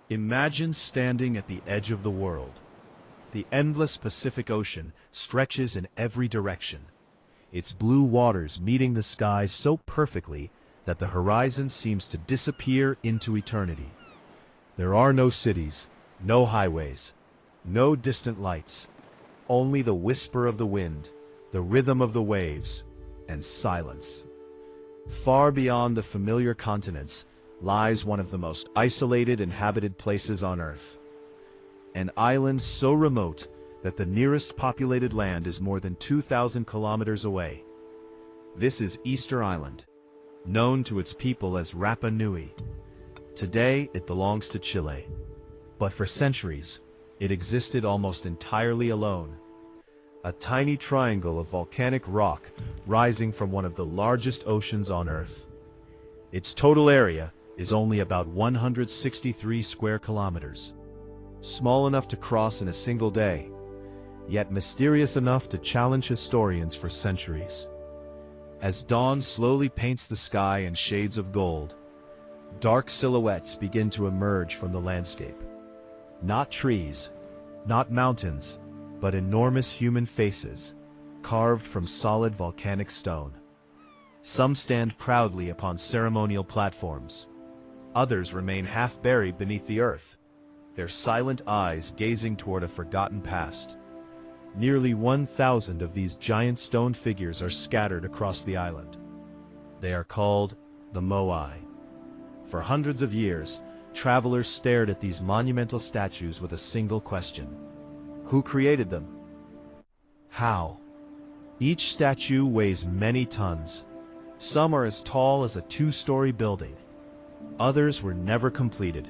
Imagine standing at the edge of the world. The endless Pacific Ocean stretches in every direction, its blue waters meeting the skies so perfectly that the horizon seems to disappear into eternity. There are no cities, no highways, no distant lights, only the whisper of the wind, the rhythm of the waves, and silence. Far beyond the familiar continents lies one of the most isolated inhabited places on Earth. An island so remote that the nearest populated land is more than 2,000 kilometers away. This is Easter Island, known to its people as Rapa Nui. Today, it belongs to Chile, but for centuries, it existed almost entirely alone. A tiny triangle of volcanic rock rising from one of the largest oceans on Earth. Its total area is only about 163 square kilometers. Small enough to cross in a single day, yet mysterious enough to challenge historians for centuries. As dawn slowly paints the sky in shades of gold, dark silhouettes begin to emerge from the landscape. Not trees, not mountains, but enormous human faces, carved from solid volcanic stone. Some stand proudly upon ceremonial platforms. Others remain half buried beneath the earth, their silent eyes gazing toward a forgotten past. Nearly 1,000 of these giant stone figures are scattered across the island. They are called the Moai. For hundreds of years, travelers stared at these monumental statues with a single question: who created them? How? Each statue weighs many tons. Some are as tall as a two-story building. Others were never completed.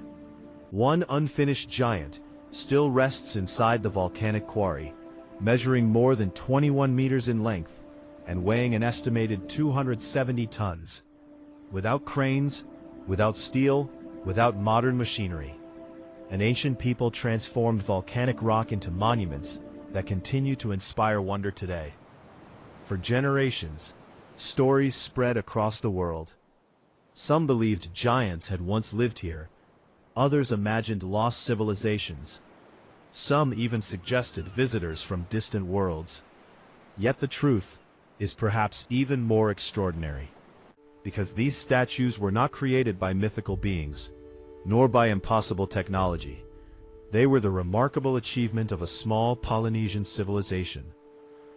One unfinished giant still rests inside the volcanic quarry, measuring more than 21 meters in length and weighing an estimated 270 tons. Without cranes, without steel, without modern machinery, an ancient people transformed volcanic rock into monuments that continue to inspire wonder today. For generations, stories spread across the world. Some believed giants had once lived here. Others imagined lost civilizations. Some even suggested visitors from distant worlds. Yet the truth is perhaps even more extraordinary, because these statues were not created by mythical beings, nor by impossible technology. They were the remarkable achievement of a small Polynesian civilization,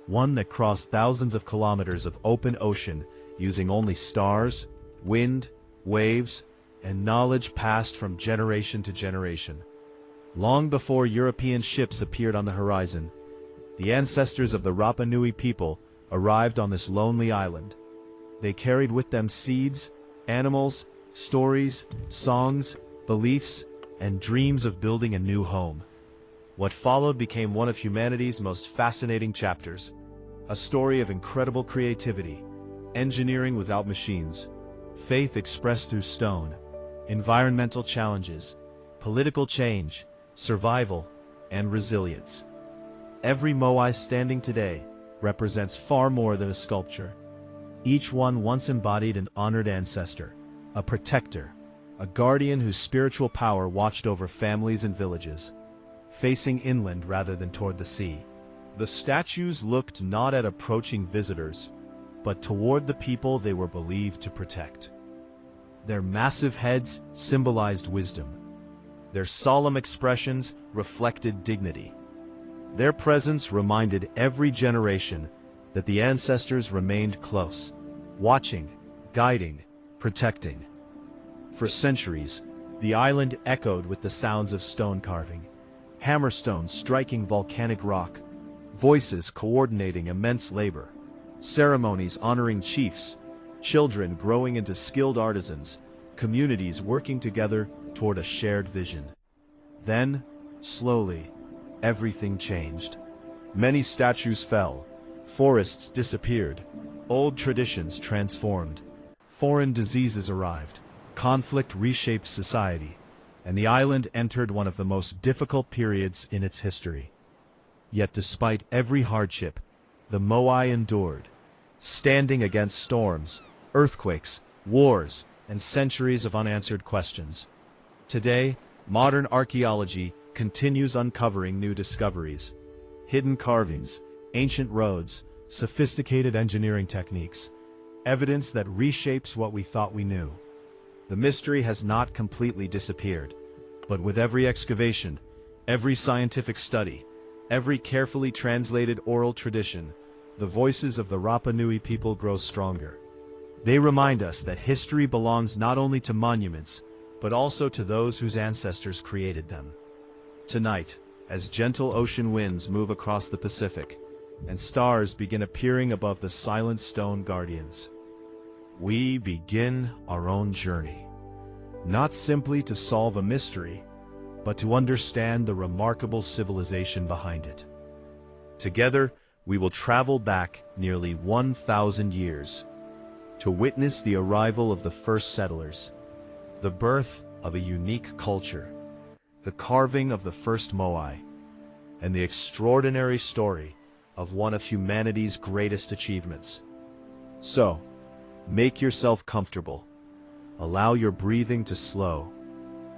one that crossed thousands of kilometers of open ocean using only stars, wind, waves, and knowledge passed from generation to generation. Long before European ships appeared on the horizon, the ancestors of the Rapa Nui people arrived on this lonely island. They carried with them seeds, animals, stories, songs, beliefs, and dreams of building a new home. What followed became one of humanity's most fascinating chapters, a story of incredible creativity, engineering without machines, faith expressed through stone, environmental challenges, political change, survival, and resilience. Every Moai standing today represents far more than a sculpture. Each one once embodied an honored ancestor, a protector, a guardian whose spiritual power watched over families and villages, facing inland rather than toward the sea. The statues looked not at approaching visitors, but toward the people they were believed to protect. Their massive heads symbolized wisdom. Their solemn expressions reflected dignity. Their presence reminded every generation that the ancestors remained close, watching, guiding, protecting. For centuries, the island echoed with the sounds of stone carving, hammerstones striking volcanic rock, voices coordinating immense labor, ceremonies honoring chiefs, children growing into skilled artisans, communities working together toward a shared vision. Then, slowly, everything changed. Many statues fell, forests disappeared, old traditions transformed, foreign diseases arrived, conflict reshaped society, and the island entered one of the most difficult periods in its history. Yet despite every hardship, the Moai endured, standing against storms, earthquakes, wars, and centuries of unanswered questions. Today, Modern archaeology continues uncovering new discoveries. Hidden carvings, ancient roads, sophisticated engineering techniques. Evidence that reshapes what we thought we knew. The mystery has not completely disappeared, but with every excavation, every scientific study, every carefully translated oral tradition, the voices of the Rapa Nui people grow stronger. They remind us that history belongs not only to monuments, but also to those whose ancestors created them. Tonight, as gentle ocean winds move across the Pacific, and stars begin appearing above the silent stone guardians, we begin our own journey. Not simply to solve a mystery, but to understand the remarkable civilization behind it. Together, we will travel back nearly 1,000 years to witness the arrival of the first settlers, the birth of a unique culture, the carving of the first Moai, and the extraordinary story of one of humanity's greatest achievements. So, make yourself comfortable. Allow your breathing to slow.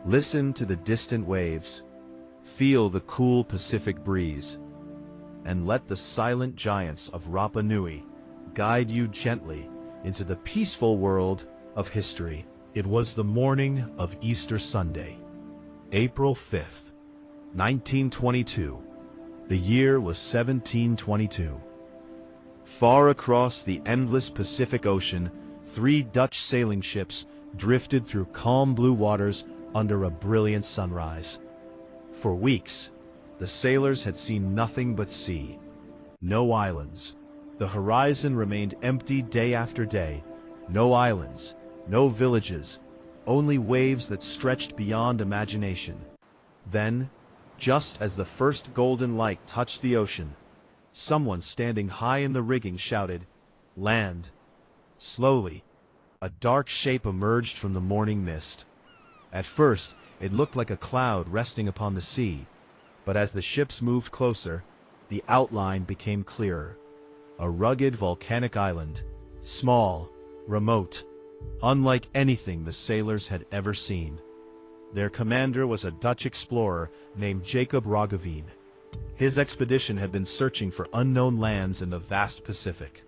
Listen to the distant waves. Feel the cool Pacific breeze. And let the silent giants of Rapa Nui guide you gently into the peaceful world of history. It was the morning of Easter Sunday, April 5th, 1922. The year was 1722. Far across the endless Pacific Ocean, 3 Dutch sailing ships drifted through calm blue waters under a brilliant sunrise. For weeks, the sailors had seen nothing but sea. No islands. The horizon remained empty day after day. No islands, no villages, only waves that stretched beyond imagination. Then, just as the first golden light touched the ocean, someone standing high in the rigging shouted, "Land!" Slowly, a dark shape emerged from the morning mist. At first, it looked like a cloud resting upon the sea, but as the ships moved closer, the outline became clearer. A rugged volcanic island, small, remote, unlike anything the sailors had ever seen. Their commander was a Dutch explorer named Jacob Roggeveen. His expedition had been searching for unknown lands in the vast Pacific.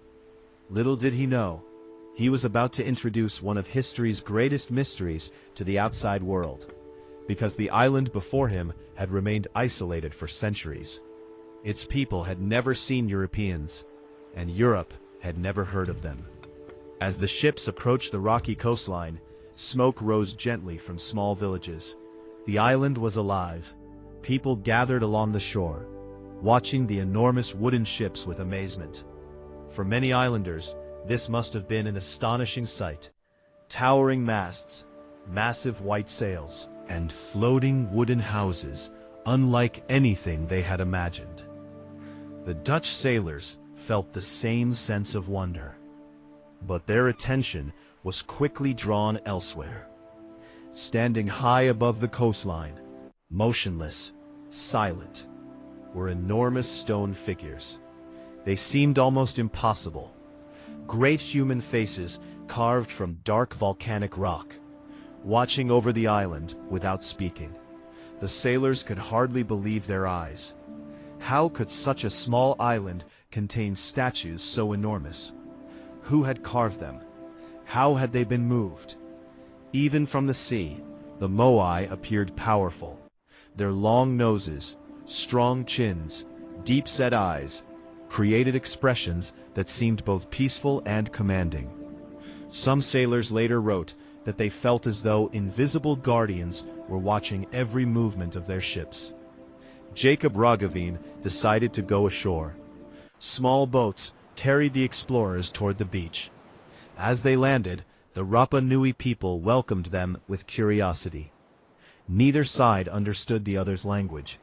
Little did he know, he was about to introduce one of history's greatest mysteries to the outside world, because the island before him had remained isolated for centuries. Its people had never seen Europeans, and Europe had never heard of them. As the ships approached the rocky coastline, smoke rose gently from small villages. The island was alive. People gathered along the shore, watching the enormous wooden ships with amazement. For many islanders, this must have been an astonishing sight. Towering masts, massive white sails, and floating wooden houses, unlike anything they had imagined. The Dutch sailors felt the same sense of wonder. But their attention was quickly drawn elsewhere. Standing high above the coastline, motionless, silent, were enormous stone figures. They seemed almost impossible. Great human faces carved from dark volcanic rock, watching over the island without speaking. The sailors could hardly believe their eyes. How could such a small island contain statues so enormous? Who had carved them? How had they been moved? Even from the sea, the Moai appeared powerful. Their long noses, strong chins, deep-set eyes, created expressions that seemed both peaceful and commanding. Some sailors later wrote that they felt as though invisible guardians were watching every movement of their ships. Jacob Roggeveen decided to go ashore. Small boats carried the explorers toward the beach. As they landed, the Rapa Nui people welcomed them with curiosity. Neither side understood the other's language.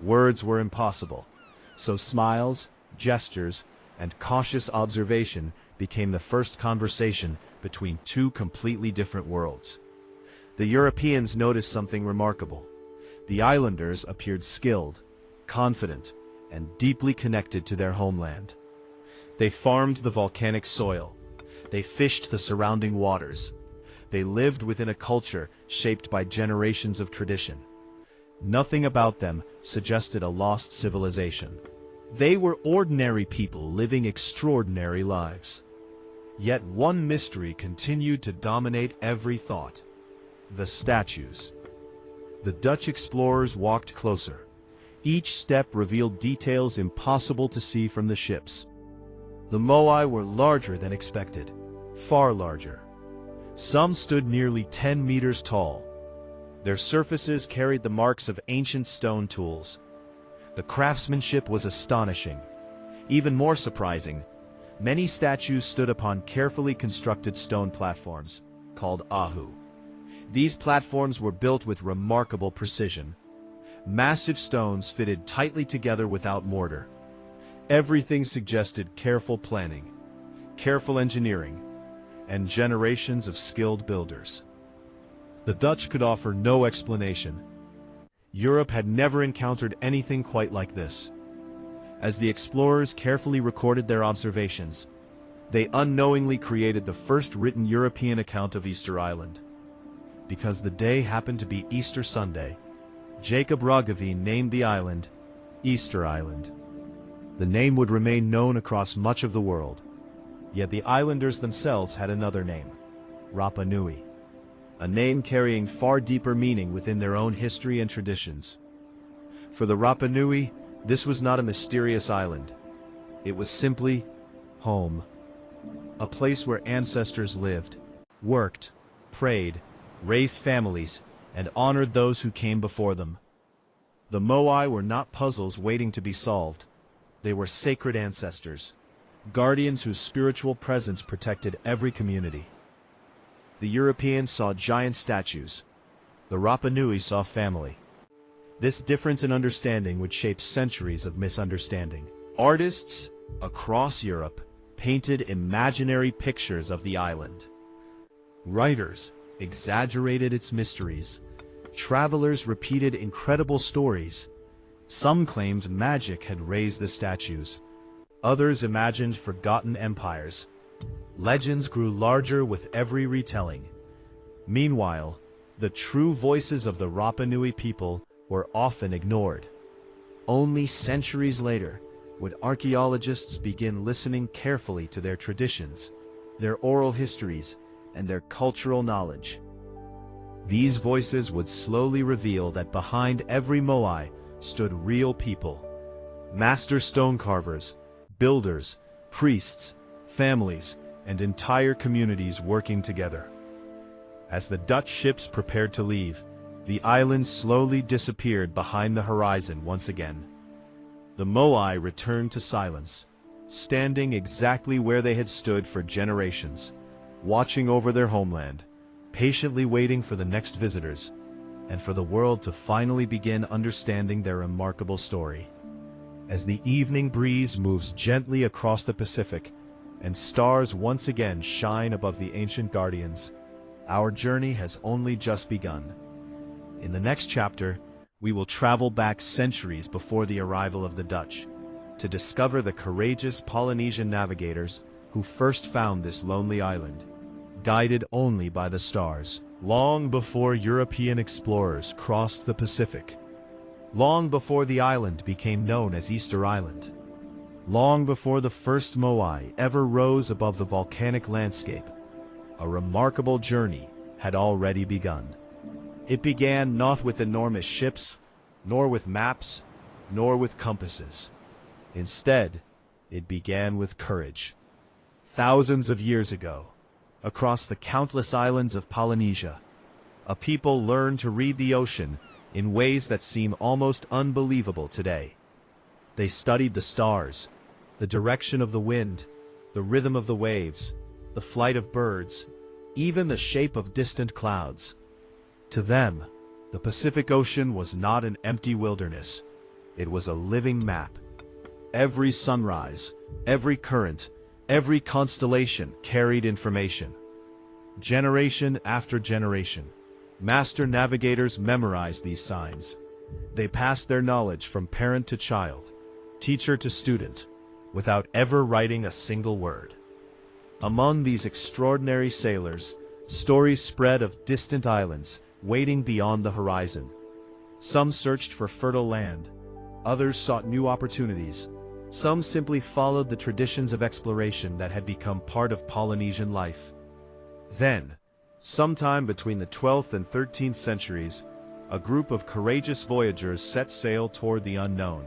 Words were impossible, so smiles, gestures, and cautious observation became the first conversation between 2 completely different worlds. The Europeans noticed something remarkable. The islanders appeared skilled, confident, and deeply connected to their homeland. They farmed the volcanic soil. They fished the surrounding waters. They lived within a culture shaped by generations of tradition. Nothing about them suggested a lost civilization. They were ordinary people living extraordinary lives. Yet one mystery continued to dominate every thought: the statues. The Dutch explorers walked closer. Each step revealed details impossible to see from the ships. The Moai were larger than expected, far larger. Some stood nearly 10 meters tall. Their surfaces carried the marks of ancient stone tools. The craftsmanship was astonishing. Even more surprising, many statues stood upon carefully constructed stone platforms, called Ahu. These platforms were built with remarkable precision. Massive stones fitted tightly together without mortar. Everything suggested careful planning, careful engineering, and generations of skilled builders. The Dutch could offer no explanation. Europe had never encountered anything quite like this. As the explorers carefully recorded their observations, they unknowingly created the first written European account of Easter Island. Because the day happened to be Easter Sunday, Jacob Roggeveen named the island Easter Island. The name would remain known across much of the world, yet the islanders themselves had another name, Rapa Nui, a name carrying far deeper meaning within their own history and traditions. For the Rapa Nui, this was not a mysterious island. It was simply home, a place where ancestors lived, worked, prayed, raised families, and honored those who came before them. The Moai were not puzzles waiting to be solved. They were sacred ancestors, guardians whose spiritual presence protected every community. The Europeans saw giant statues. The Rapa Nui saw family. This difference in understanding would shape centuries of misunderstanding. Artists across Europe painted imaginary pictures of the island. Writers exaggerated its mysteries. Travelers repeated incredible stories. Some claimed magic had raised the statues. Others imagined forgotten empires. Legends grew larger with every retelling. Meanwhile, the true voices of the Rapa Nui people were often ignored. Only centuries later would archaeologists begin listening carefully to their traditions, their oral histories, and their cultural knowledge. These voices would slowly reveal that behind every Moai stood real people: master stone carvers, builders, priests, families, and entire communities working together. As the Dutch ships prepared to leave, the island slowly disappeared behind the horizon once again. The Moai returned to silence, standing exactly where they had stood for generations, watching over their homeland, patiently waiting for the next visitors, and for the world to finally begin understanding their remarkable story. As the evening breeze moves gently across the Pacific, and stars once again shine above the ancient guardians, our journey has only just begun. In the next chapter, we will travel back centuries before the arrival of the Dutch, to discover the courageous Polynesian navigators who first found this lonely island, guided only by the stars, long before European explorers crossed the Pacific, long before the island became known as Easter Island, long before the first Moai ever rose above the volcanic landscape. A remarkable journey had already begun. It began not with enormous ships, nor with maps, nor with compasses. Instead, it began with courage. Thousands of years ago, across the countless islands of Polynesia, a people learned to read the ocean in ways that seem almost unbelievable today. They studied the stars, the direction of the wind, the rhythm of the waves, the flight of birds, even the shape of distant clouds. To them, the Pacific Ocean was not an empty wilderness. It was a living map. Every sunrise, every current, every constellation carried information. Generation after generation, master navigators memorized these signs. They passed their knowledge from parent to child, teacher to student, without ever writing a single word. Among these extraordinary sailors, stories spread of distant islands waiting beyond the horizon. Some searched for fertile land. Others sought new opportunities. Some simply followed the traditions of exploration that had become part of Polynesian life. Then, sometime between the 12th and 13th centuries, a group of courageous voyagers set sail toward the unknown.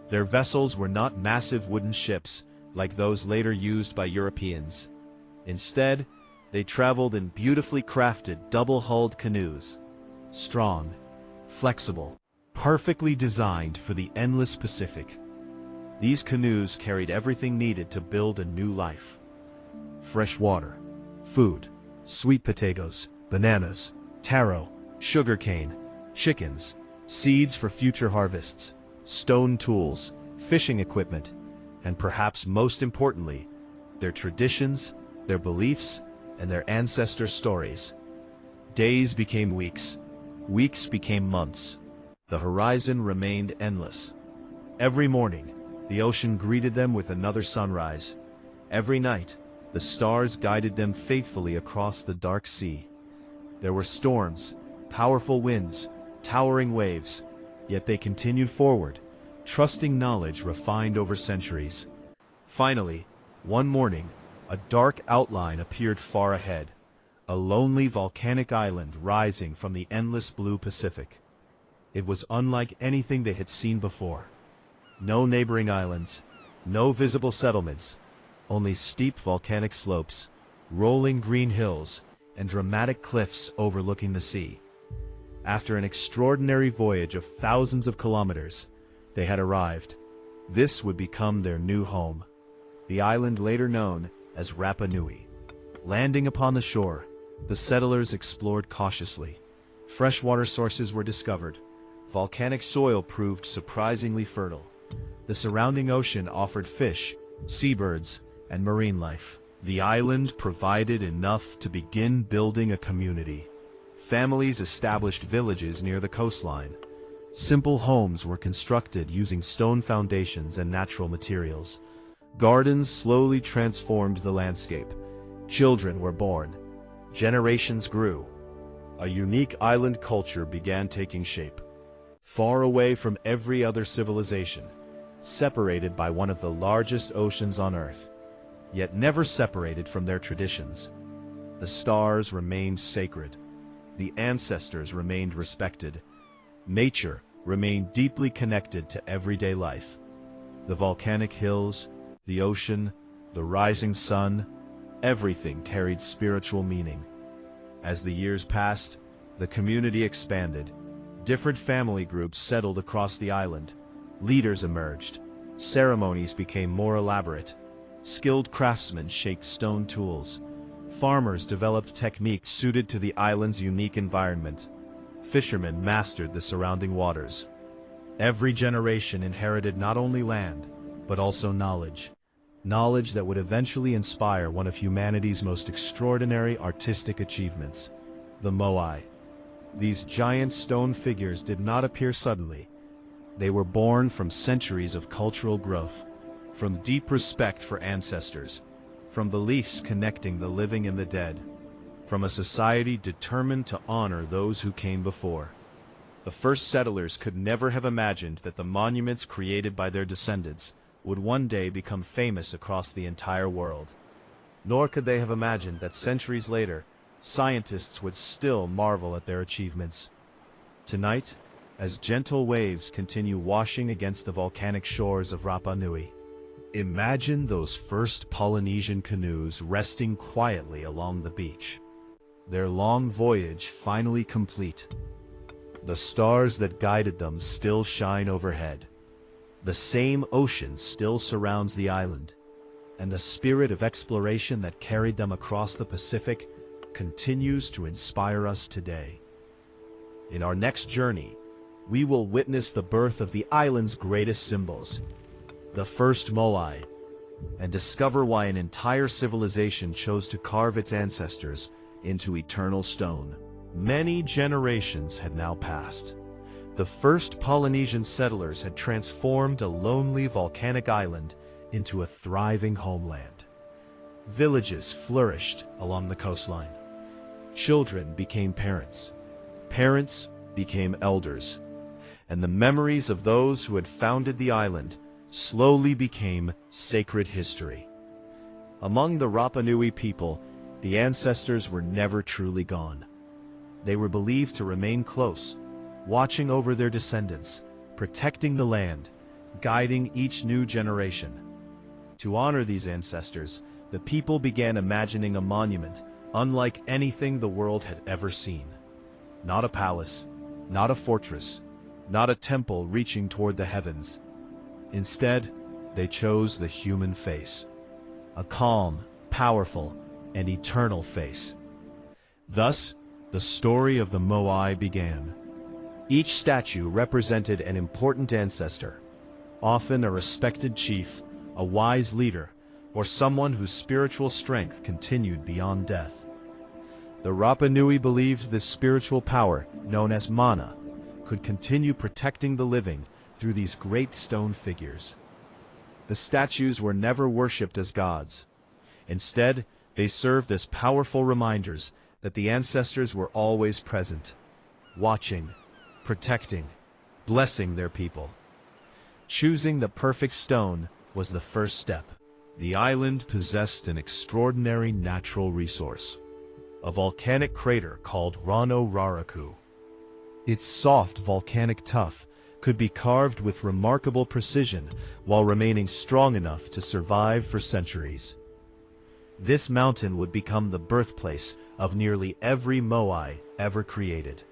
Their vessels were not massive wooden ships like those later used by Europeans. Instead, they traveled in beautifully crafted double-hulled canoes. Strong, flexible, perfectly designed for the endless Pacific. These canoes carried everything needed to build a new life. Fresh water, food, sweet potatoes, bananas, taro, sugarcane, chickens, seeds for future harvests, stone tools, fishing equipment, and perhaps most importantly, their traditions, their beliefs, and their ancestor stories. Days became weeks. Weeks became months. The horizon remained endless. Every morning, the ocean greeted them with another sunrise. Every night, the stars guided them faithfully across the dark sea. There were storms, powerful winds, towering waves, yet they continued forward, trusting knowledge refined over centuries. Finally, one morning, a dark outline appeared far ahead, a lonely volcanic island rising from the endless blue Pacific. It was unlike anything they had seen before. No neighboring islands, no visible settlements, only steep volcanic slopes, rolling green hills, and dramatic cliffs overlooking the sea. After an extraordinary voyage of thousands of kilometers, they had arrived. This would become their new home, the island later known as Rapa Nui. Landing upon the shore, the settlers explored cautiously. Freshwater sources were discovered. Volcanic soil proved surprisingly fertile. The surrounding ocean offered fish, seabirds, and marine life. The island provided enough to begin building a community. Families established villages near the coastline. Simple homes were constructed using stone foundations and natural materials. Gardens slowly transformed the landscape. Children were born. Generations grew. A unique island culture began taking shape. Far away from every other civilization, separated by one of the largest oceans on Earth, yet never separated from their traditions. The stars remained sacred. The ancestors remained respected. Nature remained deeply connected to everyday life. The volcanic hills, the ocean, the rising sun, everything carried spiritual meaning. As the years passed, the community expanded. Different family groups settled across the island. Leaders emerged. Ceremonies became more elaborate. Skilled craftsmen shaped stone tools. Farmers developed techniques suited to the island's unique environment. Fishermen mastered the surrounding waters. Every generation inherited not only land, but also knowledge. Knowledge that would eventually inspire one of humanity's most extraordinary artistic achievements, the Moai. These giant stone figures did not appear suddenly. They were born from centuries of cultural growth, from deep respect for ancestors, from beliefs connecting the living and the dead, from a society determined to honor those who came before. The first settlers could never have imagined that the monuments created by their descendants would one day become famous across the entire world. Nor could they have imagined that centuries later, scientists would still marvel at their achievements. Tonight, as gentle waves continue washing against the volcanic shores of Rapa Nui, imagine those first Polynesian canoes resting quietly along the beach. Their long voyage finally complete. The stars that guided them still shine overhead. The same ocean still surrounds the island, and the spirit of exploration that carried them across the Pacific continues to inspire us today. In our next journey, we will witness the birth of the island's greatest symbols, the first Moai, and discover why an entire civilization chose to carve its ancestors into eternal stone. Many generations had now passed. The first Polynesian settlers had transformed a lonely volcanic island into a thriving homeland. Villages flourished along the coastline. Children became parents. Parents became elders. and the memories of those who had founded the island slowly became sacred history. Among the Rapa Nui people, the ancestors were never truly gone. They were believed to remain close, watching over their descendants, protecting the land, guiding each new generation. To honor these ancestors, the people began imagining a monument unlike anything the world had ever seen. Not a palace, not a fortress, not a temple reaching toward the heavens. Instead, they chose the human face. A calm, powerful, and eternal face. Thus, the story of the Moai began. Each statue represented an important ancestor, often a respected chief, a wise leader, or someone whose spiritual strength continued beyond death. The Rapa Nui believed this spiritual power, known as mana, could continue protecting the living through these great stone figures. The statues were never worshipped as gods. Instead, they served as powerful reminders that the ancestors were always present, watching, protecting, blessing their people. Choosing the perfect stone was the first step. The island possessed an extraordinary natural resource, a volcanic crater called Rano Raraku. Its soft volcanic tuff could be carved with remarkable precision while remaining strong enough to survive for centuries. This mountain would become the birthplace of nearly every Moai ever created.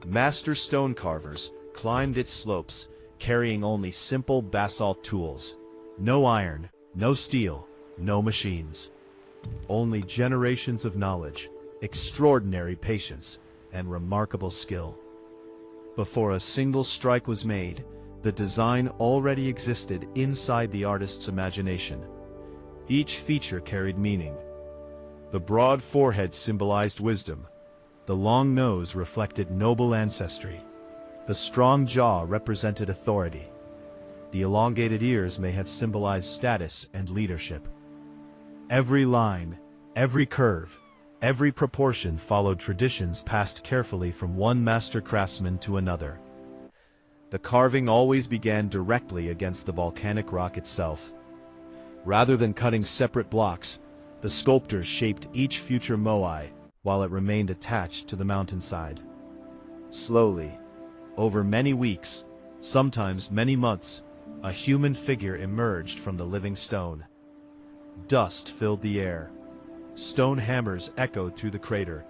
Master stone carvers climbed its slopes, carrying only simple basalt tools. No iron, no steel, no machines. Only generations of knowledge, extraordinary patience, and remarkable skill. Before a single strike was made, the design already existed inside the artist's imagination. Each feature carried meaning. The broad forehead symbolized wisdom. The long nose reflected noble ancestry. The strong jaw represented authority. The elongated ears may have symbolized status and leadership. Every line, every curve, every proportion followed traditions passed carefully from one master craftsman to another. The carving always began directly against the volcanic rock itself. Rather than cutting separate blocks, the sculptors shaped each future Moai while it remained attached to the mountainside. Slowly, over many weeks, sometimes many months, a human figure emerged from the living stone. Dust filled the air. Stone hammers echoed through the crater.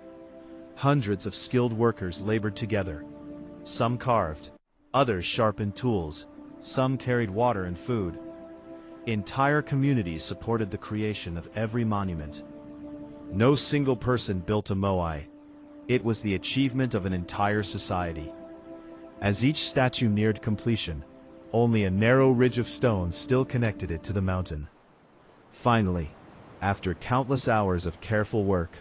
Hundreds of skilled workers labored together. Some carved, others sharpened tools, some carried water and food. Entire communities supported the creation of every monument. No single person built a Moai. It was the achievement of an entire society. As each statue neared completion, only a narrow ridge of stone still connected it to the mountain. Finally, after countless hours of careful work,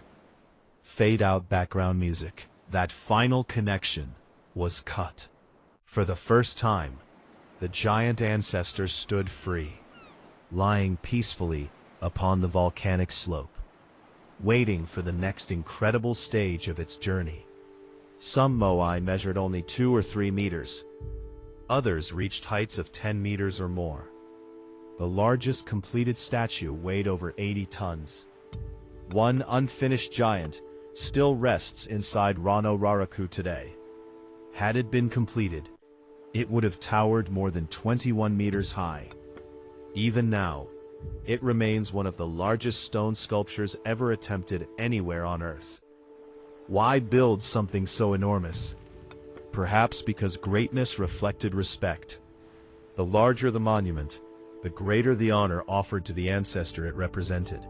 fade-out background music, that final connection was cut. For the first time, the giant ancestors stood free, lying peacefully upon the volcanic slope, waiting for the next incredible stage of its journey. Some Moai measured only 2 or 3 meters. Others reached heights of 10 meters or more. The largest completed statue weighed over 80 tons. One unfinished giant still rests inside Rano Raraku today. Had it been completed, it would have towered more than 21 meters high. Even now, it remains one of the largest stone sculptures ever attempted anywhere on Earth. Why build something so enormous? Perhaps because greatness reflected respect. The larger the monument, the greater the honor offered to the ancestor it represented.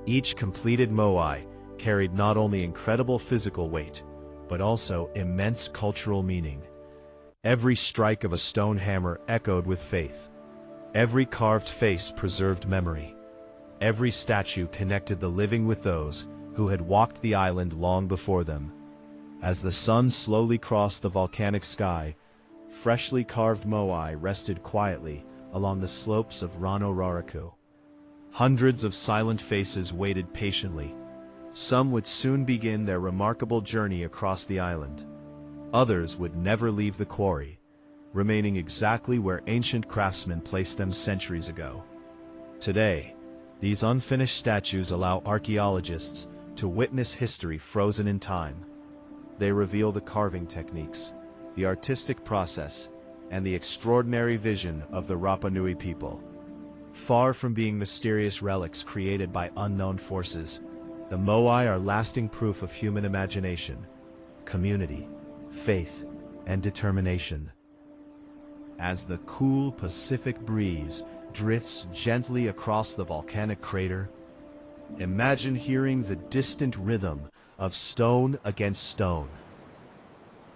Each completed Moai carried not only incredible physical weight, but also immense cultural meaning. Every strike of a stone hammer echoed with faith. Every carved face preserved memory. Every statue connected the living with those who had walked the island long before them. As the sun slowly crossed the volcanic sky, freshly carved Moai rested quietly along the slopes of Rano Raraku. Hundreds of silent faces waited patiently. Some would soon begin their remarkable journey across the island. Others would never leave the quarry, remaining exactly where ancient craftsmen placed them centuries ago. Today, these unfinished statues allow archaeologists to witness history frozen in time. They reveal the carving techniques, the artistic process, and the extraordinary vision of the Rapa Nui people. Far from being mysterious relics created by unknown forces, the Moai are lasting proof of human imagination, community, faith, and determination. As the cool Pacific breeze drifts gently across the volcanic crater, imagine hearing the distant rhythm of stone against stone.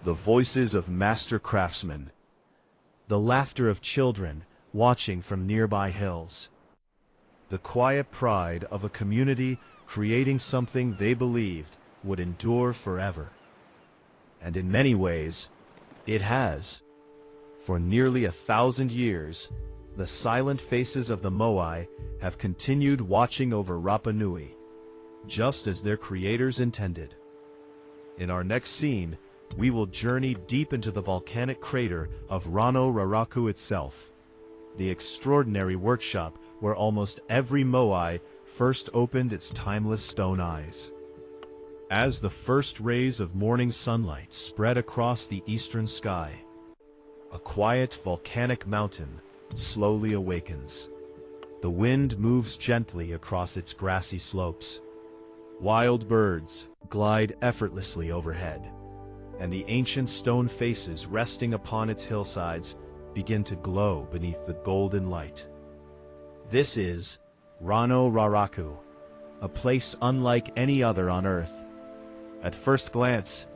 The voices of master craftsmen, the laughter of children watching from nearby hills, the quiet pride of a community creating something they believed would endure forever. And in many ways, it has. For nearly 1,000 years, the silent faces of the Moai have continued watching over Rapa Nui, just as their creators intended. In our next scene, we will journey deep into the volcanic crater of Rano Raraku itself, the extraordinary workshop where almost every Moai first opened its timeless stone eyes. As the first rays of morning sunlight spread across the eastern sky, a quiet volcanic mountain slowly awakens. The wind moves gently across its grassy slopes. Wild birds glide effortlessly overhead, and the ancient stone faces resting upon its hillsides begin to glow beneath the golden light. This is Rano Raraku, a place unlike any other on Earth. At first glance,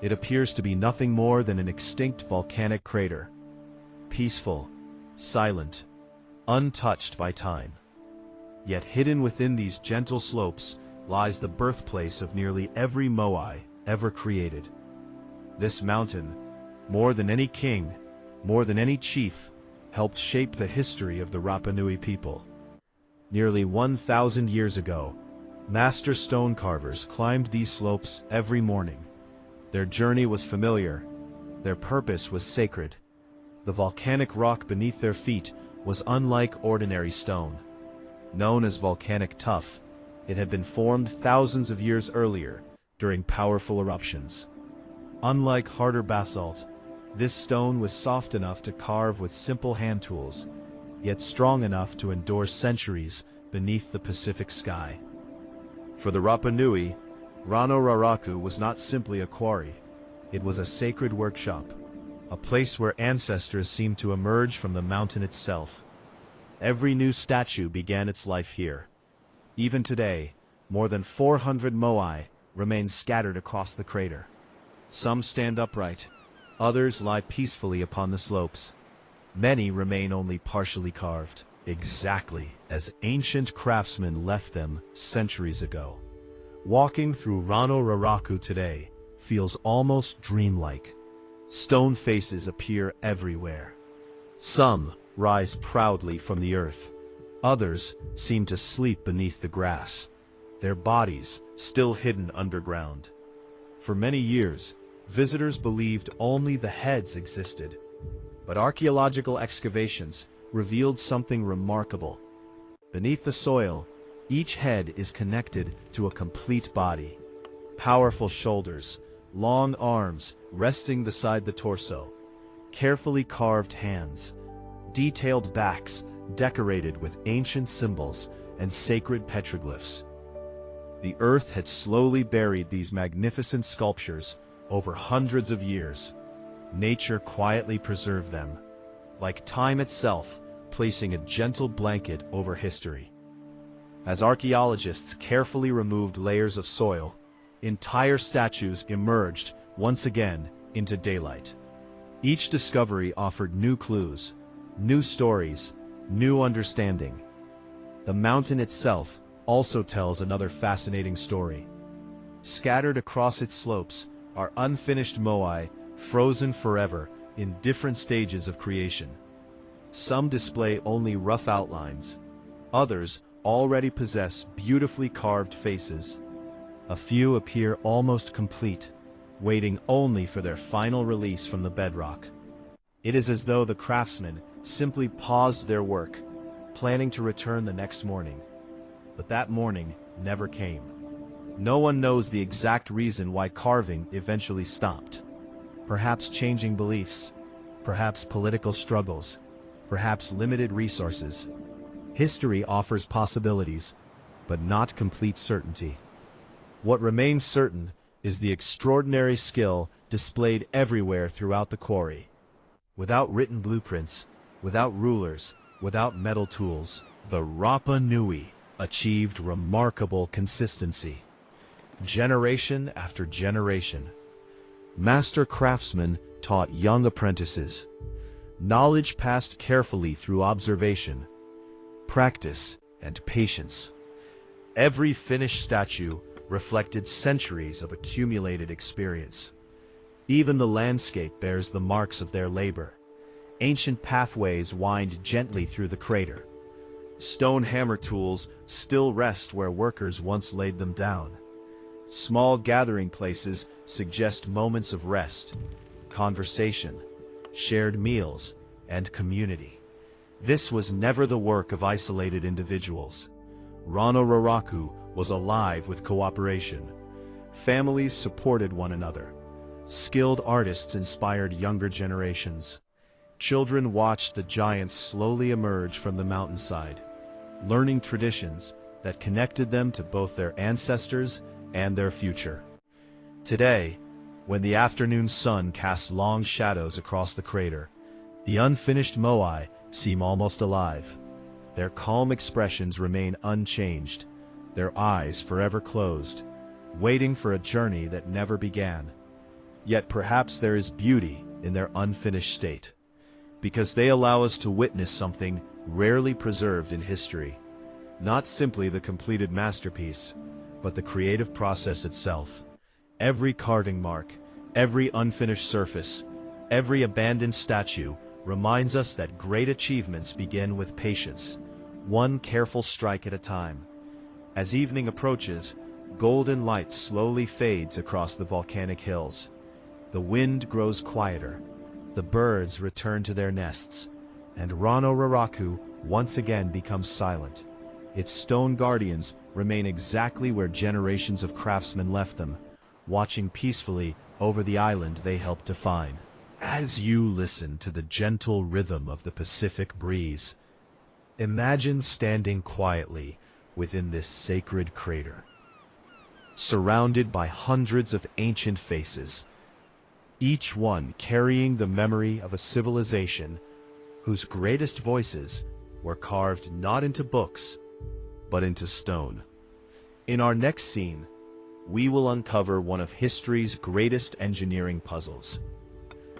it appears to be nothing more than an extinct volcanic crater. Peaceful, silent, untouched by time. Yet hidden within these gentle slopes lies the birthplace of nearly every Moai ever created. This mountain, more than any king, more than any chief, helped shape the history of the Rapa Nui people. Nearly 1,000 years ago, master stone carvers climbed these slopes every morning. Their journey was familiar. Their purpose was sacred. The volcanic rock beneath their feet was unlike ordinary stone. Known as volcanic tuff, it had been formed thousands of years earlier during powerful eruptions. Unlike harder basalt, this stone was soft enough to carve with simple hand tools, yet strong enough to endure centuries beneath the Pacific sky. For the Rapa Nui, Rano Raraku was not simply a quarry. It was a sacred workshop, a place where ancestors seemed to emerge from the mountain itself. Every new statue began its life here. Even today, more than 400 Moai remain scattered across the crater. Some stand upright, others lie peacefully upon the slopes. Many remain only partially carved, exactly as ancient craftsmen left them centuries ago. Walking through Rano Raraku today feels almost dreamlike. Stone faces appear everywhere. Some rise proudly from the earth. Others seem to sleep beneath the grass, their bodies still hidden underground. For many years, visitors believed only the heads existed, but archaeological excavations revealed something remarkable. Beneath the soil, each head is connected to a complete body. Powerful shoulders, long arms resting beside the torso, carefully carved hands, detailed backs decorated with ancient symbols and sacred petroglyphs. The earth had slowly buried these magnificent sculptures over hundreds of years. Nature quietly preserved them, like time itself, placing a gentle blanket over history. As archaeologists carefully removed layers of soil, entire statues emerged once again into daylight. Each discovery offered new clues, new stories, new understanding. The mountain itself also tells another fascinating story. Scattered across its slopes are unfinished Moai, frozen forever in different stages of creation. Some display only rough outlines. Others already possess beautifully carved faces. A few appear almost complete, waiting only for their final release from the bedrock. It is as though the craftsmen simply paused their work, planning to return the next morning. But that morning never came. No one knows the exact reason why carving eventually stopped. Perhaps changing beliefs, perhaps political struggles, perhaps limited resources. History offers possibilities, but not complete certainty. What remains certain is the extraordinary skill displayed everywhere throughout the quarry. Without written blueprints, without rulers, without metal tools, the Rapa Nui achieved remarkable consistency. Generation after generation, master craftsmen taught young apprentices. Knowledge passed carefully through observation, practice, and patience. Every finished statue reflected centuries of accumulated experience. Even the landscape bears the marks of their labor. Ancient pathways wind gently through the crater. Stone hammer tools still rest where workers once laid them down. Small gathering places suggest moments of rest, conversation, shared meals, and community. This was never the work of isolated individuals. Rano Raraku was alive with cooperation. Families supported one another. Skilled artists inspired younger generations. Children watched the giants slowly emerge from the mountainside, learning traditions that connected them to both their ancestors and their future. Today, when the afternoon sun casts long shadows across the crater, the unfinished Moai seem almost alive. Their calm expressions remain unchanged, their eyes forever closed, waiting for a journey that never began. Yet perhaps there is beauty in their unfinished state, because they allow us to witness something rarely preserved in history. Not simply the completed masterpiece, but the creative process itself. Every carving mark, every unfinished surface, every abandoned statue reminds us that great achievements begin with patience, one careful strike at a time. As evening approaches, golden light slowly fades across the volcanic hills. The wind grows quieter, the birds return to their nests, and Rano Raraku once again becomes silent. Its stone guardians remain exactly where generations of craftsmen left them, watching peacefully over the island they helped define. As you listen to the gentle rhythm of the Pacific breeze, imagine standing quietly within this sacred crater, surrounded by hundreds of ancient faces, each one carrying the memory of a civilization whose greatest voices were carved not into books, but into stone. In our next scene, we will uncover one of history's greatest engineering puzzles.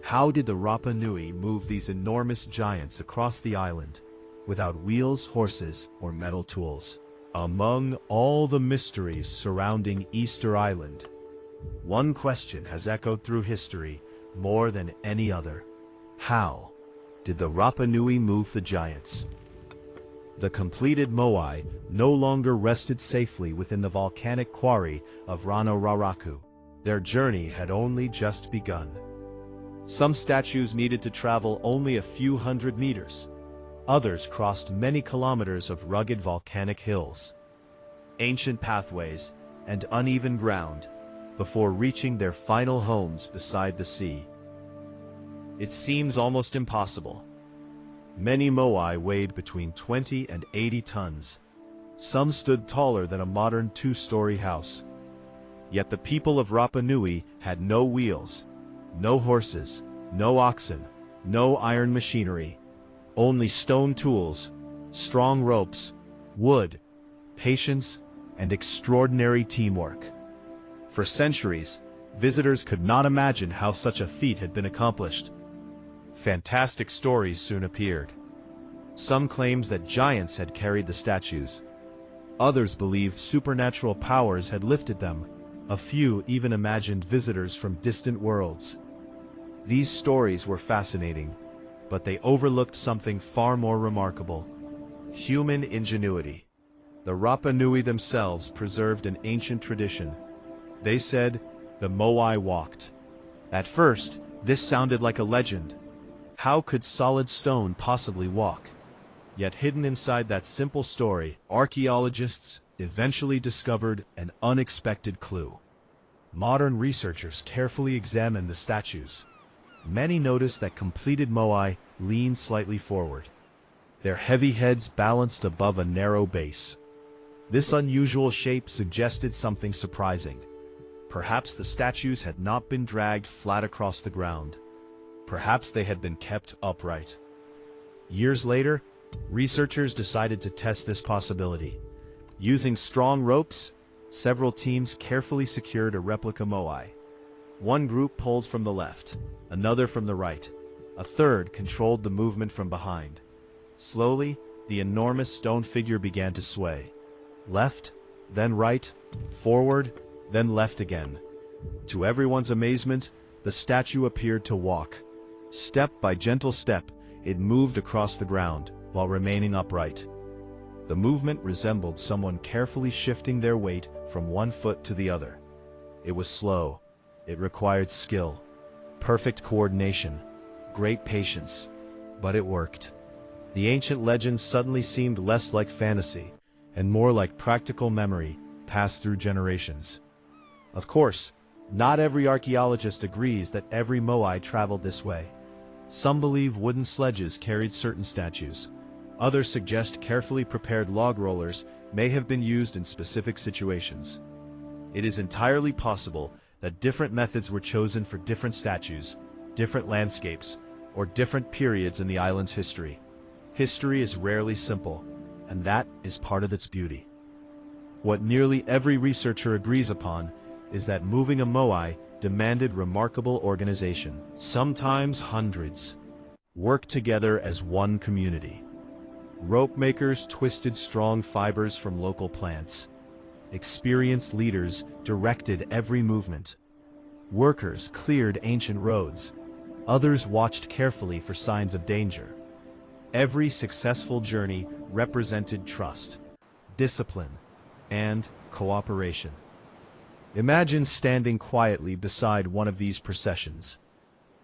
How did the Rapa Nui move these enormous giants across the island without wheels, horses, or metal tools? Among all the mysteries surrounding Easter Island, one question has echoed through history more than any other. How did the Rapa Nui move the giants? The completed Moai no longer rested safely within the volcanic quarry of Rano Raraku. Their journey had only just begun. Some statues needed to travel only a few hundred meters. Others crossed many kilometers of rugged volcanic hills, ancient pathways, and uneven ground before reaching their final homes beside the sea. It seems almost impossible. Many Moai weighed between 20 and 80 tons. Some stood taller than a modern two-story house. Yet the people of Rapa Nui had no wheels, no horses, no oxen, no iron machinery, only stone tools, strong ropes, wood, patience, and extraordinary teamwork. For centuries, visitors could not imagine how such a feat had been accomplished. Fantastic stories soon appeared. Some claimed that giants had carried the statues. Others believed supernatural powers had lifted them. A few even imagined visitors from distant worlds. These stories were fascinating, but they overlooked something far more remarkable: human ingenuity. The Rapa Nui themselves preserved an ancient tradition. They said, "The Moai walked, At first, this sounded like a legend. How could solid stone possibly walk? Yet hidden inside that simple story, archaeologists eventually discovered an unexpected clue. Modern researchers carefully examined the statues. Many noticed that completed moai leaned slightly forward, their heavy heads balanced above a narrow base. This unusual shape suggested something surprising. Perhaps the statues had not been dragged flat across the ground. Perhaps they had been kept upright. Years later, researchers decided to test this possibility. Using strong ropes, several teams carefully secured a replica moai. One group pulled from the left, another from the right. A third controlled the movement from behind. Slowly, the enormous stone figure began to sway. Left, then right, forward, then left again. To everyone's amazement, the statue appeared to walk. Step by gentle step, it moved across the ground, while remaining upright. The movement resembled someone carefully shifting their weight from one foot to the other. It was slow. It required skill, perfect coordination, great patience, but it worked. The ancient legends suddenly seemed less like fantasy and more like practical memory passed through generations. Of course, not every archaeologist agrees that every moai traveled this way. Some believe wooden sledges carried certain statues. Others suggest carefully prepared log rollers may have been used in specific situations. It is entirely possible that different methods were chosen for different statues, different landscapes, or different periods in the island's history. History is rarely simple, and that is part of its beauty. What nearly every researcher agrees upon is that moving a moai demanded remarkable organization. Sometimes hundreds worked together as one community. Rope makers twisted strong fibers from local plants. Experienced leaders directed every movement. Workers cleared ancient roads. Others watched carefully for signs of danger. Every successful journey represented trust, discipline, and cooperation. Imagine standing quietly beside one of these processions.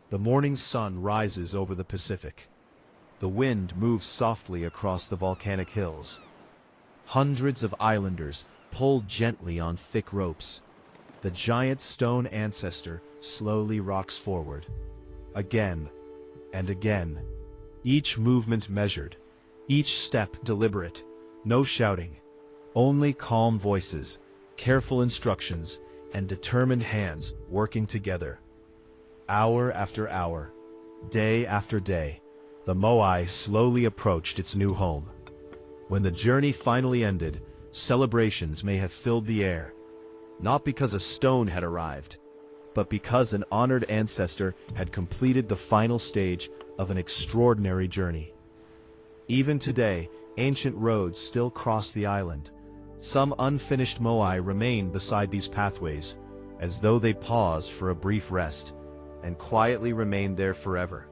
The morning sun rises over the Pacific. The wind moves softly across the volcanic hills. Hundreds of islanders pull gently on thick ropes. The giant stone ancestor slowly rocks forward. Again and again. Each movement measured, each step deliberate. No shouting, only calm voices, careful instructions, and determined hands working together. Hour after hour, day after day, the moai slowly approached its new home. When the journey finally ended, celebrations may have filled the air, not because a stone had arrived, but because an honored ancestor had completed the final stage of an extraordinary journey. Even today, ancient roads still cross the island. Some unfinished moai remain beside these pathways, as though they paused for a brief rest, and quietly remained there forever.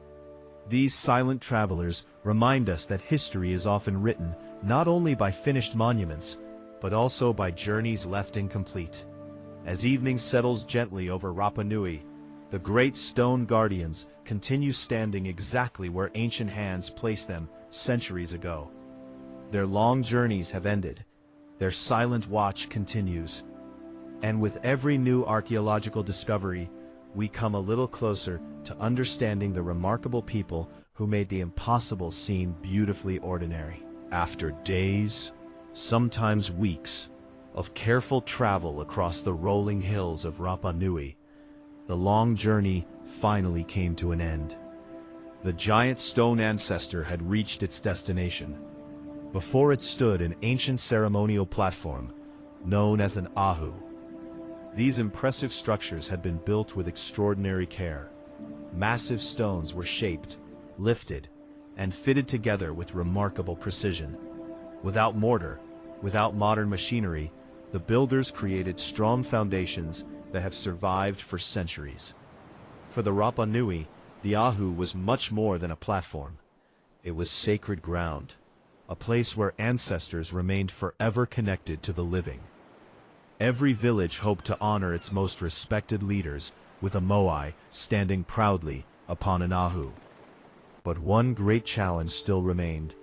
These silent travelers remind us that history is often written not only by finished monuments, but also by journeys left incomplete. As evening settles gently over Rapa Nui, the great stone guardians continue standing exactly where ancient hands placed them centuries ago. Their long journeys have ended. Their silent watch continues. And with every new archaeological discovery, we come a little closer to understanding the remarkable people who made the impossible seem beautifully ordinary. After days, sometimes weeks, of careful travel across the rolling hills of Rapa Nui, the long journey finally came to an end. The giant stone ancestor had reached its destination. Before it stood an ancient ceremonial platform, known as an ahu. These impressive structures had been built with extraordinary care. Massive stones were shaped, lifted, and fitted together with remarkable precision. Without mortar, without modern machinery, the builders created strong foundations that have survived for centuries. For the Rapa Nui, the Ahu was much more than a platform. It was sacred ground, a place where ancestors remained forever connected to the living. Every village hoped to honor its most respected leaders with a Moai standing proudly upon an Ahu. But one great challenge still remained.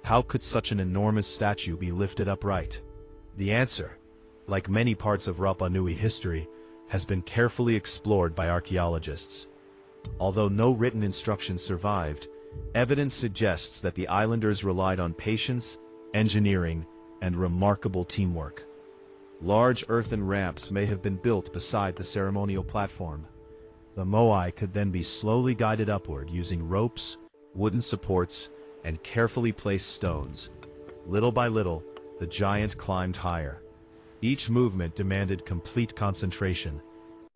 How could such an enormous statue be lifted upright? The answer, like many parts of Rapa Nui history, has been carefully explored by archaeologists. Although no written instructions survived, evidence suggests that the islanders relied on patience, engineering, and remarkable teamwork. Large earthen ramps may have been built beside the ceremonial platform. The Moai could then be slowly guided upward using ropes, wooden supports, and carefully placed stones. Little by little, the giant climbed higher. Each movement demanded complete concentration.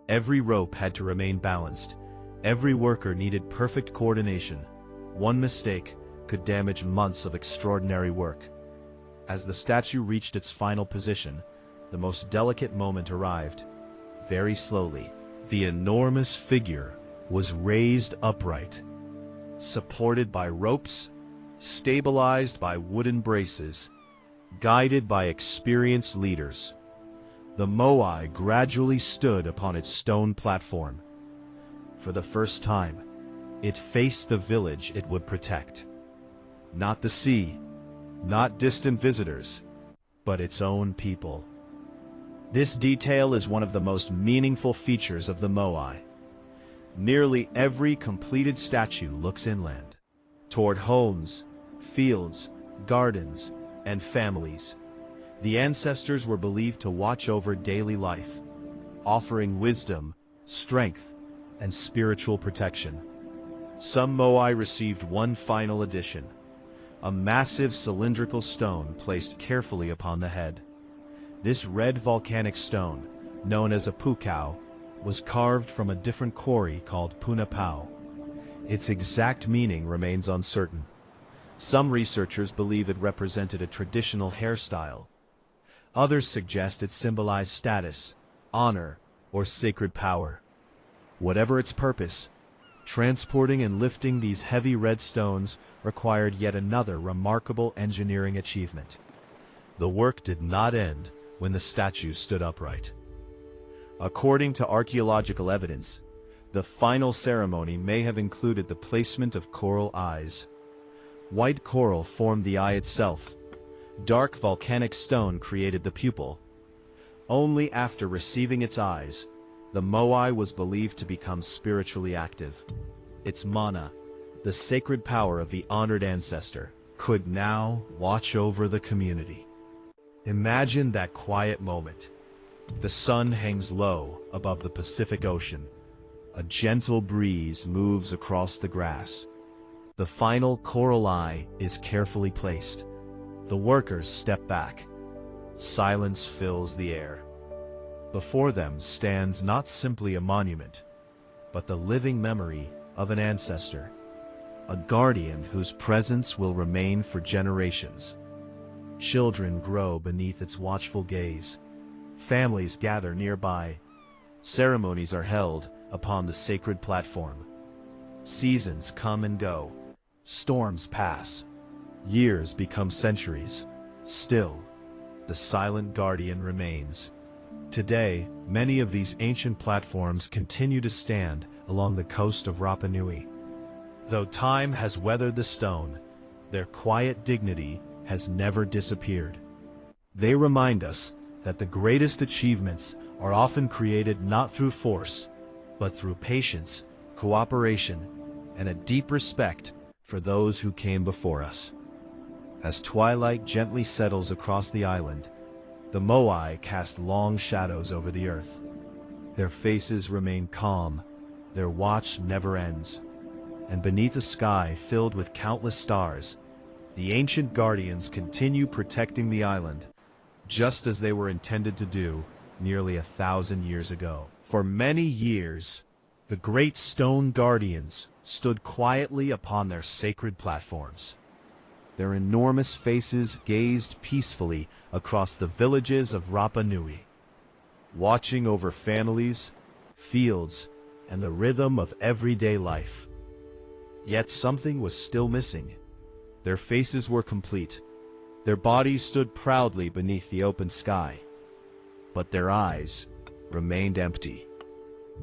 Every rope had to remain balanced. Every worker needed perfect coordination. One mistake could damage months of extraordinary work. As the statue reached its final position, the most delicate moment arrived. Very slowly, the enormous figure was raised upright, supported by ropes, stabilized by wooden braces, guided by experienced leaders. The Moai gradually stood upon its stone platform. For the first time, it faced the village it would protect. Not the sea, not distant visitors, but its own people. This detail is one of the most meaningful features of the Moai. Nearly every completed statue looks inland, toward homes, fields, gardens, and families. The ancestors were believed to watch over daily life, offering wisdom, strength, and spiritual protection. Some Moai received one final addition, a massive cylindrical stone placed carefully upon the head. This red volcanic stone, known as a Pukao, was carved from a different quarry called Punapao. Its exact meaning remains uncertain. Some researchers believe it represented a traditional hairstyle. Others suggest it symbolized status, honor, or sacred power. Whatever its purpose, transporting and lifting these heavy red stones required yet another remarkable engineering achievement. The work did not end when the statue stood upright. According to archaeological evidence, the final ceremony may have included the placement of coral eyes. White coral formed the eye itself. Dark volcanic stone created the pupil. Only after receiving its eyes, the Moai was believed to become spiritually active. Its mana, the sacred power of the honored ancestor, could now watch over the community. Imagine that quiet moment. The sun hangs low above the Pacific Ocean. A gentle breeze moves across the grass. The final coral eye is carefully placed. The workers step back. Silence fills the air. Before them stands not simply a monument, but the living memory of an ancestor, a guardian whose presence will remain for generations. Children grow beneath its watchful gaze. Families gather nearby. Ceremonies are held upon the sacred platform. Seasons come and go. Storms pass. Years become centuries. Still, the silent guardian remains. Today, many of these ancient platforms continue to stand along the coast of Rapa Nui. Though time has weathered the stone, their quiet dignity has never disappeared. They remind us that the greatest achievements are often created not through force, but through patience, cooperation, and a deep respect for those who came before us. As twilight gently settles across the island, the Moai cast long shadows over the earth. Their faces remain calm, their watch never ends, and beneath a sky filled with countless stars, the ancient guardians continue protecting the island, just as they were intended to do nearly 1,000 years ago. For many years, the great stone guardians stood quietly upon their sacred platforms. Their enormous faces gazed peacefully across the villages of Rapa Nui, watching over families, fields, and the rhythm of everyday life. Yet something was still missing. Their faces were complete. Their bodies stood proudly beneath the open sky. But their eyes remained empty.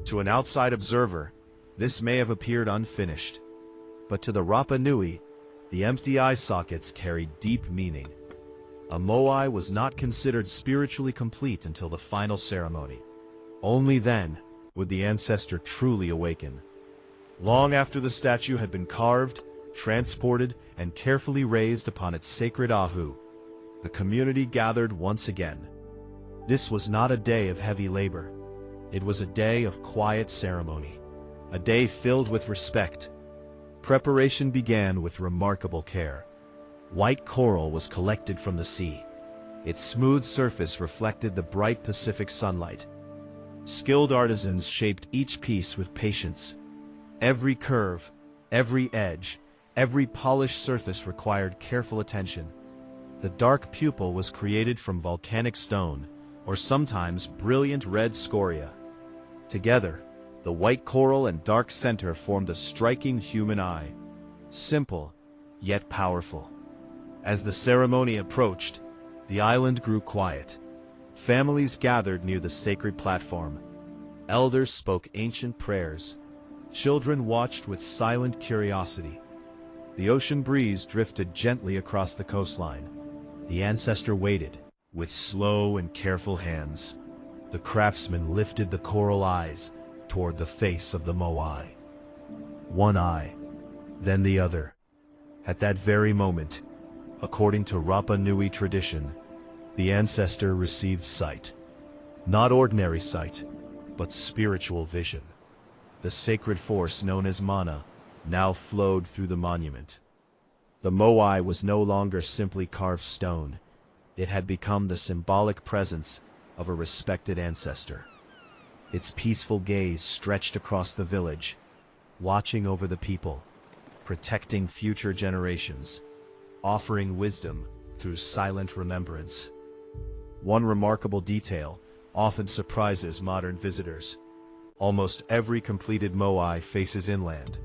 To an outside observer, this may have appeared unfinished, but to the Rapa Nui, the empty eye sockets carried deep meaning. A moai was not considered spiritually complete until the final ceremony. Only then would the ancestor truly awaken. Long after the statue had been carved, transported, and carefully raised upon its sacred ahu, the community gathered once again. This was not a day of heavy labor. It was a day of quiet ceremony, a day filled with respect. Preparation began with remarkable care. White coral was collected from the sea. Its smooth surface reflected the bright Pacific sunlight. Skilled artisans shaped each piece with patience. Every curve, every edge, every polished surface required careful attention. The dark pupil was created from volcanic stone, or sometimes brilliant red scoria. Together, the white coral and dark center formed a striking human eye. Simple, yet powerful. As the ceremony approached, the island grew quiet. Families gathered near the sacred platform. Elders spoke ancient prayers. Children watched with silent curiosity. The ocean breeze drifted gently across the coastline. The ancestor waited, with slow and careful hands. The craftsman lifted the coral eyes toward the face of the moai. One eye, then the other. At that very moment, according to Rapa Nui tradition, the ancestor received sight. Not ordinary sight, but spiritual vision. The sacred force known as mana now flowed through the monument. The moai was no longer simply carved stone. It had become the symbolic presence of a respected ancestor. Its peaceful gaze stretched across the village, watching over the people, protecting future generations, offering wisdom through silent remembrance. One remarkable detail often surprises modern visitors. Almost every completed moai faces inland,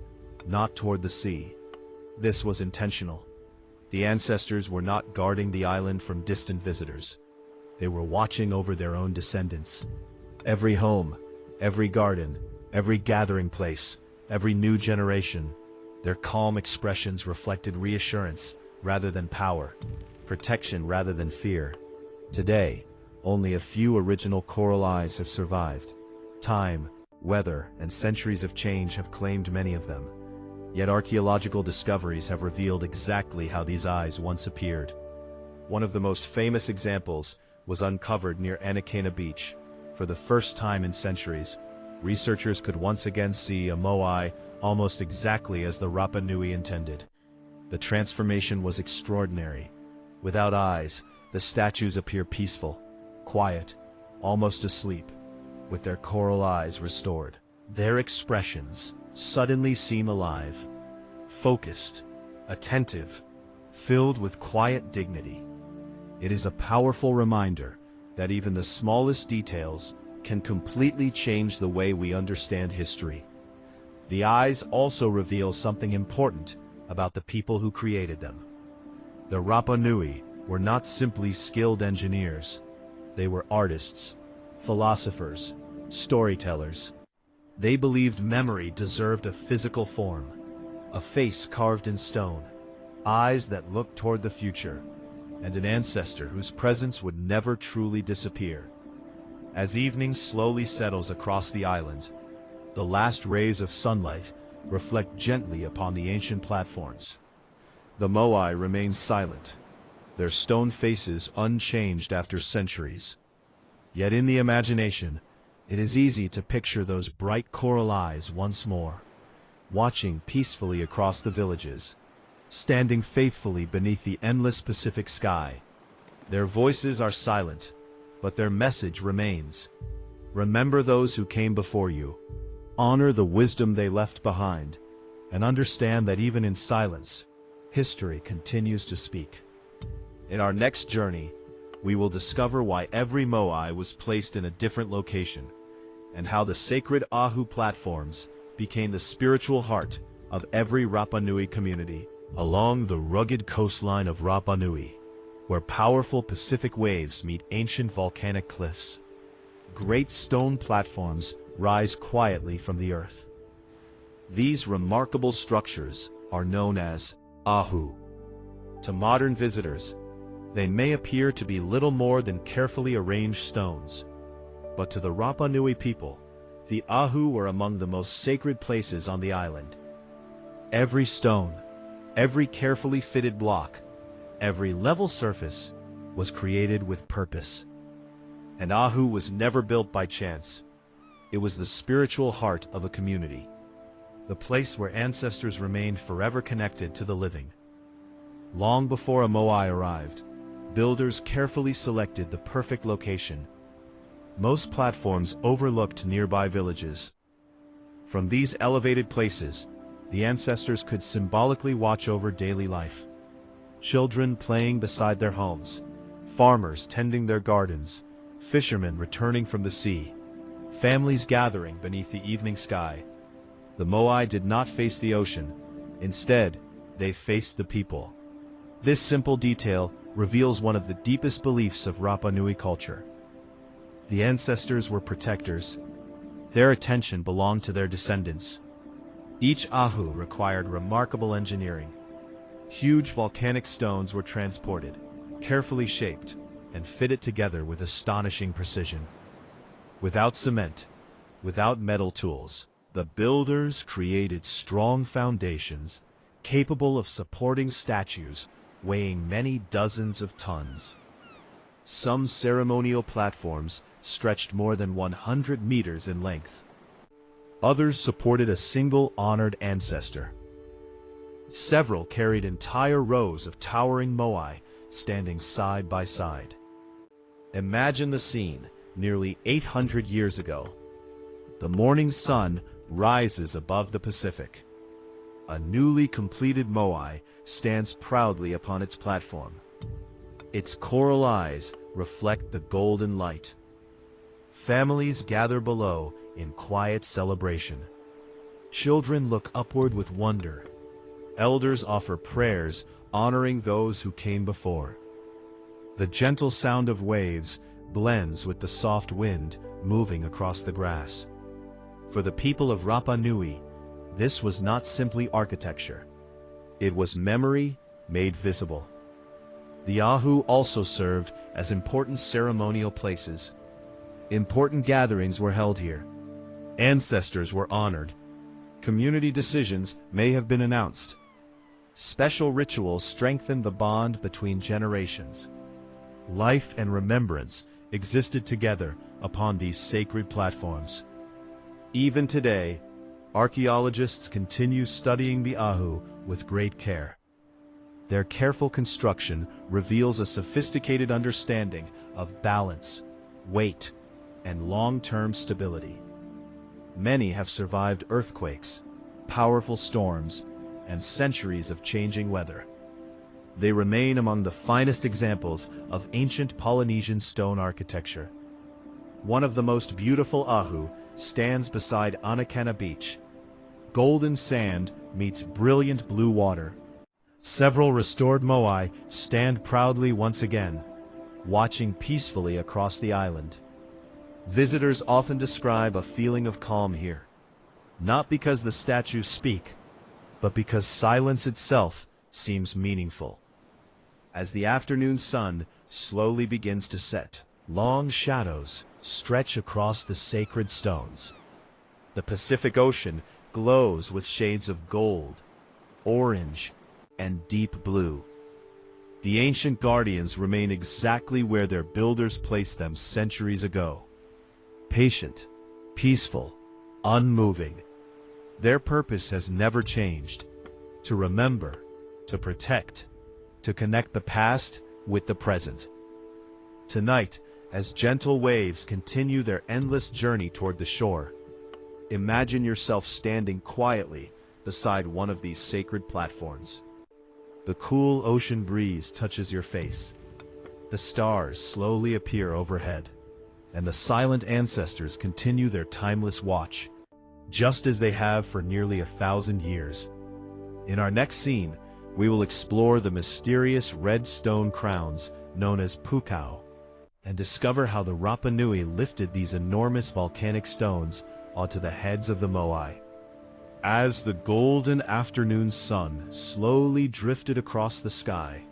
not toward the sea. This was intentional. The ancestors were not guarding the island from distant visitors. They were watching over their own descendants. Every home, every garden, every gathering place, every new generation, their calm expressions reflected reassurance rather than power, protection rather than fear. Today, only a few original coral eyes have survived. Time, weather, and centuries of change have claimed many of them. Yet archaeological discoveries have revealed exactly how these eyes once appeared. One of the most famous examples was uncovered near Anakena Beach. For the first time in centuries, researchers could once again see a moai almost exactly as the Rapa Nui intended. The transformation was extraordinary. Without eyes, the statues appear peaceful, quiet, almost asleep, with their coral eyes restored. Their expressions suddenly seem alive, focused, attentive, filled with quiet dignity. It is a powerful reminder that even the smallest details can completely change the way we understand history. The eyes also reveal something important about the people who created them. The Rapa Nui were not simply skilled engineers. They were artists, philosophers, storytellers. They believed memory deserved a physical form, a face carved in stone, eyes that looked toward the future, and an ancestor whose presence would never truly disappear. As evening slowly settles across the island, the last rays of sunlight reflect gently upon the ancient platforms. The moai remain silent, their stone faces unchanged after centuries. Yet in the imagination, it is easy to picture those bright coral eyes once more, watching peacefully across the villages, standing faithfully beneath the endless Pacific sky. Their voices are silent, but their message remains. Remember those who came before you. Honor the wisdom they left behind, and understand that even in silence, history continues to speak. In our next journey, we will discover why every moai was placed in a different location, and how the Sacred Ahu Platforms became the spiritual heart of every Rapa Nui community. Along the rugged coastline of Rapa Nui, where powerful Pacific waves meet ancient volcanic cliffs, great stone platforms rise quietly from the earth. These remarkable structures are known as Ahu. To modern visitors, they may appear to be little more than carefully arranged stones. But to the Rapa Nui people, the Ahu were among the most sacred places on the island. Every stone, every carefully fitted block, every level surface was created with purpose. And Ahu was never built by chance. It was the spiritual heart of a community, the place where ancestors remained forever connected to the living. Long before a Moai arrived, builders carefully selected the perfect location. Most platforms overlooked nearby villages. From these elevated places, the ancestors could symbolically watch over daily life. Children playing beside their homes, farmers tending their gardens, fishermen returning from the sea, families gathering beneath the evening sky. The Moai did not face the ocean. Instead, they faced the people. This simple detail reveals one of the deepest beliefs of Rapa Nui culture. The ancestors were protectors. Their attention belonged to their descendants. Each Ahu required remarkable engineering. Huge volcanic stones were transported, carefully shaped, and fitted together with astonishing precision. Without cement, without metal tools, the builders created strong foundations capable of supporting statues weighing many dozens of tons. Some ceremonial platforms stretched more than 100 meters in length. Others supported a single honored ancestor. Several carried entire rows of towering Moai standing side by side. Imagine the scene nearly 800 years ago. The morning sun rises above the Pacific. A newly completed Moai stands proudly upon its platform. Its coral eyes reflect the golden light. Families gather below in quiet celebration. Children look upward with wonder. Elders offer prayers honoring those who came before. The gentle sound of waves blends with the soft wind moving across the grass. For the people of Rapa Nui, this was not simply architecture. It was memory made visible. The Ahu also served as important ceremonial places. Important gatherings were held here. Ancestors were honored. Community decisions may have been announced. Special rituals strengthened the bond between generations. Life and remembrance existed together upon these sacred platforms. Even today, archaeologists continue studying the Ahu with great care. Their careful construction reveals a sophisticated understanding of balance, weight, and long-term stability. Many have survived earthquakes, powerful storms, and centuries of changing weather. They remain among the finest examples of ancient Polynesian stone architecture. One of the most beautiful Ahu stands beside Anakana Beach. Golden sand meets brilliant blue water. Several restored Moai stand proudly once again, watching peacefully across the island. Visitors often describe a feeling of calm here, not because the statues speak, but because silence itself seems meaningful. As the afternoon sun slowly begins to set, long shadows stretch across the sacred stones. The Pacific Ocean glows with shades of gold, orange, and deep blue. The ancient guardians remain exactly where their builders placed them centuries ago. Patient, peaceful, unmoving. Their purpose has never changed: to remember, to protect, to connect the past with the present. Tonight, as gentle waves continue their endless journey toward the shore, imagine yourself standing quietly beside one of these sacred platforms. The cool ocean breeze touches your face. The stars slowly appear overhead, and the silent ancestors continue their timeless watch, just as they have for nearly 1,000 years. In our next scene, we will explore the mysterious red stone crowns known as Pukao, and discover how the Rapa Nui lifted these enormous volcanic stones onto the heads of the Moai. As the golden afternoon sun slowly drifted across the sky,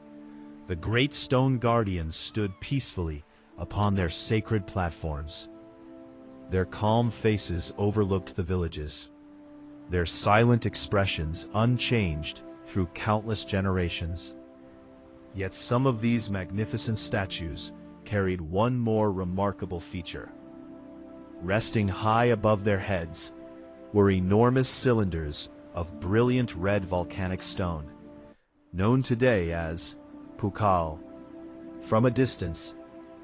the great stone guardians stood peacefully upon their sacred platforms. Their calm faces overlooked the villages, their silent expressions unchanged through countless generations. Yet some of these magnificent statues carried one more remarkable feature. Resting high above their heads were enormous cylinders of brilliant red volcanic stone, known today as Pukao. From a distance,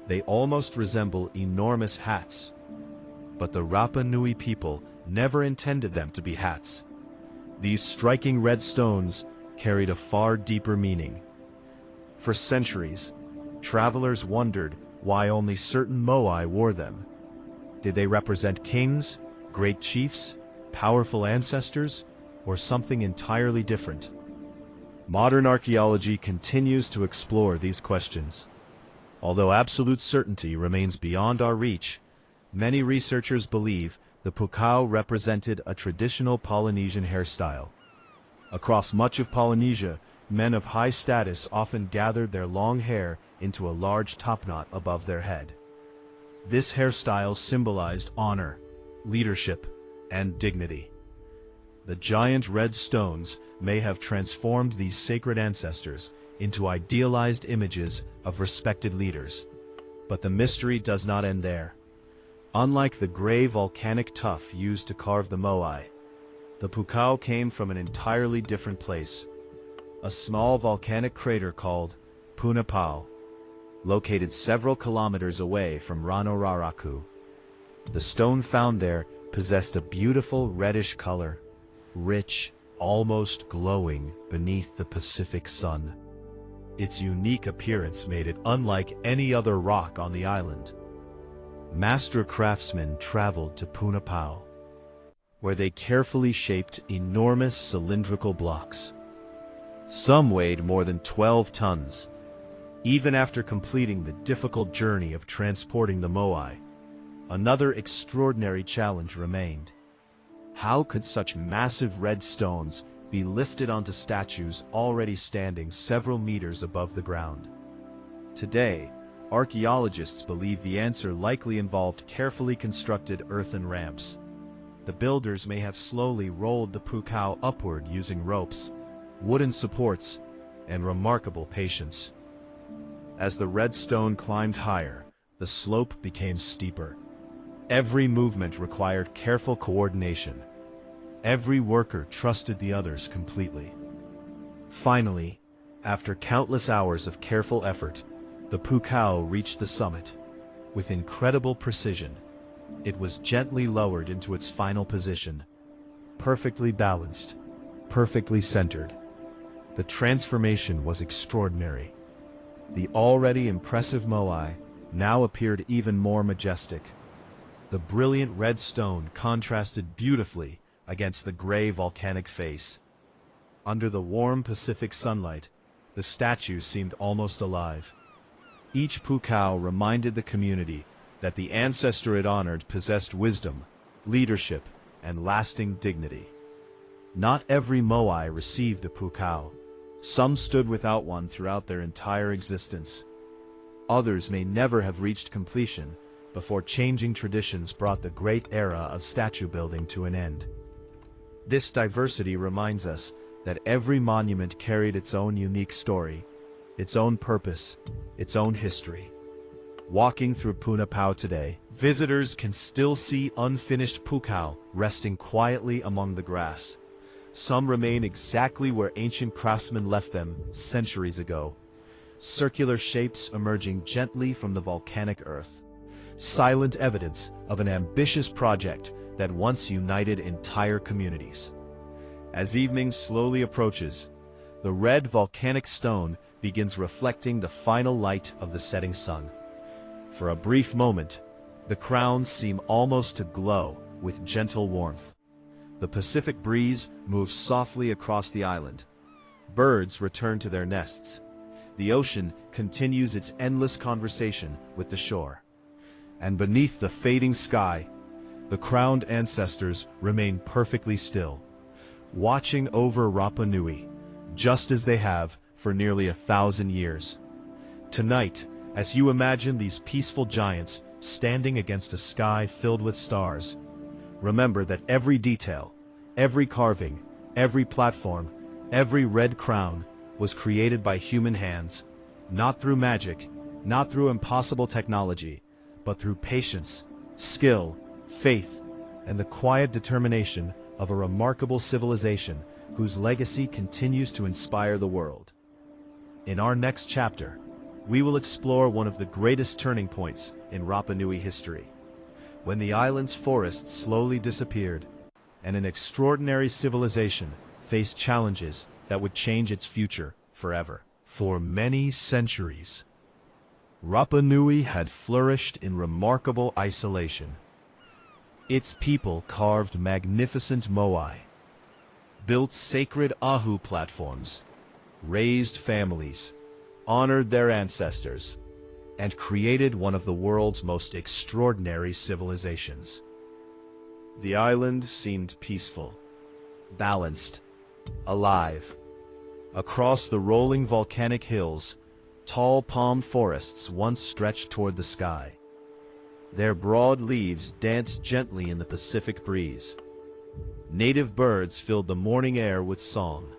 they almost resemble enormous hats, but the Rapa Nui people never intended them to be hats. These striking red stones carried a far deeper meaning. For centuries, travelers wondered why only certain Moai wore them. Did they represent kings, great chiefs, powerful ancestors, or something entirely different? Modern archaeology continues to explore these questions. Although absolute certainty remains beyond our reach, many researchers believe the Pukao represented a traditional Polynesian hairstyle. Across much of Polynesia, men of high status often gathered their long hair into a large topknot above their head. This hairstyle symbolized honor, leadership, and dignity. The giant red stones may have transformed these sacred ancestors into idealized images of respected leaders. But the mystery does not end there. Unlike the gray volcanic tuff used to carve the Moai, the Pukao came from an entirely different place. A small volcanic crater called Pukao, located several kilometers away from Rano Raraku. The stone found there possessed a beautiful reddish color, rich, almost glowing beneath the Pacific sun. Its unique appearance made it unlike any other rock on the island. Master craftsmen traveled to Pukao, where they carefully shaped enormous cylindrical blocks. Some weighed more than 12 tons. Even after completing the difficult journey of transporting the Moai, another extraordinary challenge remained. How could such massive red stones be lifted onto statues already standing several meters above the ground? Today, archaeologists believe the answer likely involved carefully constructed earthen ramps. The builders may have slowly rolled the Pukao upward using ropes, wooden supports, and remarkable patience. As the red stone climbed higher, the slope became steeper. Every movement required careful coordination. Every worker trusted the others completely. Finally, after countless hours of careful effort, the Pukao reached the summit. With incredible precision, it was gently lowered into its final position, perfectly balanced, perfectly centered. The transformation was extraordinary. The already impressive Moai now appeared even more majestic. The brilliant red stone contrasted beautifully against the gray volcanic face. Under the warm Pacific sunlight, the statue seemed almost alive. Each Pukao reminded the community that the ancestor it honored possessed wisdom, leadership, and lasting dignity. Not every Moai received a Pukao. Some stood without one throughout their entire existence. Others may never have reached completion before changing traditions brought the great era of statue building to an end. This diversity reminds us that every monument carried its own unique story, its own purpose, its own history. Walking through Pukao today, visitors can still see unfinished Pukao resting quietly among the grass. Some remain exactly where ancient craftsmen left them centuries ago, circular shapes emerging gently from the volcanic earth. Silent evidence of an ambitious project that once united entire communities. As evening slowly approaches, the red volcanic stone begins reflecting the final light of the setting sun. For a brief moment, the crowns seem almost to glow with gentle warmth. The Pacific breeze moves softly across the island. Birds return to their nests. The ocean continues its endless conversation with the shore. And beneath the fading sky, the crowned ancestors remain perfectly still, watching over Rapa Nui, just as they have for nearly 1,000 years. Tonight, as you imagine these peaceful giants standing against a sky filled with stars, remember that every detail, every carving, every platform, every red crown was created by human hands, not through magic, not through impossible technology, but through patience, skill, faith, and the quiet determination of a remarkable civilization whose legacy continues to inspire the world. In our next chapter, we will explore one of the greatest turning points in Rapa Nui history, when the island's forests slowly disappeared, and an extraordinary civilization faced challenges that would change its future forever. For many centuries, Rapa Nui had flourished in remarkable isolation. Its people carved magnificent moai, built sacred Ahu platforms, raised families, honored their ancestors, and created one of the world's most extraordinary civilizations. The island seemed peaceful, balanced, alive. Across the rolling volcanic hills, tall palm forests once stretched toward the sky. Their broad leaves danced gently in the Pacific breeze. Native birds filled the morning air with song.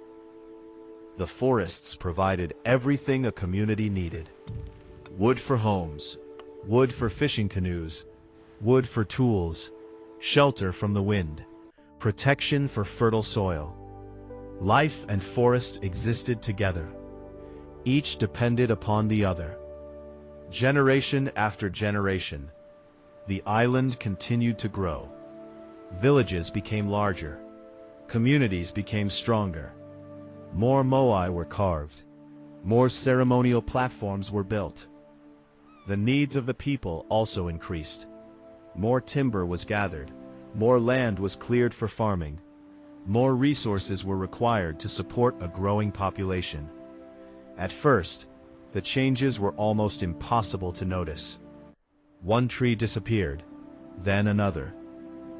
The forests provided everything a community needed. Wood for homes, wood for fishing canoes, wood for tools, shelter from the wind, protection for fertile soil. Life and forest existed together. Each depended upon the other. Generation after generation, the island continued to grow. Villages became larger. Communities became stronger. More moai were carved. More ceremonial platforms were built. The needs of the people also increased. More timber was gathered. More land was cleared for farming. More resources were required to support a growing population. At first, the changes were almost impossible to notice. One tree disappeared, then another.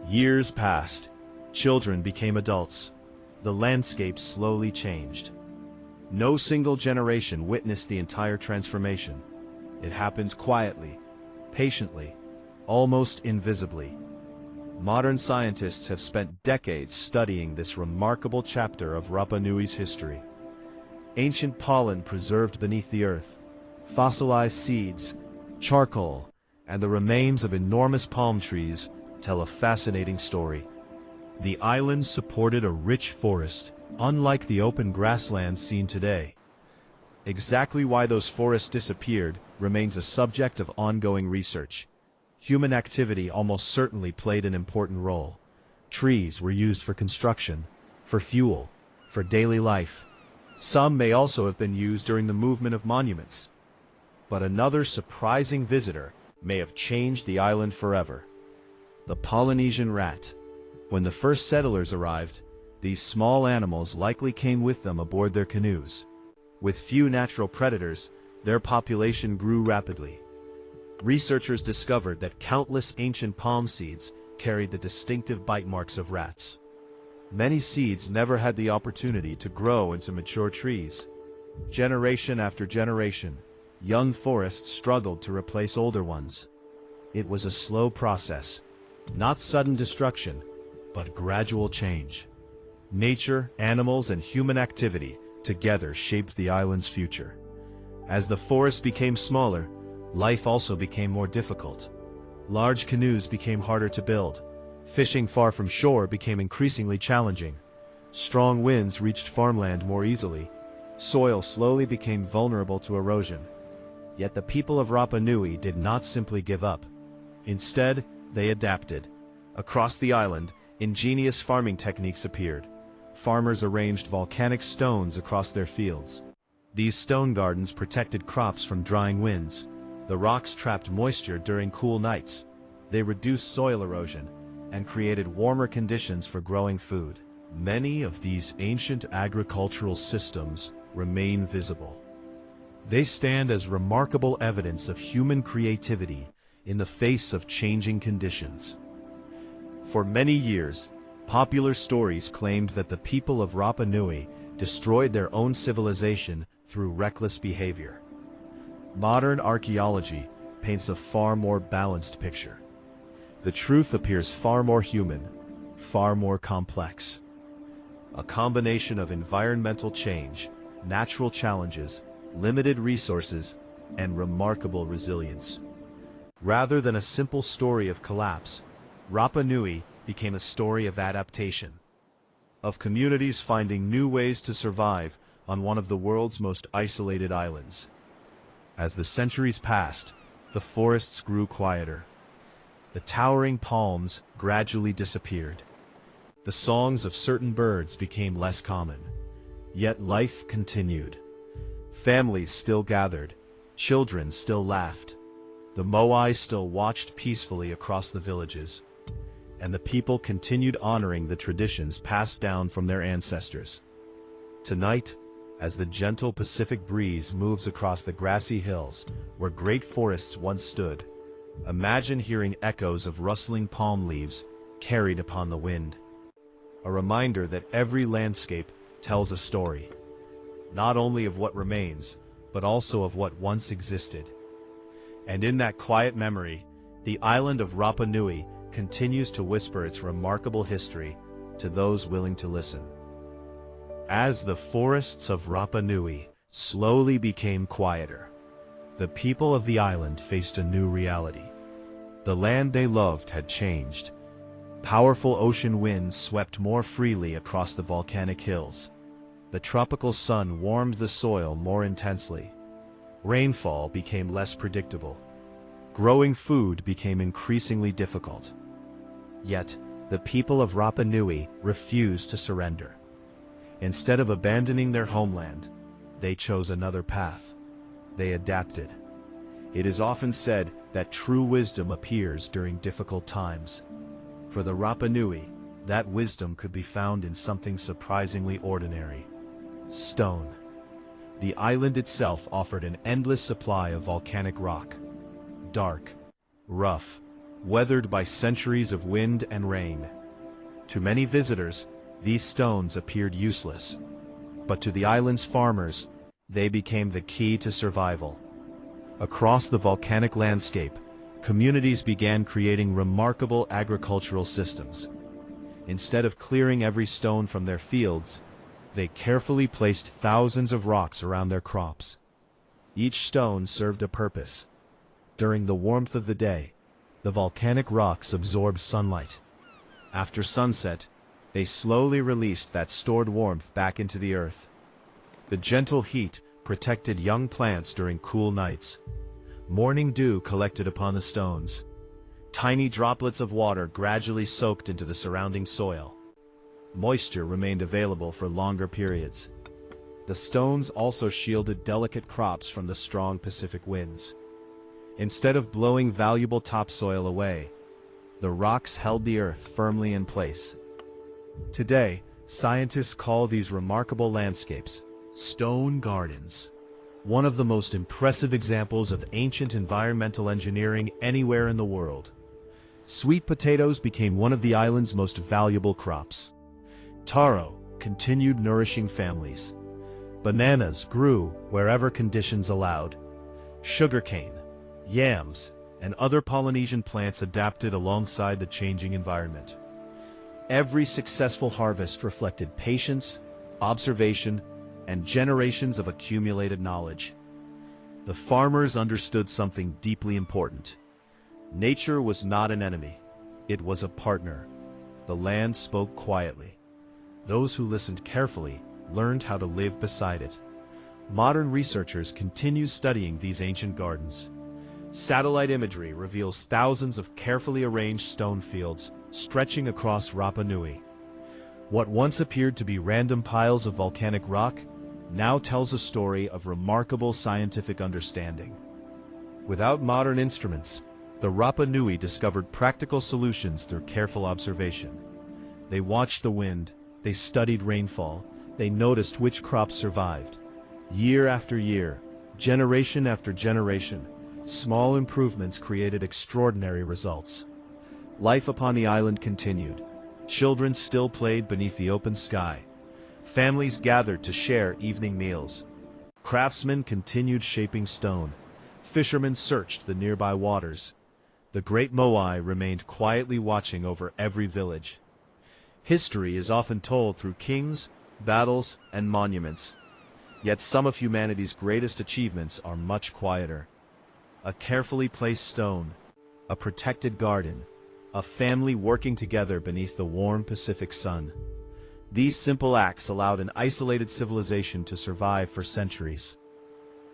Years passed. Children became adults. The landscape slowly changed. No single generation witnessed the entire transformation. It happened quietly, patiently, almost invisibly. Modern scientists have spent decades studying this remarkable chapter of Rapa Nui's history. Ancient pollen preserved beneath the earth, fossilized seeds, charcoal, and the remains of enormous palm trees tell a fascinating story. The island supported a rich forest, unlike the open grasslands seen today. Exactly why those forests disappeared remains a subject of ongoing research. Human activity almost certainly played an important role. Trees were used for construction, for fuel, for daily life. Some may also have been used during the movement of monuments. But another surprising visitor may have changed the island forever. The Polynesian rat. When the first settlers arrived, these small animals likely came with them aboard their canoes. With few natural predators, their population grew rapidly. Researchers discovered that countless ancient palm seeds carried the distinctive bite marks of rats. Many seeds never had the opportunity to grow into mature trees. Generation after generation, young forests struggled to replace older ones. It was a slow process, not sudden destruction, but gradual change. Nature, animals, and human activity together shaped the island's future. As the forest became smaller, life also became more difficult. Large canoes became harder to build. Fishing far from shore became increasingly challenging. Strong winds reached farmland more easily. Soil slowly became vulnerable to erosion. Yet the people of Rapa Nui did not simply give up. Instead, they adapted. Across the island, ingenious farming techniques appeared. Farmers arranged volcanic stones across their fields. These stone gardens protected crops from drying winds. The rocks trapped moisture during cool nights. They reduced soil erosion and created warmer conditions for growing food. Many of these ancient agricultural systems remain visible. They stand as remarkable evidence of human creativity in the face of changing conditions. For many years, popular stories claimed that the people of Rapa Nui destroyed their own civilization through reckless behavior. Modern archaeology paints a far more balanced picture. The truth appears far more human, far more complex. A combination of environmental change, natural challenges, limited resources, and remarkable resilience. Rather than a simple story of collapse, Rapa Nui became a story of adaptation, of communities finding new ways to survive on one of the world's most isolated islands. As the centuries passed, the forests grew quieter. The towering palms gradually disappeared. The songs of certain birds became less common. Yet life continued. Families still gathered. Children still laughed. The Moai still watched peacefully across the villages. And the people continued honoring the traditions passed down from their ancestors. Tonight, as the gentle Pacific breeze moves across the grassy hills where great forests once stood, imagine hearing echoes of rustling palm leaves carried upon the wind. A reminder that every landscape tells a story, not only of what remains, but also of what once existed. And in that quiet memory, the island of Rapa Nui continues to whisper its remarkable history to those willing to listen. As the forests of Rapa Nui slowly became quieter, the people of the island faced a new reality. The land they loved had changed. Powerful ocean winds swept more freely across the volcanic hills. The tropical sun warmed the soil more intensely. Rainfall became less predictable. Growing food became increasingly difficult. Yet, the people of Rapa Nui refused to surrender. Instead of abandoning their homeland, they chose another path. They adapted. It is often said that true wisdom appears during difficult times. For the Rapa Nui, that wisdom could be found in something surprisingly ordinary: stone. The island itself offered an endless supply of volcanic rock. Dark, rough, weathered by centuries of wind and rain. To many visitors, these stones appeared useless. But to the island's farmers, they became the key to survival. Across the volcanic landscape, communities began creating remarkable agricultural systems. Instead of clearing every stone from their fields, they carefully placed thousands of rocks around their crops. Each stone served a purpose. During the warmth of the day, the volcanic rocks absorbed sunlight. After sunset, they slowly released that stored warmth back into the earth. The gentle heat protected young plants during cool nights. Morning dew collected upon the stones. Tiny droplets of water gradually soaked into the surrounding soil. Moisture remained available for longer periods. The stones also shielded delicate crops from the strong Pacific winds. Instead of blowing valuable topsoil away, the rocks held the earth firmly in place. Today, scientists call these remarkable landscapes stone gardens, one of the most impressive examples of ancient environmental engineering anywhere in the world. Sweet potatoes became one of the island's most valuable crops. Taro continued nourishing families. Bananas grew wherever conditions allowed. Sugarcane, yams, and other Polynesian plants adapted alongside the changing environment. Every successful harvest reflected patience, observation, and generations of accumulated knowledge. The farmers understood something deeply important. Nature was not an enemy. It was a partner. The land spoke quietly. Those who listened carefully learned how to live beside it. Modern researchers continue studying these ancient gardens. Satellite imagery reveals thousands of carefully arranged stone fields stretching across Rapa Nui. What once appeared to be random piles of volcanic rock now tells a story of remarkable scientific understanding. Without modern instruments, the Rapa Nui discovered practical solutions through careful observation. They watched the wind, they studied rainfall, they noticed which crops survived. Year after year, generation after generation, small improvements created extraordinary results. Life upon the island continued. Children still played beneath the open sky. Families gathered to share evening meals. Craftsmen continued shaping stone. Fishermen searched the nearby waters. The great Moai remained quietly watching over every village. History is often told through kings, battles, and monuments. Yet some of humanity's greatest achievements are much quieter. A carefully placed stone, a protected garden, a family working together beneath the warm Pacific sun. These simple acts allowed an isolated civilization to survive for centuries.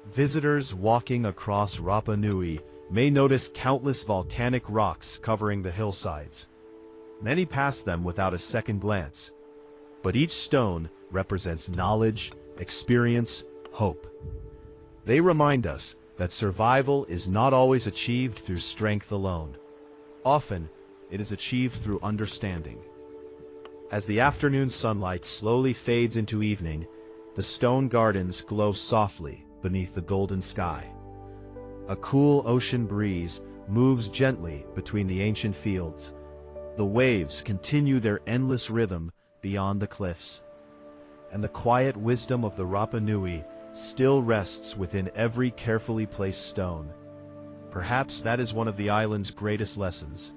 Visitors walking across Rapa Nui may notice countless volcanic rocks covering the hillsides. Many pass them without a second glance, but each stone represents knowledge, experience, hope. They remind us that survival is not always achieved through strength alone. Often, it is achieved through understanding. As the afternoon sunlight slowly fades into evening, the stone gardens glow softly beneath the golden sky. A cool ocean breeze moves gently between the ancient fields. The waves continue their endless rhythm beyond the cliffs. And the quiet wisdom of the Rapa Nui still rests within every carefully placed stone. Perhaps that is one of the island's greatest lessons.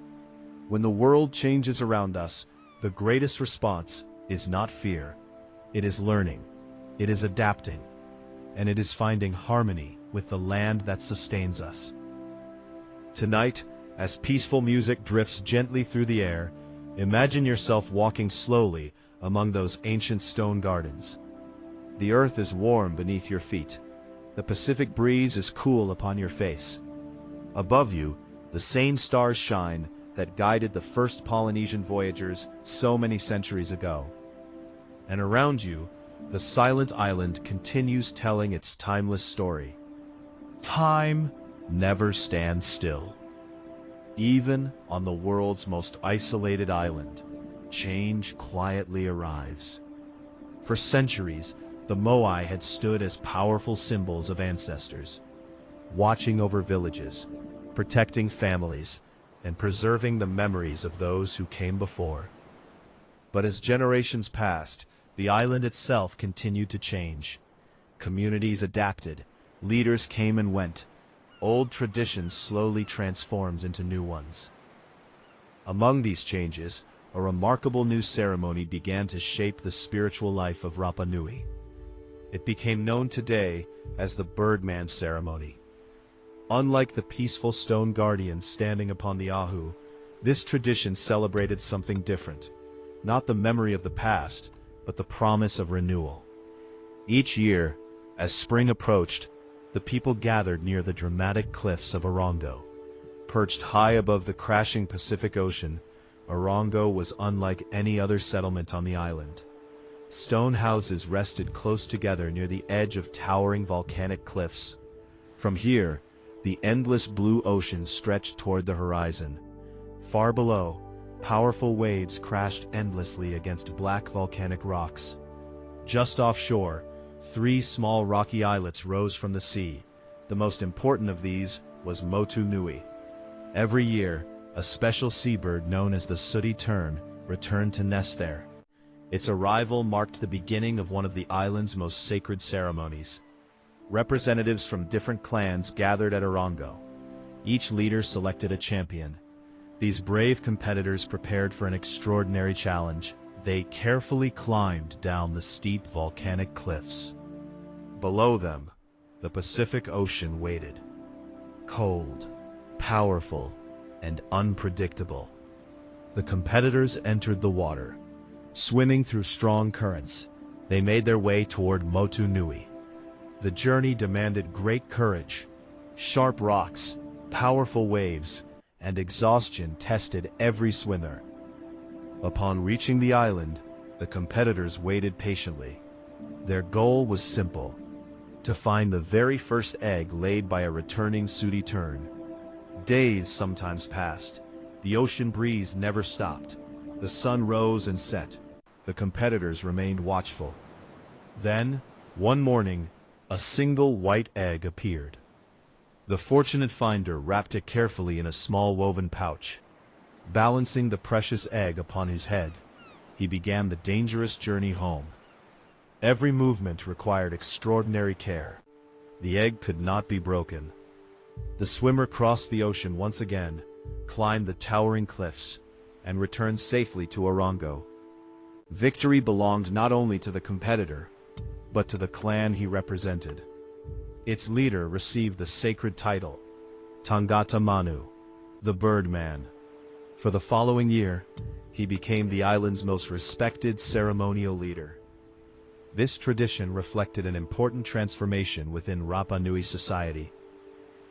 When the world changes around us, the greatest response is not fear. It is learning. It is adapting. And it is finding harmony with the land that sustains us. Tonight, as peaceful music drifts gently through the air, imagine yourself walking slowly among those ancient stone gardens. The earth is warm beneath your feet. The Pacific breeze is cool upon your face. Above you, the same stars shine that guided the first Polynesian voyagers so many centuries ago. And around you, the silent island continues telling its timeless story. Time never stands still. Even on the world's most isolated island, change quietly arrives. For centuries, the Moai had stood as powerful symbols of ancestors, watching over villages, protecting families, and preserving the memories of those who came before. But as generations passed, the island itself continued to change. Communities adapted, leaders came and went, old traditions slowly transformed into new ones. Among these changes, a remarkable new ceremony began to shape the spiritual life of Rapa Nui. It became known today as the Birdman Ceremony. Unlike the peaceful stone guardians standing upon the Ahu, this tradition celebrated something different. Not the memory of the past, but the promise of renewal. Each year, as spring approached, the people gathered near the dramatic cliffs of Orongo. Perched high above the crashing Pacific Ocean, Orongo was unlike any other settlement on the island. Stone houses rested close together near the edge of towering volcanic cliffs. From here, the endless blue ocean stretched toward the horizon. Far below, powerful waves crashed endlessly against black volcanic rocks. Just offshore, 3 small rocky islets rose from the sea. The most important of these was Motu Nui. Every year, a special seabird known as the sooty tern returned to nest there. Its arrival marked the beginning of one of the island's most sacred ceremonies. Representatives from different clans gathered at Orongo. Each leader selected a champion. These brave competitors prepared for an extraordinary challenge. They carefully climbed down the steep volcanic cliffs. Below them, the Pacific Ocean waited. Cold, powerful, and unpredictable. The competitors entered the water. Swimming through strong currents, they made their way toward Motu Nui. The journey demanded great courage. Sharp rocks, powerful waves, and exhaustion tested every swimmer. Upon reaching the island, the competitors waited patiently. Their goal was simple: to find the very first egg laid by a returning sooty tern. Days sometimes passed. The ocean breeze never stopped. The sun rose and set. The competitors remained watchful. Then, one morning, a single white egg appeared. The fortunate finder wrapped it carefully in a small woven pouch. Balancing the precious egg upon his head, he began the dangerous journey home. Every movement required extraordinary care. The egg could not be broken. The swimmer crossed the ocean once again, climbed the towering cliffs, and returned safely to Orongo. Victory belonged not only to the competitor, but to the clan he represented. Its leader received the sacred title, Tangata Manu, the Birdman. For the following year, he became the island's most respected ceremonial leader. This tradition reflected an important transformation within Rapa Nui society.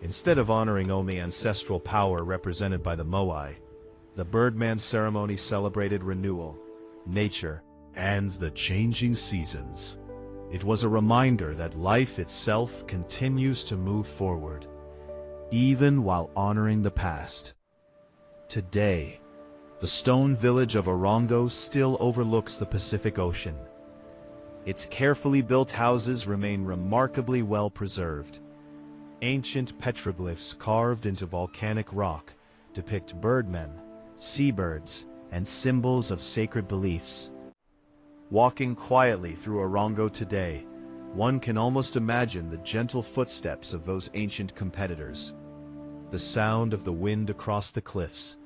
Instead of honoring only ancestral power represented by the Moai, the Birdman Ceremony celebrated renewal, nature, and the changing seasons. It was a reminder that life itself continues to move forward, even while honoring the past. Today, the stone village of Orongo still overlooks the Pacific Ocean. Its carefully built houses remain remarkably well preserved. Ancient petroglyphs carved into volcanic rock depict birdmen, seabirds, and symbols of sacred beliefs. Walking quietly through Orongo today, one can almost imagine the gentle footsteps of those ancient competitors. The sound of the wind across the cliffs,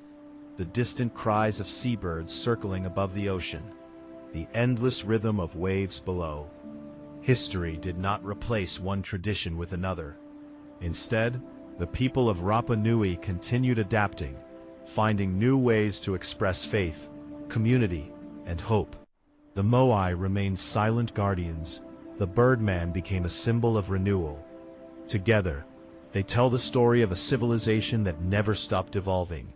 the distant cries of seabirds circling above the ocean, the endless rhythm of waves below. History did not replace one tradition with another. Instead, the people of Rapa Nui continued adapting, finding new ways to express faith, community, and hope. The Moai remained silent guardians. The Birdman became a symbol of renewal. Together, they tell the story of a civilization that never stopped evolving.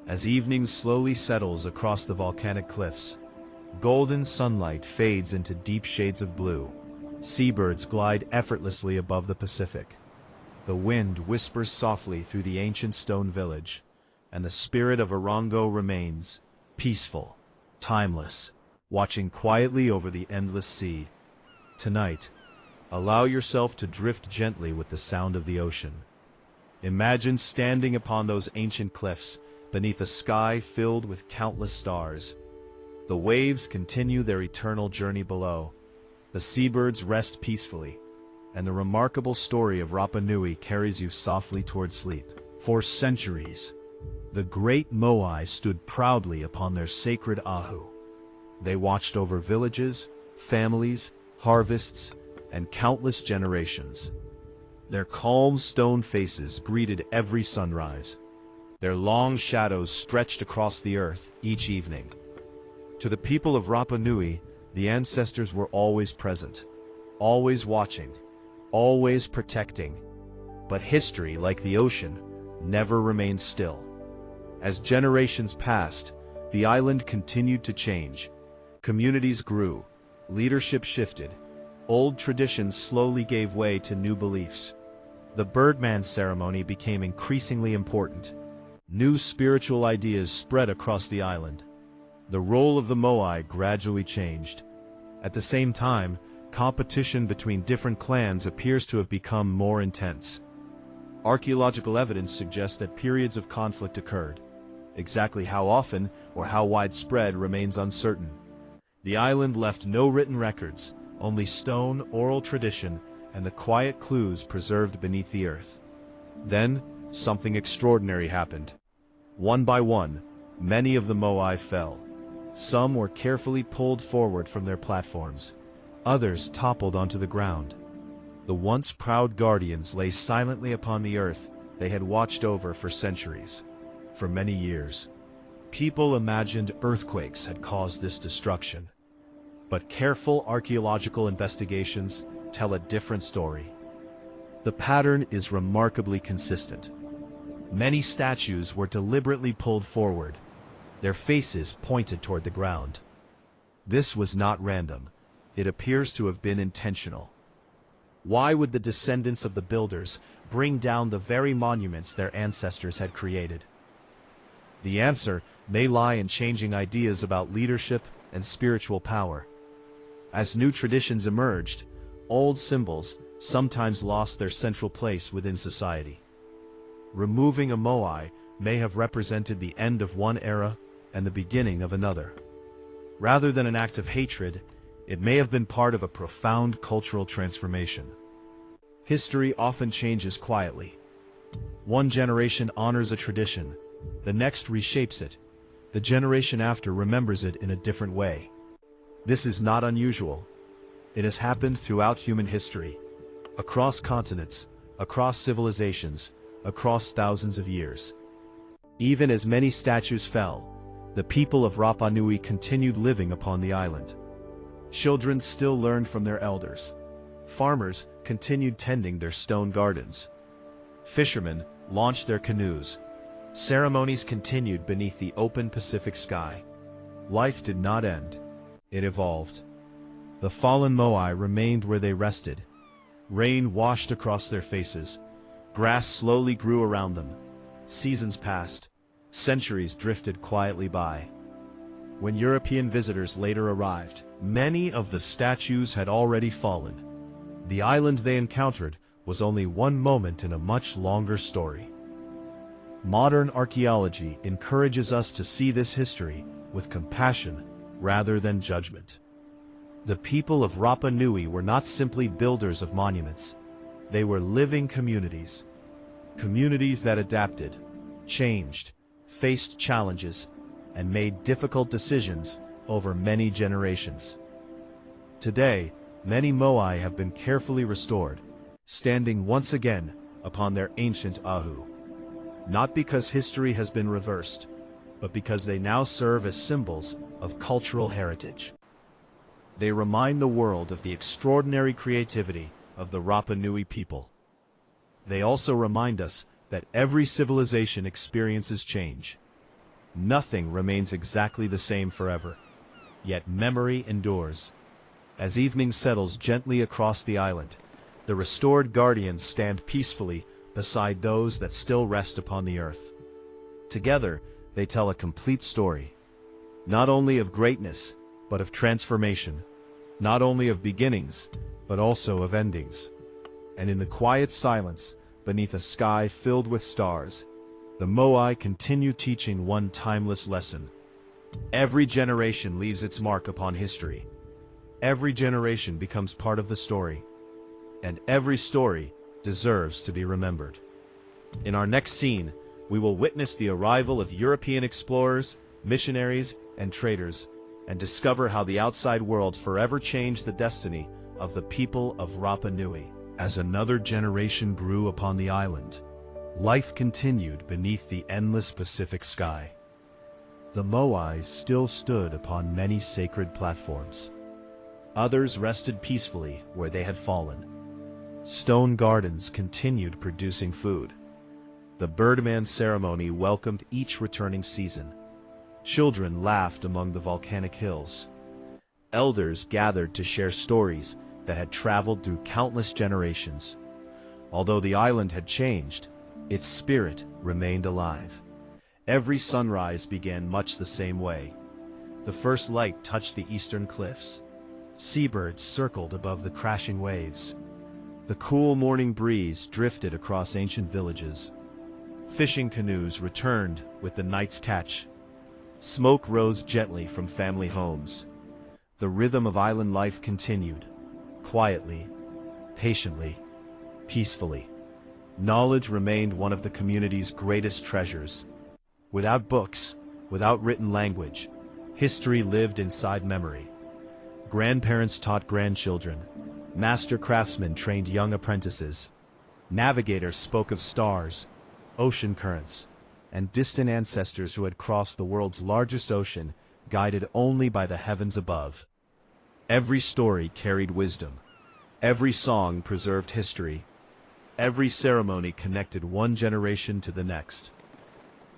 As evening slowly settles across the volcanic cliffs, golden sunlight fades into deep shades of blue. Seabirds glide effortlessly above the Pacific. The wind whispers softly through the ancient stone village, and the spirit of Orongo remains peaceful, timeless, watching quietly over the endless sea. Tonight, allow yourself to drift gently with the sound of the ocean. Imagine standing upon those ancient cliffs, beneath a sky filled with countless stars. The waves continue their eternal journey below. The seabirds rest peacefully, and the remarkable story of Rapa Nui carries you softly toward sleep. For centuries, the great Moai stood proudly upon their sacred Ahu. They watched over villages, families, harvests, and countless generations. Their calm stone faces greeted every sunrise. Their long shadows stretched across the earth each evening. To the people of Rapa Nui, the ancestors were always present, always watching, always protecting. But history, like the ocean, never remained still. As generations passed, the island continued to change. Communities grew, leadership shifted, old traditions slowly gave way to new beliefs. The Birdman Ceremony became increasingly important. New spiritual ideas spread across the island. The role of the Moai gradually changed. At the same time, competition between different clans appears to have become more intense. Archaeological evidence suggests that periods of conflict occurred. Exactly how often or how widespread remains uncertain. The island left no written records, only stone, oral tradition, and the quiet clues preserved beneath the earth. Then, something extraordinary happened. One by one, many of the Moai fell. Some were carefully pulled forward from their platforms. Others toppled onto the ground. The once proud guardians lay silently upon the earth they had watched over for centuries. For many years, people imagined earthquakes had caused this destruction. But careful archaeological investigations tell a different story. The pattern is remarkably consistent. Many statues were deliberately pulled forward, their faces pointed toward the ground. This was not random. It appears to have been intentional. Why would the descendants of the builders bring down the very monuments their ancestors had created? The answer may lie in changing ideas about leadership and spiritual power. As new traditions emerged, old symbols sometimes lost their central place within society. Removing a Moai may have represented the end of one era and the beginning of another. Rather than an act of hatred, it may have been part of a profound cultural transformation. History often changes quietly. One generation honors a tradition, the next reshapes it, the generation after remembers it in a different way. This is not unusual. It has happened throughout human history, across continents, across civilizations, across thousands of years. Even as many statues fell, the people of Rapa Nui continued living upon the island. Children still learned from their elders. Farmers continued tending their stone gardens. Fishermen launched their canoes. Ceremonies continued beneath the open Pacific sky. Life did not end. It evolved. The fallen Moai remained where they rested. Rain washed across their faces. Grass slowly grew around them. Seasons passed. Centuries drifted quietly by. When European visitors later arrived, many of the statues had already fallen. The island they encountered was only one moment in a much longer story. Modern archaeology encourages us to see this history with compassion rather than judgment. The people of Rapa Nui were not simply builders of monuments. They were living communities. Communities that adapted, changed, faced challenges, and made difficult decisions over many generations. Today, many Moai have been carefully restored, standing once again upon their ancient Ahu. Not because history has been reversed, but because they now serve as symbols of cultural heritage. They remind the world of the extraordinary creativity of the Rapa Nui people. They also remind us that every civilization experiences change. Nothing remains exactly the same forever, yet memory endures. As evening settles gently across the island, the restored guardians stand peacefully beside those that still rest upon the earth. Together, they tell a complete story, not only of greatness, but of transformation, not only of beginnings, but also of endings. And in the quiet silence, beneath a sky filled with stars, the Moai continue teaching one timeless lesson. Every generation leaves its mark upon history. Every generation becomes part of the story. And every story deserves to be remembered. In our next scene, we will witness the arrival of European explorers, missionaries, and traders, and discover how the outside world forever changed the destiny of the people of Rapa Nui. As another generation grew upon the island, life continued beneath the endless Pacific sky. The Moai still stood upon many sacred platforms. Others rested peacefully where they had fallen. Stone gardens continued producing food. The Birdman Ceremony welcomed each returning season. Children laughed among the volcanic hills. Elders gathered to share stories that had traveled through countless generations. Although the island had changed, its spirit remained alive. Every sunrise began much the same way. The first light touched the eastern cliffs. Seabirds circled above the crashing waves. The cool morning breeze drifted across ancient villages. Fishing canoes returned with the night's catch. Smoke rose gently from family homes. The rhythm of island life continued, quietly, patiently, peacefully. Knowledge remained one of the community's greatest treasures. Without books, without written language, history lived inside memory. Grandparents taught grandchildren. Master craftsmen trained young apprentices. Navigators spoke of stars, ocean currents, and distant ancestors who had crossed the world's largest ocean, guided only by the heavens above. Every story carried wisdom. Every song preserved history. Every ceremony connected one generation to the next.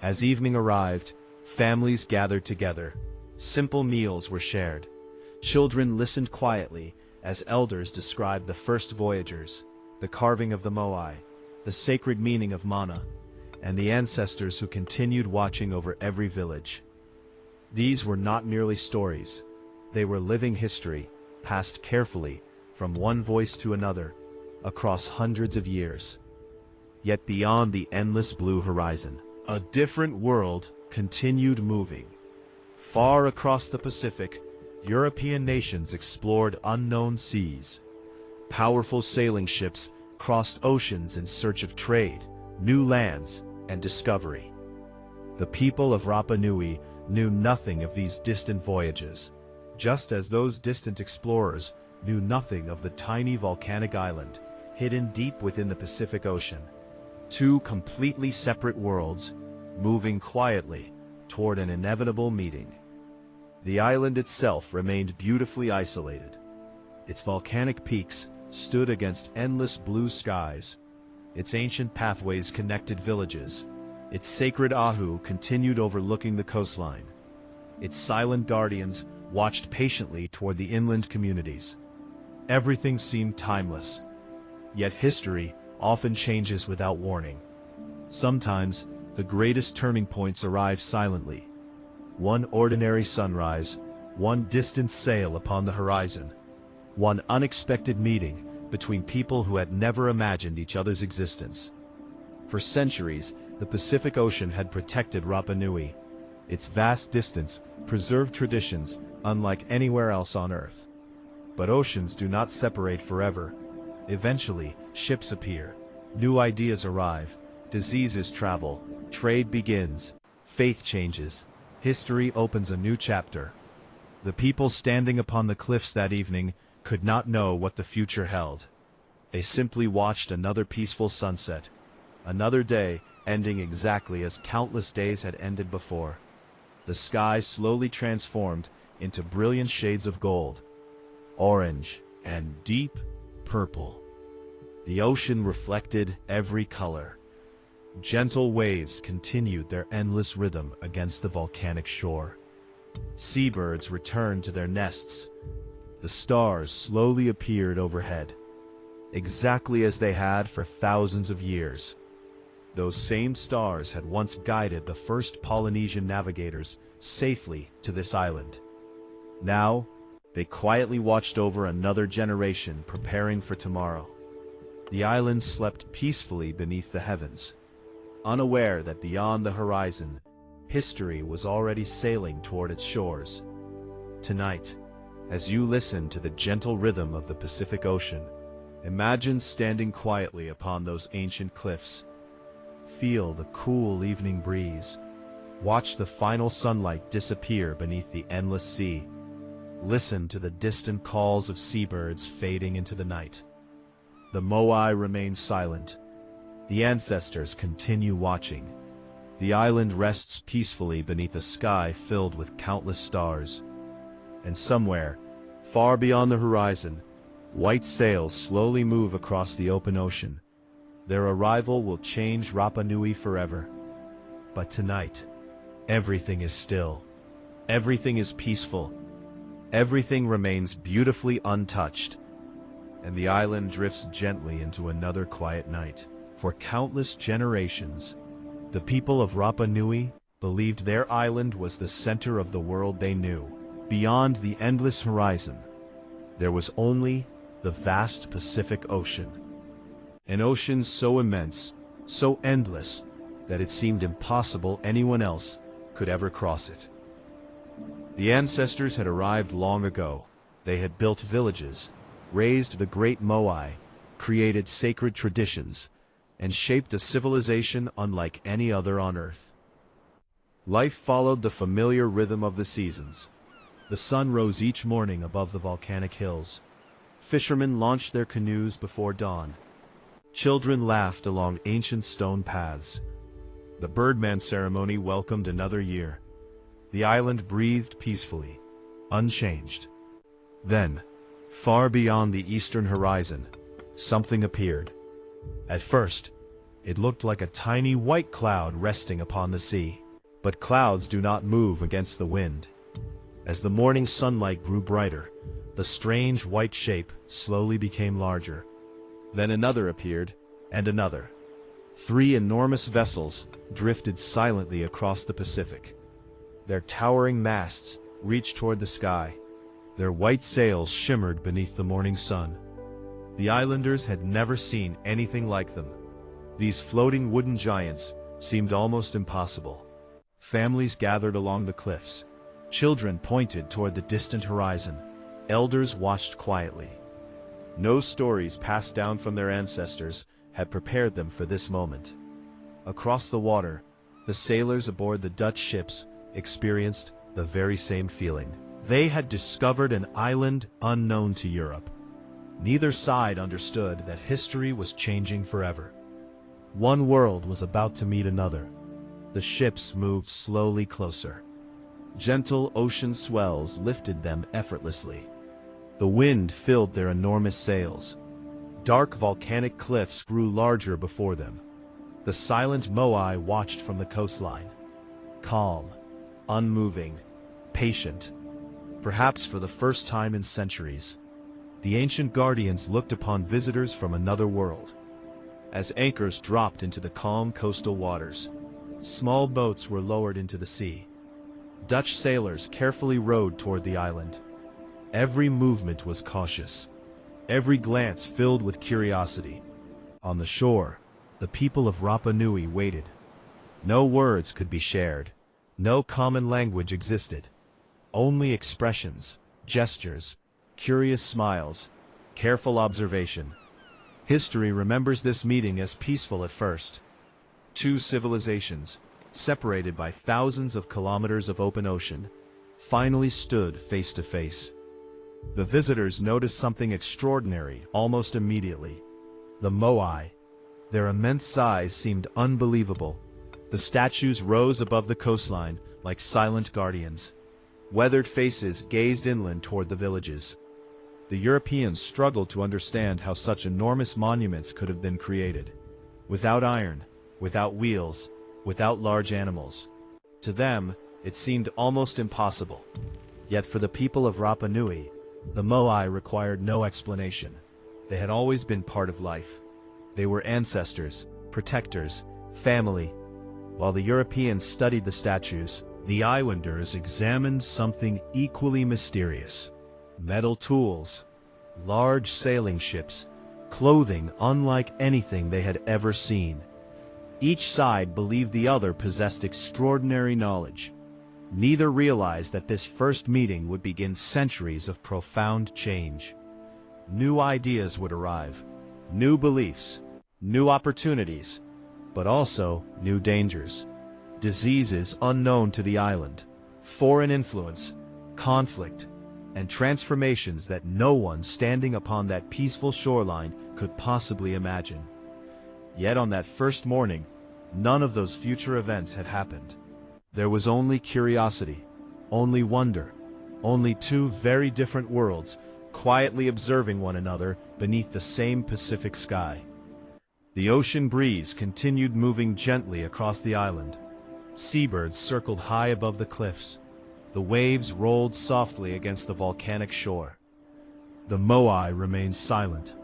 As evening arrived, families gathered together. Simple meals were shared. Children listened quietly as elders described the first voyagers, the carving of the Moai, the sacred meaning of mana, and the ancestors who continued watching over every village. These were not merely stories. They were living history, passed carefully from one voice to another, across hundreds of years. Yet beyond the endless blue horizon, A different world continued moving. Far across the Pacific, European nations explored unknown seas. Powerful sailing ships crossed oceans in search of trade, new lands, and discovery. The people of Rapa Nui knew nothing of these distant voyages, just as those distant explorers knew nothing of the tiny volcanic island hidden deep within the Pacific Ocean. Two completely separate worlds, moving quietly toward an inevitable meeting. The island itself remained beautifully isolated. Its volcanic peaks stood against endless blue skies. Its ancient pathways connected villages. Its sacred Ahu continued overlooking the coastline. Its silent guardians watched patiently toward the inland communities. Everything seemed timeless. Yet history often changes without warning. Sometimes, the greatest turning points arrive silently. One ordinary sunrise, one distant sail upon the horizon, one unexpected meeting between people who had never imagined each other's existence. For centuries, the Pacific Ocean had protected Rapa Nui. Its vast distance preserved traditions unlike anywhere else on Earth. But oceans do not separate forever. Eventually, ships appear, new ideas arrive, diseases travel, trade begins, faith changes. History opens a new chapter. The people standing upon the cliffs that evening could not know what the future held. They simply watched another peaceful sunset, another day ending exactly as countless days had ended before. The sky slowly transformed into brilliant shades of gold, orange, and deep purple. The ocean reflected every color. Gentle waves continued their endless rhythm against the volcanic shore. Seabirds returned to their nests. The stars slowly appeared overhead, exactly as they had for thousands of years. Those same stars had once guided the first Polynesian navigators safely to this island. Now, they quietly watched over another generation preparing for tomorrow. The island slept peacefully beneath the heavens, unaware that beyond the horizon, history was already sailing toward its shores. Tonight, as you listen to the gentle rhythm of the Pacific Ocean, imagine standing quietly upon those ancient cliffs. Feel the cool evening breeze. Watch the final sunlight disappear beneath the endless sea. Listen to the distant calls of seabirds fading into the night. The Moai remain silent. The ancestors continue watching. The island rests peacefully beneath a sky filled with countless stars. And somewhere, far beyond the horizon, white sails slowly move across the open ocean. Their arrival will change Rapa Nui forever. But tonight, everything is still. Everything is peaceful. Everything remains beautifully untouched. And the island drifts gently into another quiet night. For countless generations, the people of Rapa Nui believed their island was the center of the world they knew. Beyond the endless horizon, there was only the vast Pacific Ocean. An ocean so immense, so endless, that it seemed impossible anyone else could ever cross it. The ancestors had arrived long ago. They had built villages, raised the great Moai, created sacred traditions, and shaped a civilization unlike any other on Earth. Life followed the familiar rhythm of the seasons. The sun rose each morning above the volcanic hills. Fishermen launched their canoes before dawn. Children laughed along ancient stone paths. The Birdman Ceremony welcomed another year. The island breathed peacefully, unchanged. Then, far beyond the eastern horizon, something appeared. At first, it looked like a tiny white cloud resting upon the sea. But clouds do not move against the wind. As the morning sunlight grew brighter, the strange white shape slowly became larger. Then another appeared, and another. 3 enormous vessels drifted silently across the Pacific. Their towering masts reached toward the sky. Their white sails shimmered beneath the morning sun. The islanders had never seen anything like them. These floating wooden giants seemed almost impossible. Families gathered along the cliffs. Children pointed toward the distant horizon. Elders watched quietly. No stories passed down from their ancestors had prepared them for this moment. Across the water, the sailors aboard the Dutch ships experienced the very same feeling. They had discovered an island unknown to Europe. Neither side understood that history was changing forever. One world was about to meet another. The ships moved slowly closer. Gentle ocean swells lifted them effortlessly. The wind filled their enormous sails. Dark volcanic cliffs grew larger before them. The silent Moai watched from the coastline. Calm, unmoving, patient. Perhaps for the first time in centuries, the ancient guardians looked upon visitors from another world. As anchors dropped into the calm coastal waters, small boats were lowered into the sea. Dutch sailors carefully rowed toward the island. Every movement was cautious, every glance filled with curiosity. On the shore, the people of Rapa Nui waited. No words could be shared. No common language existed. Only expressions, gestures, curious smiles, careful observation. History remembers this meeting as peaceful at first. Two civilizations, separated by thousands of kilometers of open ocean, finally stood face to face. The visitors noticed something extraordinary almost immediately. The Moai. Their immense size seemed unbelievable. The statues rose above the coastline like silent guardians. Weathered faces gazed inland toward the villages. The Europeans struggled to understand how such enormous monuments could have been created. Without iron, without wheels, without large animals. To them, it seemed almost impossible. Yet for the people of Rapa Nui, the Moai required no explanation. They had always been part of life. They were ancestors, protectors, family. While the Europeans studied the statues, the islanders examined something equally mysterious. Metal tools, large sailing ships, clothing unlike anything they had ever seen. Each side believed the other possessed extraordinary knowledge. Neither realized that this first meeting would begin centuries of profound change. New ideas would arrive, new beliefs, new opportunities, but also new dangers. Diseases unknown to the island, foreign influence, conflict, and transformations that no one standing upon that peaceful shoreline could possibly imagine. Yet on that first morning, none of those future events had happened. There was only curiosity, only wonder, only two very different worlds quietly observing one another beneath the same Pacific sky. The ocean breeze continued moving gently across the island. Seabirds circled high above the cliffs. The waves rolled softly against the volcanic shore. The Moai remained silent,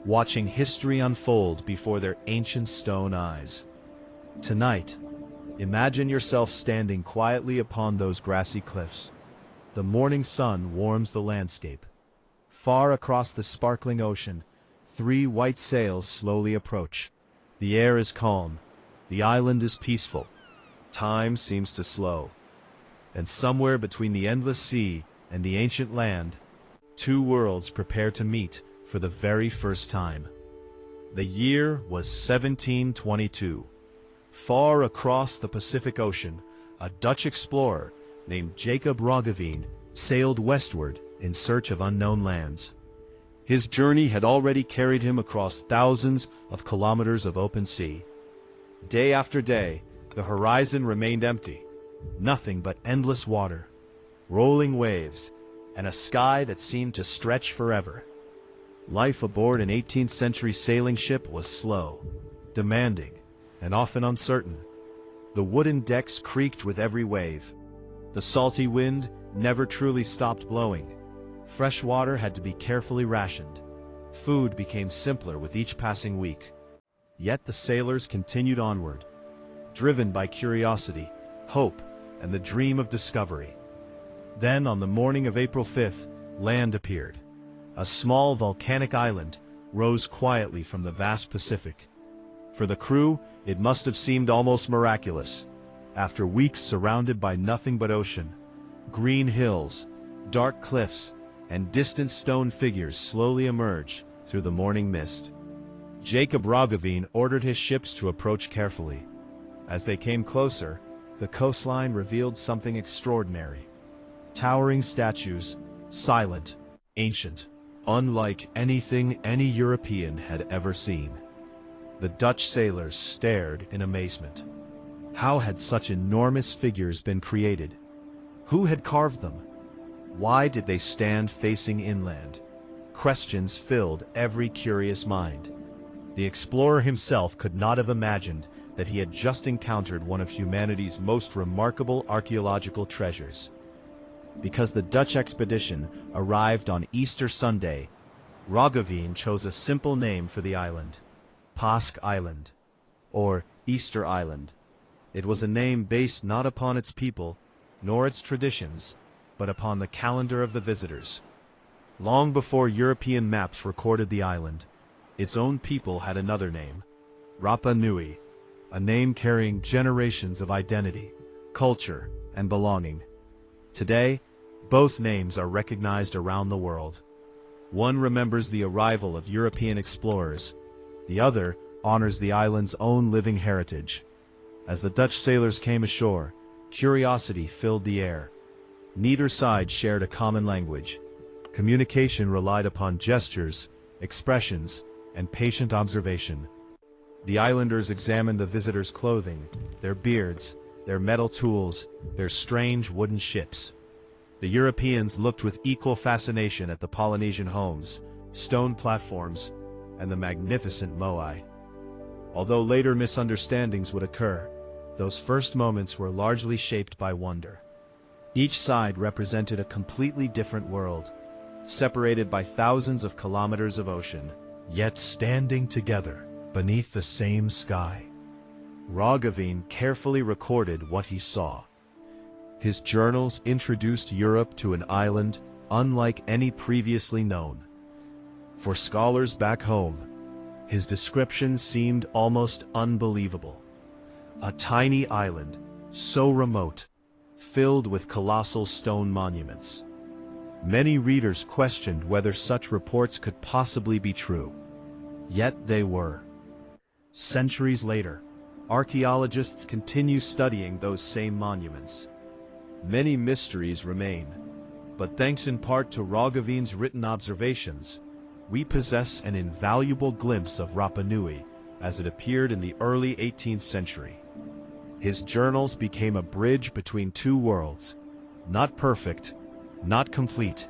watching history unfold before their ancient stone eyes. Tonight, imagine yourself standing quietly upon those grassy cliffs. The morning sun warms the landscape. Far across the sparkling ocean, 3 white sails slowly approach. The air is calm. The island is peaceful. Time seems to slow. And somewhere between the endless sea and the ancient land, 2 worlds prepare to meet for the very first time. The year was 1722. Far across the Pacific Ocean, a Dutch explorer named Jacob Roggeveen sailed westward in search of unknown lands. His journey had already carried him across thousands of kilometers of open sea. Day after day, the horizon remained empty. Nothing but endless water, rolling waves, and a sky that seemed to stretch forever. Life aboard an 18th century sailing ship was slow, demanding, and often uncertain. The wooden decks creaked with every wave. The salty wind never truly stopped blowing. Fresh water had to be carefully rationed. Food became simpler with each passing week. Yet the sailors continued onward, driven by curiosity, hope, and the dream of discovery. Then, on the morning of April 5th, land appeared. A small volcanic island rose quietly from the vast Pacific. For the crew, it must have seemed almost miraculous. After weeks surrounded by nothing but ocean, green hills, dark cliffs, and distant stone figures slowly emerge through the morning mist. Jacob Roggeveen ordered his ships to approach carefully. As they came closer, the coastline revealed something extraordinary. Towering statues, silent, ancient, unlike anything any European had ever seen. The Dutch sailors stared in amazement. How had such enormous figures been created? Who had carved them? Why did they stand facing inland? Questions filled every curious mind. The explorer himself could not have imagined that he had just encountered one of humanity's most remarkable archaeological treasures. Because the Dutch expedition arrived on Easter Sunday, Roggeveen chose a simple name for the island: Pasch Island, or Easter Island. It was a name based not upon its people, nor its traditions, but upon the calendar of the visitors. Long before European maps recorded the island, its own people had another name, Rapa Nui, a name carrying generations of identity, culture, and belonging. Today, both names are recognized around the world. One remembers the arrival of European explorers, the other honors the island's own living heritage. As the Dutch sailors came ashore, curiosity filled the air. Neither side shared a common language. Communication relied upon gestures, expressions, and patient observation. The islanders examined the visitors' clothing, their beards, their metal tools, their strange wooden ships. The Europeans looked with equal fascination at the Polynesian homes, stone platforms, and the magnificent Moai. Although later misunderstandings would occur, those first moments were largely shaped by wonder. Each side represented a completely different world, separated by thousands of kilometers of ocean, yet standing together beneath the same sky. Roggeveen carefully recorded what he saw. His journals introduced Europe to an island unlike any previously known. For scholars back home, his description seemed almost unbelievable. A tiny island, so remote, filled with colossal stone monuments. Many readers questioned whether such reports could possibly be true. Yet they were. Centuries later, archaeologists continue studying those same monuments. Many mysteries remain, but thanks in part to Roggeveen's written observations, we possess an invaluable glimpse of Rapa Nui as it appeared in the early 18th century. His journals became a bridge between two worlds, not perfect, not complete,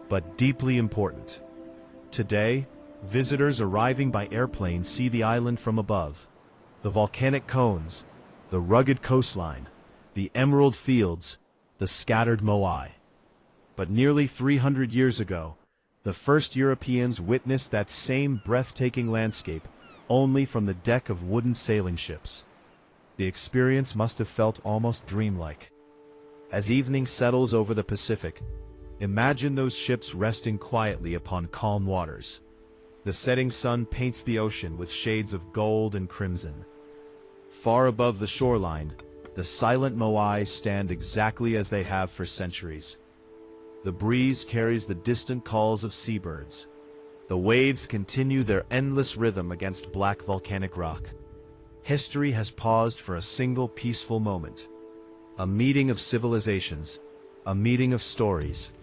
but deeply important. Today, visitors arriving by airplane see the island from above. The volcanic cones, the rugged coastline, the emerald fields, the scattered Moai. But nearly 300 years ago, the first Europeans witnessed that same breathtaking landscape only from the deck of wooden sailing ships. The experience must have felt almost dreamlike. As evening settles over the Pacific, imagine those ships resting quietly upon calm waters. The setting sun paints the ocean with shades of gold and crimson. Far above the shoreline, the silent Moai stand exactly as they have for centuries. The breeze carries the distant calls of seabirds. The waves continue their endless rhythm against black volcanic rock. History has paused for a single peaceful moment. A meeting of civilizations, a meeting of stories,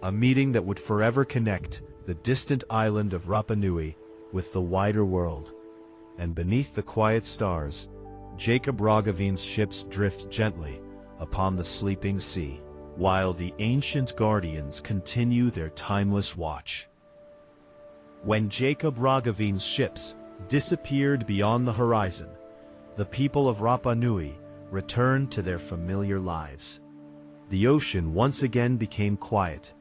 a meeting that would forever connect the distant island of Rapa Nui with the wider world. And beneath the quiet stars, Jacob Roggeveen's ships drift gently upon the sleeping sea, while the ancient guardians continue their timeless watch. When Jacob Roggeveen's ships disappeared beyond the horizon, the people of Rapa Nui returned to their familiar lives. The ocean once again became quiet.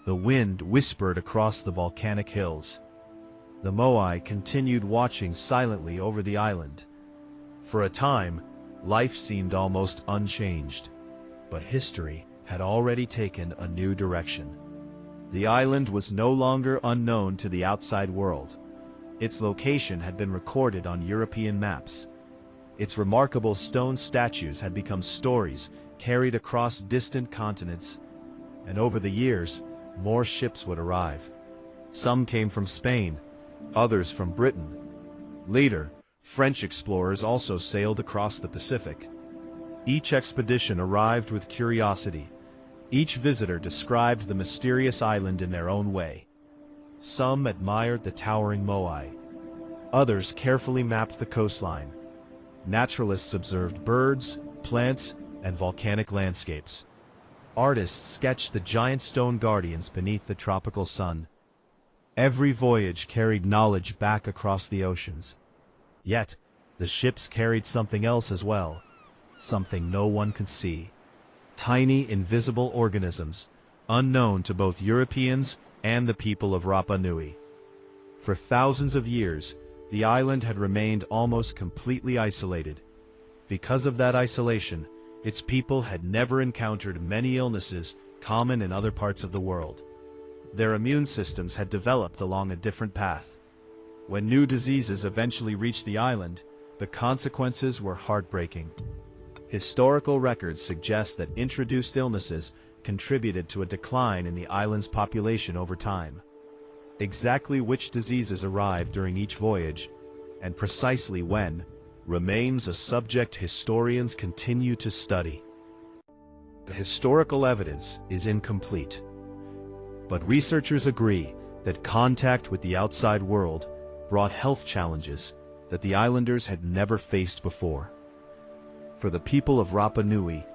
The wind whispered across the volcanic hills. The Moai continued watching silently over the island. For a time, life seemed almost unchanged, but history had already taken a new direction. The island was no longer unknown to the outside world. Its location had been recorded on European maps. Its remarkable stone statues had become stories carried across distant continents, and over the years, more ships would arrive. Some came from Spain, others from Britain. Later, French explorers also sailed across the Pacific. Each expedition arrived with curiosity. Each visitor described the mysterious island in their own way. Some admired the towering Moai. Others carefully mapped the coastline. Naturalists observed birds, plants, and volcanic landscapes. Artists sketched the giant stone guardians beneath the tropical sun. Every voyage carried knowledge back across the oceans. Yet, the ships carried something else as well, something no one could see. Tiny, invisible organisms, unknown to both Europeans and the people of Rapa Nui. For thousands of years, the island had remained almost completely isolated. Because of that isolation, its people had never encountered many illnesses common in other parts of the world. Their immune systems had developed along a different path. When new diseases eventually reached the island, the consequences were heartbreaking. Historical records suggest that introduced illnesses contributed to a decline in the island's population over time. Exactly which diseases arrived during each voyage, and precisely when, remains a subject historians continue to study. The historical evidence is incomplete, but researchers agree that contact with the outside world brought health challenges that the islanders had never faced before. For the people of Rapa Nui,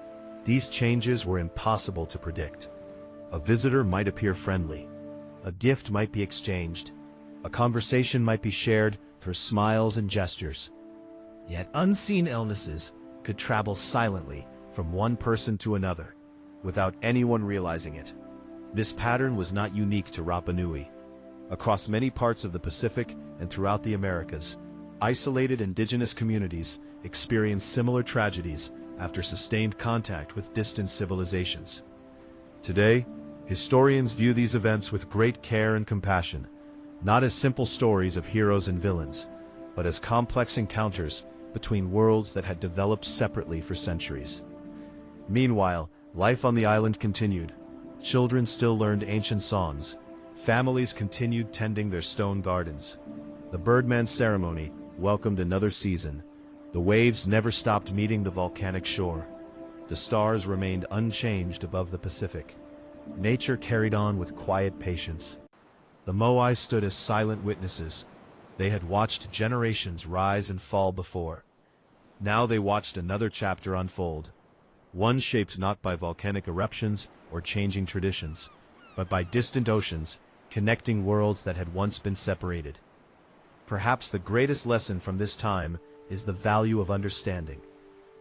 these changes were impossible to predict. A visitor might appear friendly, a gift might be exchanged, a conversation might be shared through smiles and gestures. Yet unseen illnesses could travel silently from one person to another, without anyone realizing it. This pattern was not unique to Rapa Nui. Across many parts of the Pacific and throughout the Americas, isolated indigenous communities experienced similar tragedies after sustained contact with distant civilizations. Today, historians view these events with great care and compassion, not as simple stories of heroes and villains, but as complex encounters between worlds that had developed separately for centuries. Meanwhile, life on the island continued. Children still learned ancient songs. Families continued tending their stone gardens. The Birdman Ceremony welcomed another season. The waves never stopped meeting the volcanic shore. The stars remained unchanged above the Pacific. Nature carried on with quiet patience. The Moai stood as silent witnesses. They had watched generations rise and fall before. Now they watched another chapter unfold. One shaped not by volcanic eruptions or changing traditions, but by distant oceans, connecting worlds that had once been separated. Perhaps the greatest lesson from this time is the value of understanding.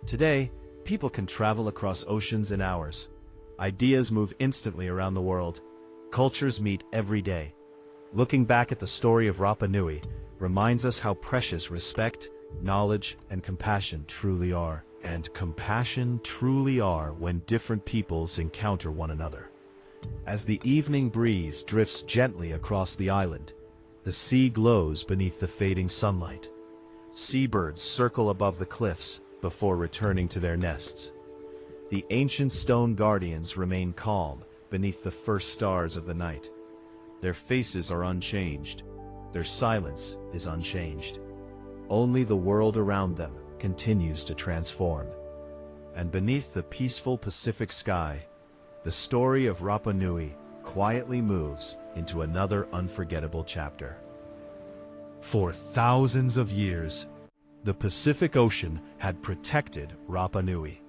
Today, people can travel across oceans in hours. Ideas move instantly around the world. Cultures meet every day. Looking back at the story of Rapa Nui reminds us how precious respect, knowledge, and compassion truly are. And compassion truly are when different peoples encounter one another. As the evening breeze drifts gently across the island, the sea glows beneath the fading sunlight. Seabirds circle above the cliffs before returning to their nests. The ancient stone guardians remain calm beneath the first stars of the night. Their faces are unchanged. Their silence is unchanged. Only the world around them continues to transform. And beneath the peaceful Pacific sky, the story of Rapa Nui quietly moves into another unforgettable chapter. For thousands of years, the Pacific Ocean had protected Rapa Nui.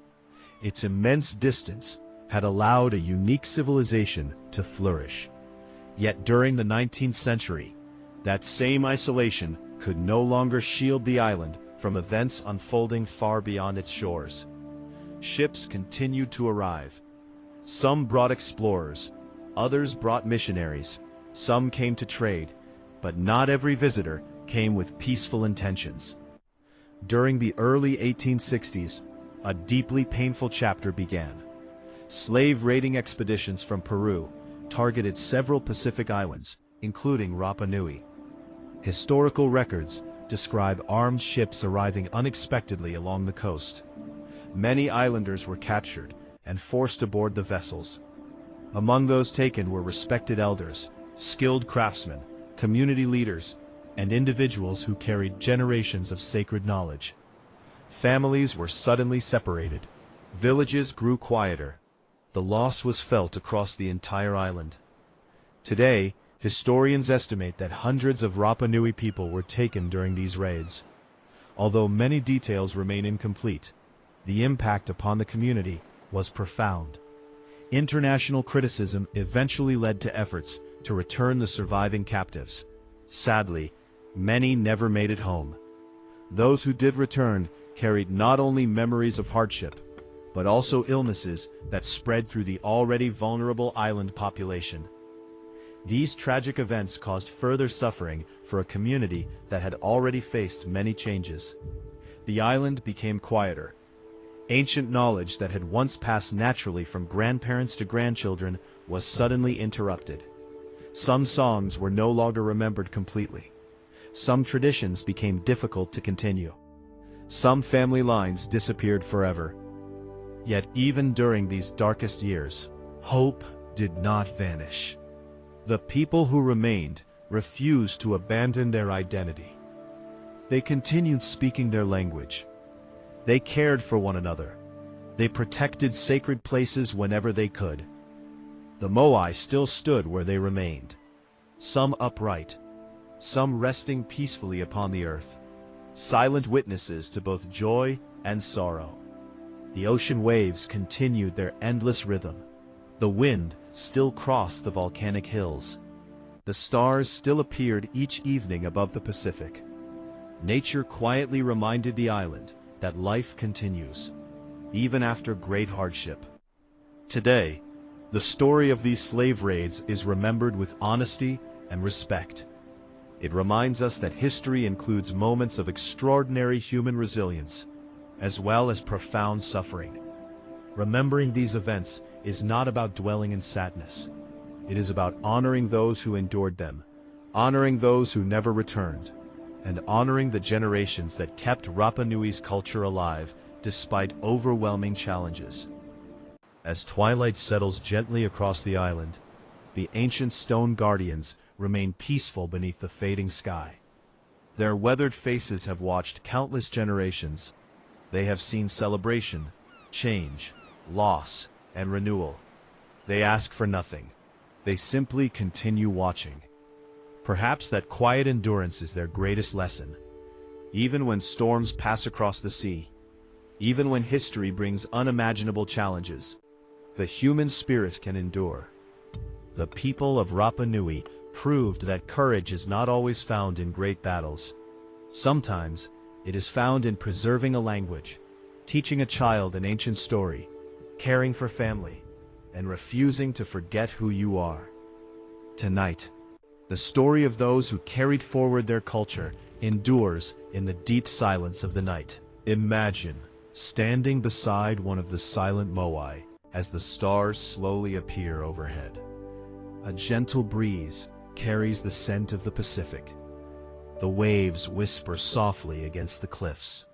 Its immense distance had allowed a unique civilization to flourish. Yet during the 19th century, that same isolation could no longer shield the island from events unfolding far beyond its shores. Ships continued to arrive. Some brought explorers, others brought missionaries, some came to trade, but not every visitor came with peaceful intentions. During the early 1860s, a deeply painful chapter began. Slave raiding expeditions from Peru targeted several Pacific islands, including Rapa Nui. Historical records describe armed ships arriving unexpectedly along the coast. Many islanders were captured and forced aboard the vessels. Among those taken were respected elders, skilled craftsmen, community leaders, and individuals who carried generations of sacred knowledge. Families were suddenly separated. Villages grew quieter. The loss was felt across the entire island. Today, historians estimate that hundreds of Rapa Nui people were taken during these raids. Although many details remain incomplete, the impact upon the community was profound. International criticism eventually led to efforts to return the surviving captives. Sadly, many never made it home. Those who did return carried not only memories of hardship, but also illnesses that spread through the already vulnerable island population. These tragic events caused further suffering for a community that had already faced many changes. The island became quieter. Ancient knowledge that had once passed naturally from grandparents to grandchildren was suddenly interrupted. Some songs were no longer remembered completely. Some traditions became difficult to continue. Some family lines disappeared forever. Yet even during these darkest years, hope did not vanish. The people who remained refused to abandon their identity. They continued speaking their language. They cared for one another. They protected sacred places whenever they could. The Moai still stood where they remained, some upright, some resting peacefully upon the earth, silent witnesses to both joy and sorrow. The ocean waves continued their endless rhythm. The wind still crossed the volcanic hills. The stars still appeared each evening above the Pacific. Nature quietly reminded the island that life continues, even after great hardship. Today, the story of these slave raids is remembered with honesty and respect. It reminds us that history includes moments of extraordinary human resilience, as well as profound suffering. Remembering these events is not about dwelling in sadness. It is about honoring those who endured them, honoring those who never returned, and honoring the generations that kept Rapa Nui's culture alive despite overwhelming challenges. As twilight settles gently across the island, the ancient stone guardians remain peaceful beneath the fading sky. Their weathered faces have watched countless generations. They have seen celebration, change, loss, and renewal. They ask for nothing. They simply continue watching. Perhaps that quiet endurance is their greatest lesson. Even when storms pass across the sea, even when history brings unimaginable challenges, the human spirit can endure. The people of Rapa Nui proved that courage is not always found in great battles. Sometimes it is found in preserving a language, teaching a child an ancient story, caring for family, and refusing to forget who you are. Tonight, the story of those who carried forward their culture endures in the deep silence of the night. Imagine standing beside one of the silent Moai as the stars slowly appear overhead. A gentle breeze carries the scent of the Pacific. The waves whisper softly against the cliffs.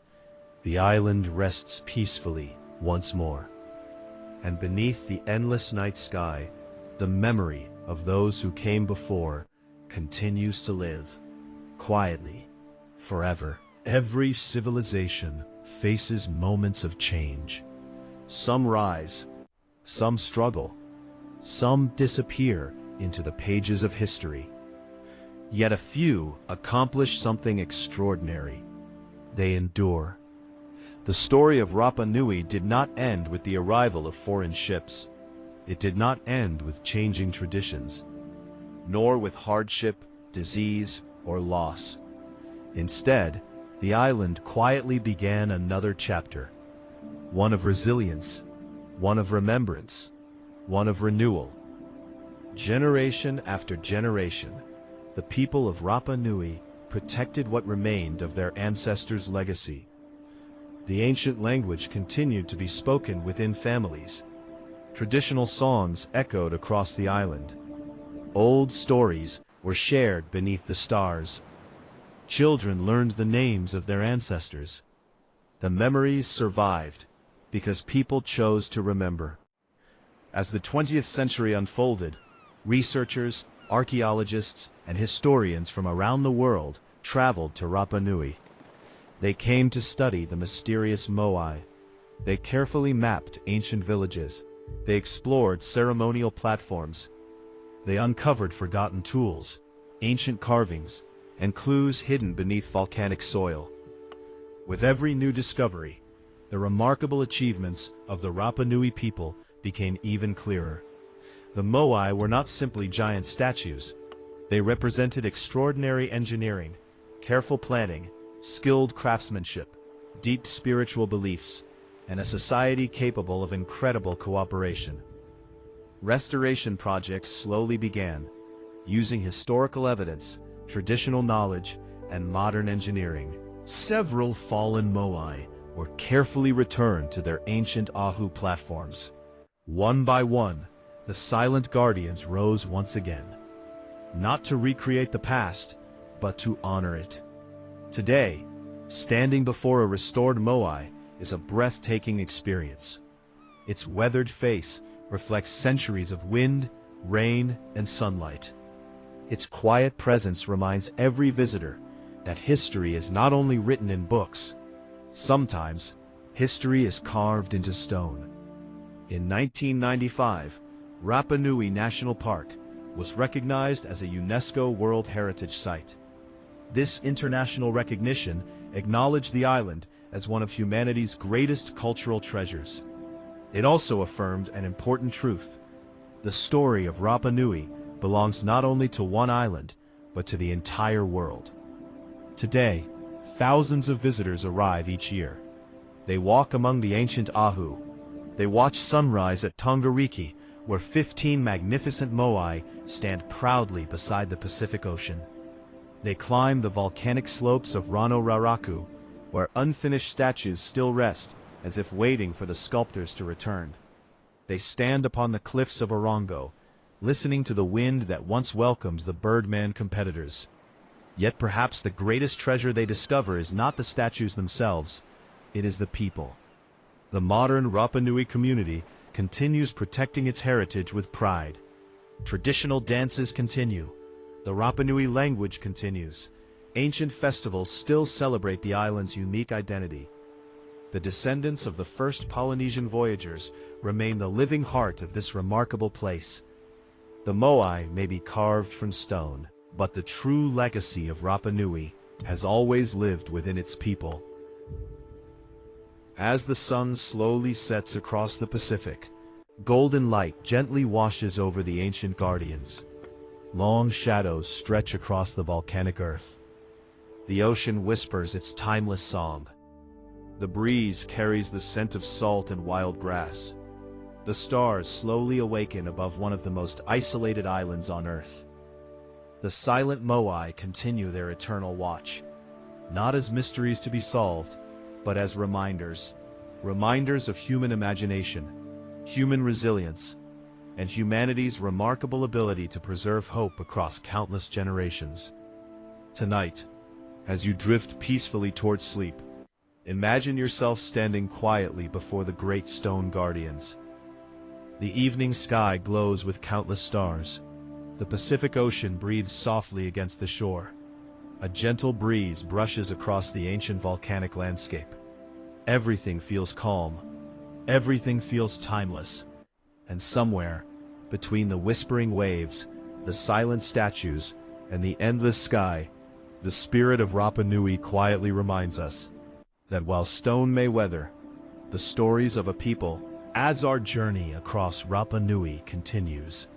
The island rests peacefully once more. And beneath the endless night sky, the memory of those who came before continues to live, quietly, forever. Every civilization faces moments of change. Some rise, some struggle, some disappear into the pages of history. Yet a few accomplish something extraordinary. They endure. The story of Rapa Nui did not end with the arrival of foreign ships. It did not end with changing traditions, nor with hardship, disease, or loss. Instead, the island quietly began another chapter, one of resilience, one of remembrance, one of renewal. Generation after generation, the people of Rapa Nui protected what remained of their ancestors' legacy. The ancient language continued to be spoken within families. Traditional songs echoed across the island. Old stories were shared beneath the stars. Children learned the names of their ancestors. The memories survived because people chose to remember. As the 20th century unfolded, researchers, archaeologists, and historians from around the world traveled to Rapa Nui. They came to study the mysterious Moai. They carefully mapped ancient villages. They explored ceremonial platforms. They uncovered forgotten tools, ancient carvings, and clues hidden beneath volcanic soil. With every new discovery, the remarkable achievements of the Rapa Nui people became even clearer. The Moai were not simply giant statues. They represented extraordinary engineering, careful planning, skilled craftsmanship, deep spiritual beliefs, and a society capable of incredible cooperation. Restoration projects slowly began, using historical evidence, traditional knowledge, and modern engineering. Several fallen Moai were carefully returned to their ancient Ahu platforms. One by one, the silent guardians rose once again, not to recreate the past, but to honor it. Today, standing before a restored Moai is a breathtaking experience. Its weathered face reflects centuries of wind, rain, and sunlight. Its quiet presence reminds every visitor that history is not only written in books. Sometimes, history is carved into stone. In 1995, Rapa Nui National Park was recognized as a UNESCO World Heritage Site. This international recognition acknowledged the island as one of humanity's greatest cultural treasures. It also affirmed an important truth. The story of Rapa Nui belongs not only to one island, but to the entire world. Today, thousands of visitors arrive each year. They walk among the ancient Ahu. They watch sunrise at Tongariki, where 15 magnificent Moai stand proudly beside the Pacific Ocean. They climb the volcanic slopes of Rano Raraku, where unfinished statues still rest, as if waiting for the sculptors to return. They stand upon the cliffs of Orongo, listening to the wind that once welcomed the Birdman competitors. Yet perhaps the greatest treasure they discover is not the statues themselves, it is the people. The modern Rapa Nui community continues protecting its heritage with pride. Traditional dances continue. The Rapa Nui language continues. Ancient festivals still celebrate the island's unique identity. The descendants of the first Polynesian voyagers remain the living heart of this remarkable place. The Moai may be carved from stone, but the true legacy of Rapa Nui has always lived within its people. As the sun slowly sets across the Pacific, golden light gently washes over the ancient guardians. Long shadows stretch across the volcanic earth. The ocean whispers its timeless song. The breeze carries the scent of salt and wild grass. The stars slowly awaken above one of the most isolated islands on Earth. The silent Moai continue their eternal watch, not as mysteries to be solved, but as reminders. Reminders of human imagination, human resilience, and humanity's remarkable ability to preserve hope across countless generations. Tonight, as you drift peacefully towards sleep, imagine yourself standing quietly before the great stone guardians. The evening sky glows with countless stars. The Pacific Ocean breathes softly against the shore. A gentle breeze brushes across the ancient volcanic landscape. Everything feels calm. Everything feels timeless. And somewhere, between the whispering waves, the silent statues, and the endless sky, the spirit of Rapa Nui quietly reminds us that while stone may weather, the stories of a people, as our journey across Rapa Nui continues,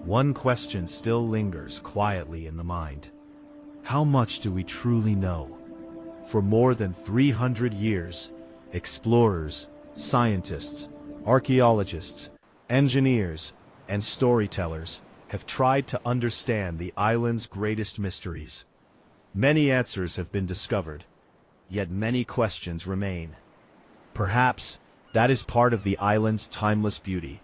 one question still lingers quietly in the mind. How much do we truly know? For more than 300 years, explorers, scientists, archaeologists, engineers, and storytellers have tried to understand the island's greatest mysteries. Many answers have been discovered, yet many questions remain. Perhaps that is part of the island's timeless beauty.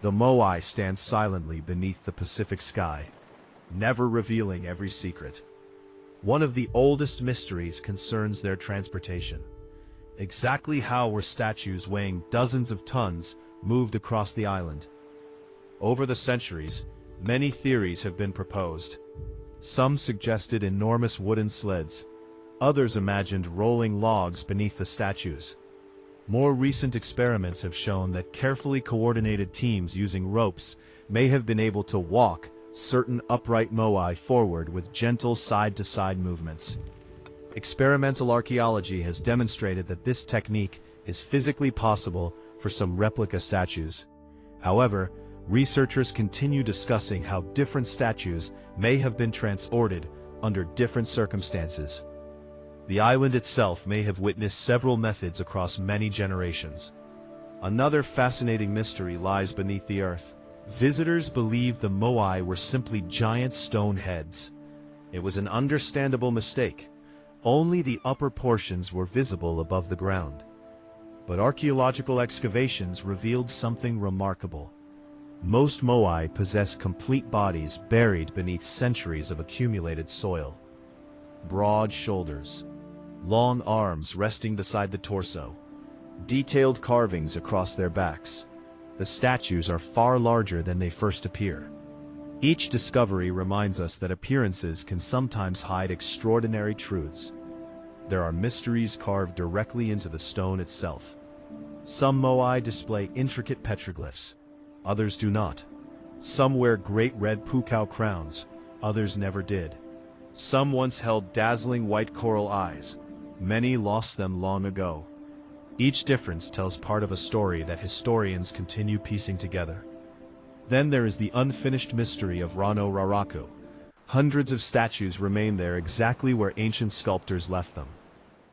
The Moai stand silently beneath the Pacific sky, never revealing every secret. One of the oldest mysteries concerns their transportation. Exactly how were statues weighing dozens of tons moved across the island? Over the centuries, many theories have been proposed. Some suggested enormous wooden sleds. Others imagined rolling logs beneath the statues. More recent experiments have shown that carefully coordinated teams using ropes may have been able to walk certain upright moai forward with gentle side-to-side movements. Experimental archaeology has demonstrated that this technique is physically possible for some replica statues. However, researchers continue discussing how different statues may have been transported under different circumstances. The island itself may have witnessed several methods across many generations. Another fascinating mystery lies beneath the earth. Visitors believe the moai were simply giant stone heads. It was an understandable mistake. Only the upper portions were visible above the ground. But archaeological excavations revealed something remarkable. Most moai possess complete bodies buried beneath centuries of accumulated soil. Broad shoulders, long arms resting beside the torso, detailed carvings across their backs. The statues are far larger than they first appear. Each discovery reminds us that appearances can sometimes hide extraordinary truths. There are mysteries carved directly into the stone itself. Some moai display intricate petroglyphs, others do not. Some wear great red Pukao crowns, others never did. Some once held dazzling white coral eyes. Many lost them long ago. Each difference tells part of a story that historians continue piecing together. Then there is the unfinished mystery of Rano Raraku. Hundreds of statues remain there exactly where ancient sculptors left them.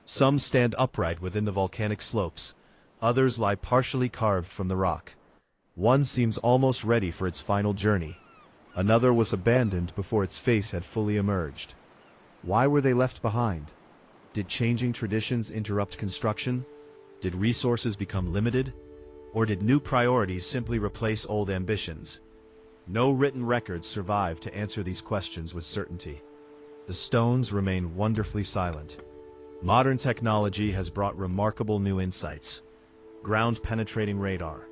Some stand upright within the volcanic slopes, others lie partially carved from the rock. One seems almost ready for its final journey. Another was abandoned before its face had fully emerged. Why were they left behind? Did changing traditions interrupt construction? Did resources become limited? Or did new priorities simply replace old ambitions? No written records survive to answer these questions with certainty. The stones remain wonderfully silent. Modern technology has brought remarkable new insights. Ground-penetrating radar,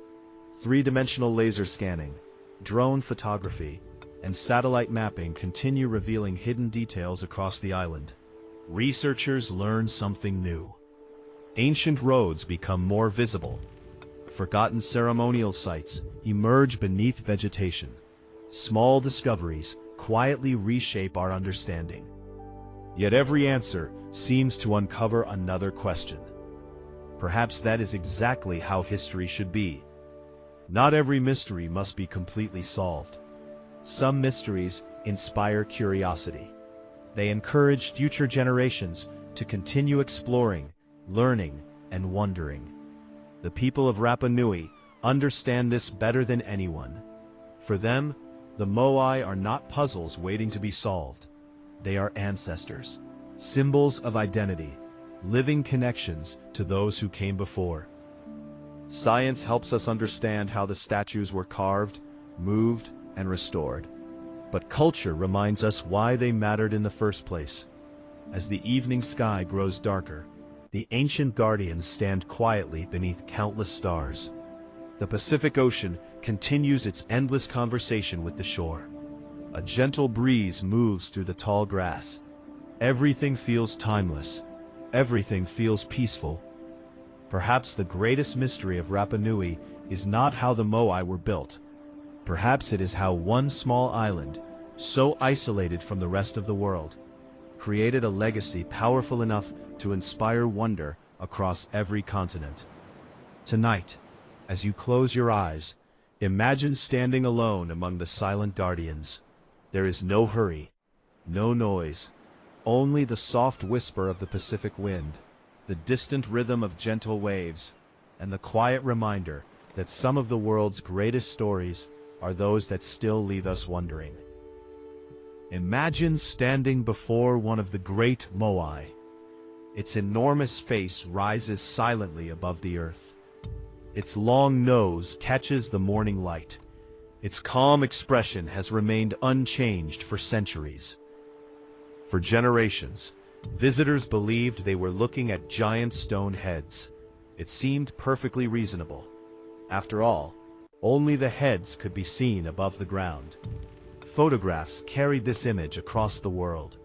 three-dimensional laser scanning, drone photography, and satellite mapping continue revealing hidden details across the island. Researchers learn something new. Ancient roads become more visible. Forgotten ceremonial sites emerge beneath vegetation. Small discoveries quietly reshape our understanding. Yet every answer seems to uncover another question. Perhaps that is exactly how history should be. Not every mystery must be completely solved. Some mysteries inspire curiosity. They encourage future generations to continue exploring, learning, and wondering. The people of Rapa Nui understand this better than anyone. For them, the moai are not puzzles waiting to be solved. They are ancestors, symbols of identity, living connections to those who came before. Science helps us understand how the statues were carved, moved, and restored. But culture reminds us why they mattered in the first place. As the evening sky grows darker, the ancient guardians stand quietly beneath countless stars. The Pacific Ocean continues its endless conversation with the shore. A gentle breeze moves through the tall grass. Everything feels timeless. Everything feels peaceful. Perhaps the greatest mystery of Rapa Nui is not how the moai were built. Perhaps it is how one small island, so isolated from the rest of the world, created a legacy powerful enough to inspire wonder across every continent. Tonight, as you close your eyes, imagine standing alone among the silent guardians. There is no hurry, no noise, only the soft whisper of the Pacific wind, the distant rhythm of gentle waves, and the quiet reminder that some of the world's greatest stories are those that still leave us wondering. Imagine standing before one of the great moai. Its enormous face rises silently above the earth. Its long nose catches the morning light. Its calm expression has remained unchanged for centuries. For generations, visitors believed they were looking at giant stone heads. It seemed perfectly reasonable. After all, only the heads could be seen above the ground. Photographs carried this image across the world.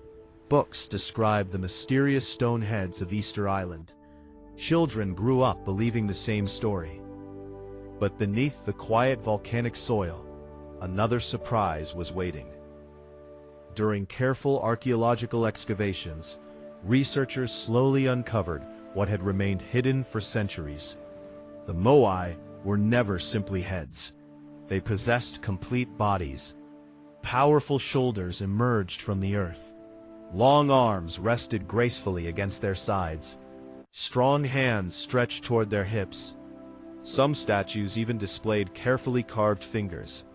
Books described the mysterious stone heads of Easter Island. Children grew up believing the same story. But beneath the quiet volcanic soil, another surprise was waiting. During careful archaeological excavations, researchers slowly uncovered what had remained hidden for centuries. The Moai were never simply heads. They possessed complete bodies. Powerful shoulders emerged from the earth. Long arms rested gracefully against their sides. Strong hands stretched toward their hips. Some statues even displayed carefully carved fingers.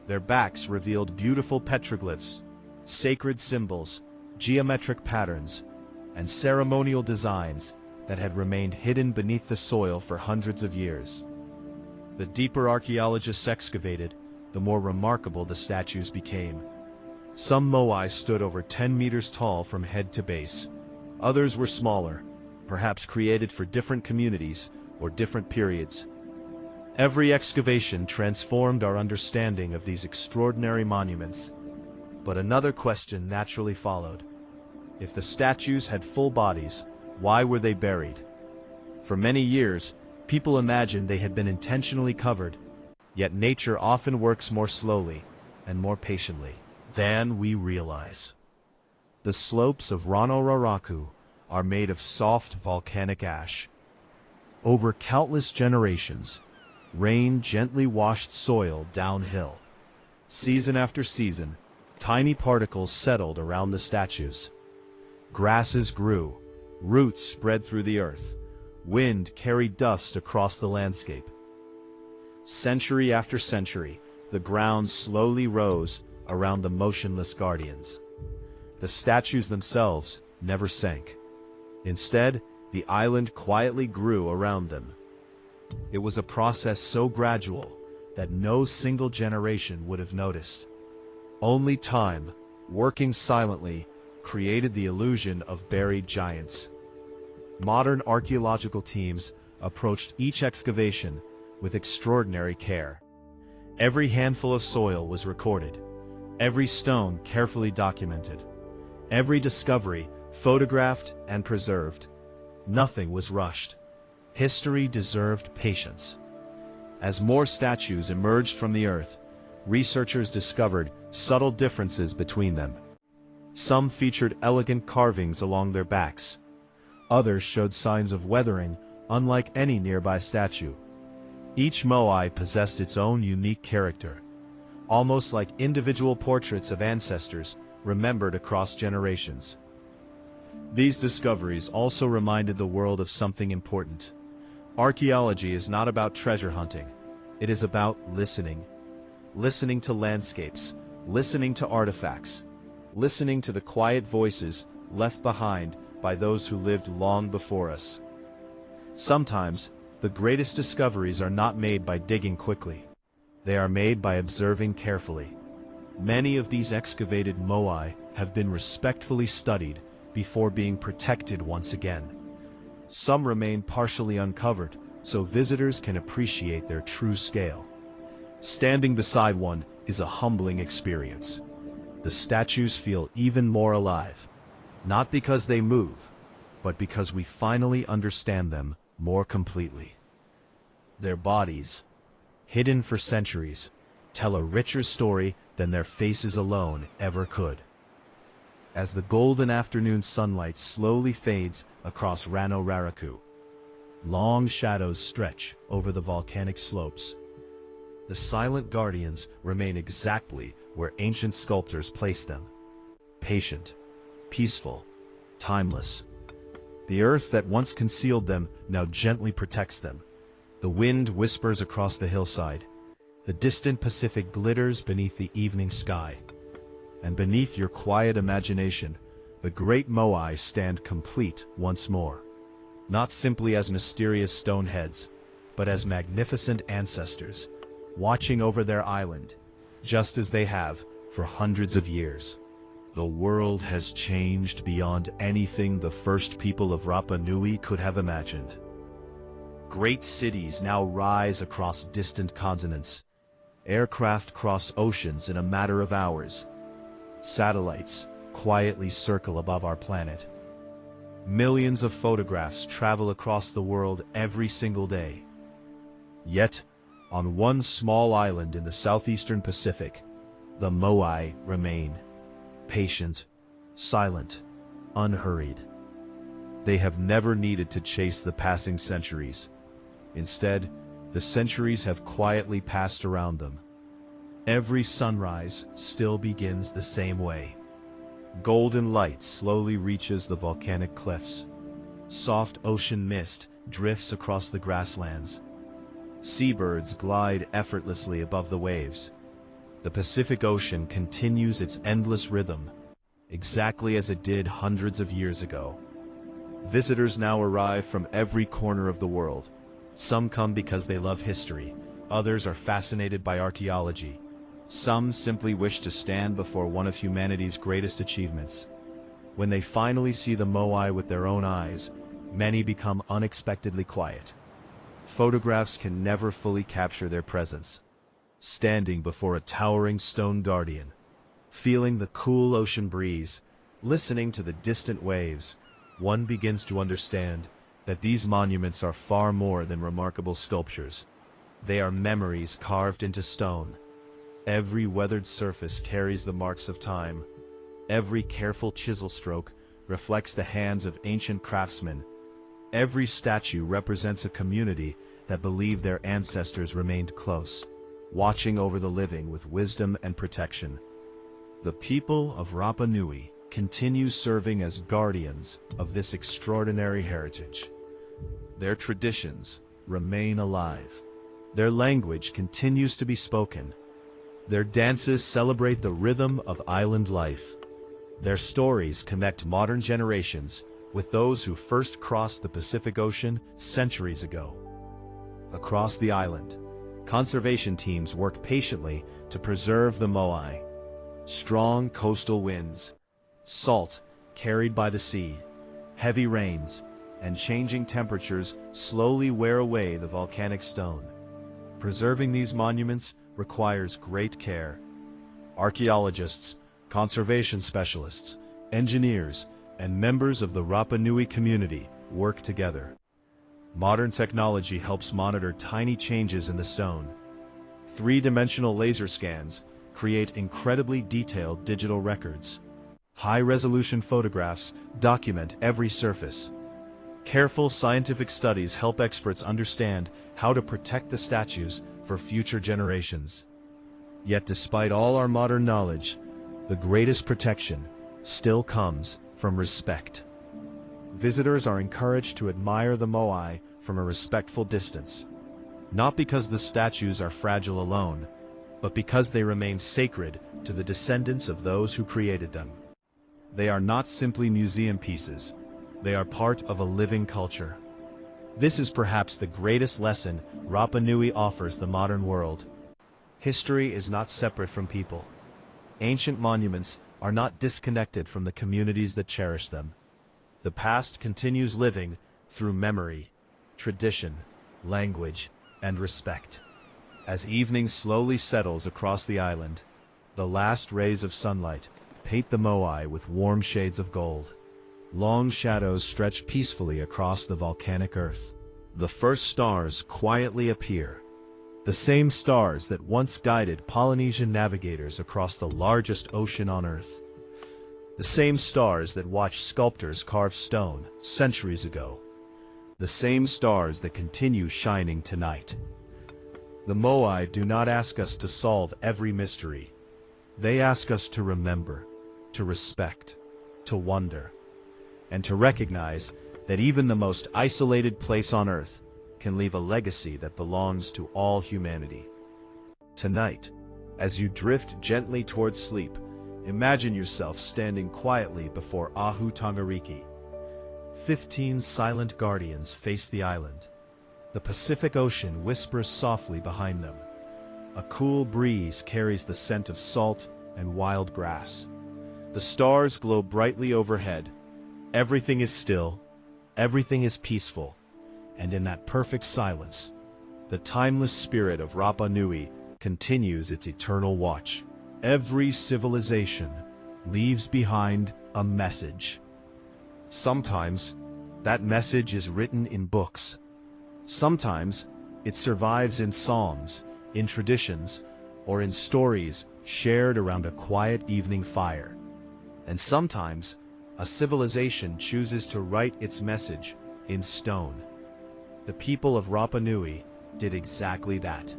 Their backs revealed beautiful petroglyphs, sacred symbols, geometric patterns, and ceremonial designs that had remained hidden beneath the soil for hundreds of years. The deeper archaeologists excavated, the more remarkable the statues became. Some Moai stood over 10 meters tall from head to base. Others were smaller, perhaps created for different communities or different periods. Every excavation transformed our understanding of these extraordinary monuments. But another question naturally followed. If the statues had full bodies, why were they buried? For many years, people imagined they had been intentionally covered, yet nature often works more slowly and more patiently than we realize. The slopes of Rano Raraku are made of soft volcanic ash. Over countless generations, rain gently washed soil downhill. Season after season, tiny particles settled around the statues. Grasses grew, roots spread through the earth, wind carried dust across the landscape. Century after century, the ground slowly rose around the motionless guardians. The statues themselves never sank. Instead, the island quietly grew around them. It was a process so gradual that no single generation would have noticed. Only time, working silently, created the illusion of buried giants. Modern archaeological teams approached each excavation with extraordinary care. Every handful of soil was recorded, every stone carefully documented, every discovery photographed and preserved. Nothing was rushed. History deserved patience. As more statues emerged from the earth, researchers discovered subtle differences between them. Some featured elegant carvings along their backs. Others showed signs of weathering, unlike any nearby statue. Each Moai possessed its own unique character, almost like individual portraits of ancestors remembered across generations. These discoveries also reminded the world of something important. Archaeology is not about treasure hunting. It is about listening. Listening to landscapes, listening to artifacts, listening to the quiet voices left behind by those who lived long before us. Sometimes, the greatest discoveries are not made by digging quickly. They are made by observing carefully. Many of these excavated Moai have been respectfully studied before being protected once again. Some remain partially uncovered, so visitors can appreciate their true scale. Standing beside one is a humbling experience. The statues feel even more alive, not because they move, but because we finally understand them more completely. Their bodies, hidden for centuries, tell a richer story than their faces alone ever could. As the golden afternoon sunlight slowly fades across Rano Raraku, long shadows stretch over the volcanic slopes. The silent guardians remain exactly where ancient sculptors placed them. Patient, peaceful, timeless. The earth that once concealed them now gently protects them. The wind whispers across the hillside. The distant Pacific glitters beneath the evening sky. And beneath your quiet imagination, the great Moai stand complete once more. Not simply as mysterious stone heads, but as magnificent ancestors, watching over their island, just as they have for hundreds of years. The world has changed beyond anything the first people of Rapa Nui could have imagined. Great cities now rise across distant continents. Aircraft cross oceans in a matter of hours. Satellites quietly circle above our planet. Millions of photographs travel across the world every single day. Yet, on one small island in the southeastern Pacific, the Moai remain. Patient, silent, unhurried. They have never needed to chase the passing centuries. Instead, the centuries have quietly passed around them. Every sunrise still begins the same way. Golden light slowly reaches the volcanic cliffs. Soft ocean mist drifts across the grasslands. Seabirds glide effortlessly above the waves. The Pacific Ocean continues its endless rhythm, exactly as it did hundreds of years ago. Visitors now arrive from every corner of the world. Some come because they love history, others are fascinated by archaeology. Some simply wish to stand before one of humanity's greatest achievements. When they finally see the Moai with their own eyes, many become unexpectedly quiet. Photographs can never fully capture their presence. Standing before a towering stone guardian, feeling the cool ocean breeze, listening to the distant waves, one begins to understand that these monuments are far more than remarkable sculptures. They are memories carved into stone. Every weathered surface carries the marks of time. Every careful chisel stroke reflects the hands of ancient craftsmen. Every statue represents a community that believed their ancestors remained close, watching over the living with wisdom and protection. The people of Rapa Nui continue serving as guardians of this extraordinary heritage. Their traditions remain alive. Their language continues to be spoken. Their dances celebrate the rhythm of island life. Their stories connect modern generations with those who first crossed the Pacific Ocean centuries ago. Across the island, conservation teams work patiently to preserve the Moai. Strong coastal winds, salt carried by the sea, heavy rains, and changing temperatures slowly wear away the volcanic stone. Preserving these monuments requires great care. Archaeologists, conservation specialists, engineers, and members of the Rapa Nui community work together. Modern technology helps monitor tiny changes in the stone. Three-dimensional laser scans create incredibly detailed digital records. High-resolution photographs document every surface. Careful scientific studies help experts understand how to protect the statues for future generations. Yet despite all our modern knowledge, the greatest protection still comes from respect. Visitors are encouraged to admire the Moai from a respectful distance, not because the statues are fragile alone, but because they remain sacred to the descendants of those who created them. They are not simply museum pieces, they are part of a living culture. This is perhaps the greatest lesson Rapa Nui offers the modern world. History is not separate from people. Ancient monuments are not disconnected from the communities that cherish them. The past continues living through memory, tradition, language, and respect. As evening slowly settles across the island, the last rays of sunlight paint the Moai with warm shades of gold. Long shadows stretch peacefully across the volcanic earth. The first stars quietly appear, the same stars that once guided Polynesian navigators across the largest ocean on Earth. The same stars that watched sculptors carve stone centuries ago. The same stars that continue shining tonight. The Moai do not ask us to solve every mystery. They ask us to remember, to respect, to wonder, and to recognize that even the most isolated place on Earth can leave a legacy that belongs to all humanity. Tonight, as you drift gently towards sleep, imagine yourself standing quietly before Ahu Tongariki. 15 silent guardians face the island. The Pacific Ocean whispers softly behind them. A cool breeze carries the scent of salt and wild grass. The stars glow brightly overhead. Everything is still, everything is peaceful, and in that perfect silence, the timeless spirit of Rapa Nui continues its eternal watch. Every civilization leaves behind a message. Sometimes, that message is written in books. Sometimes, it survives in songs, in traditions, or in stories shared around a quiet evening fire. And sometimes, a civilization chooses to write its message in stone. The people of Rapa Nui did exactly that.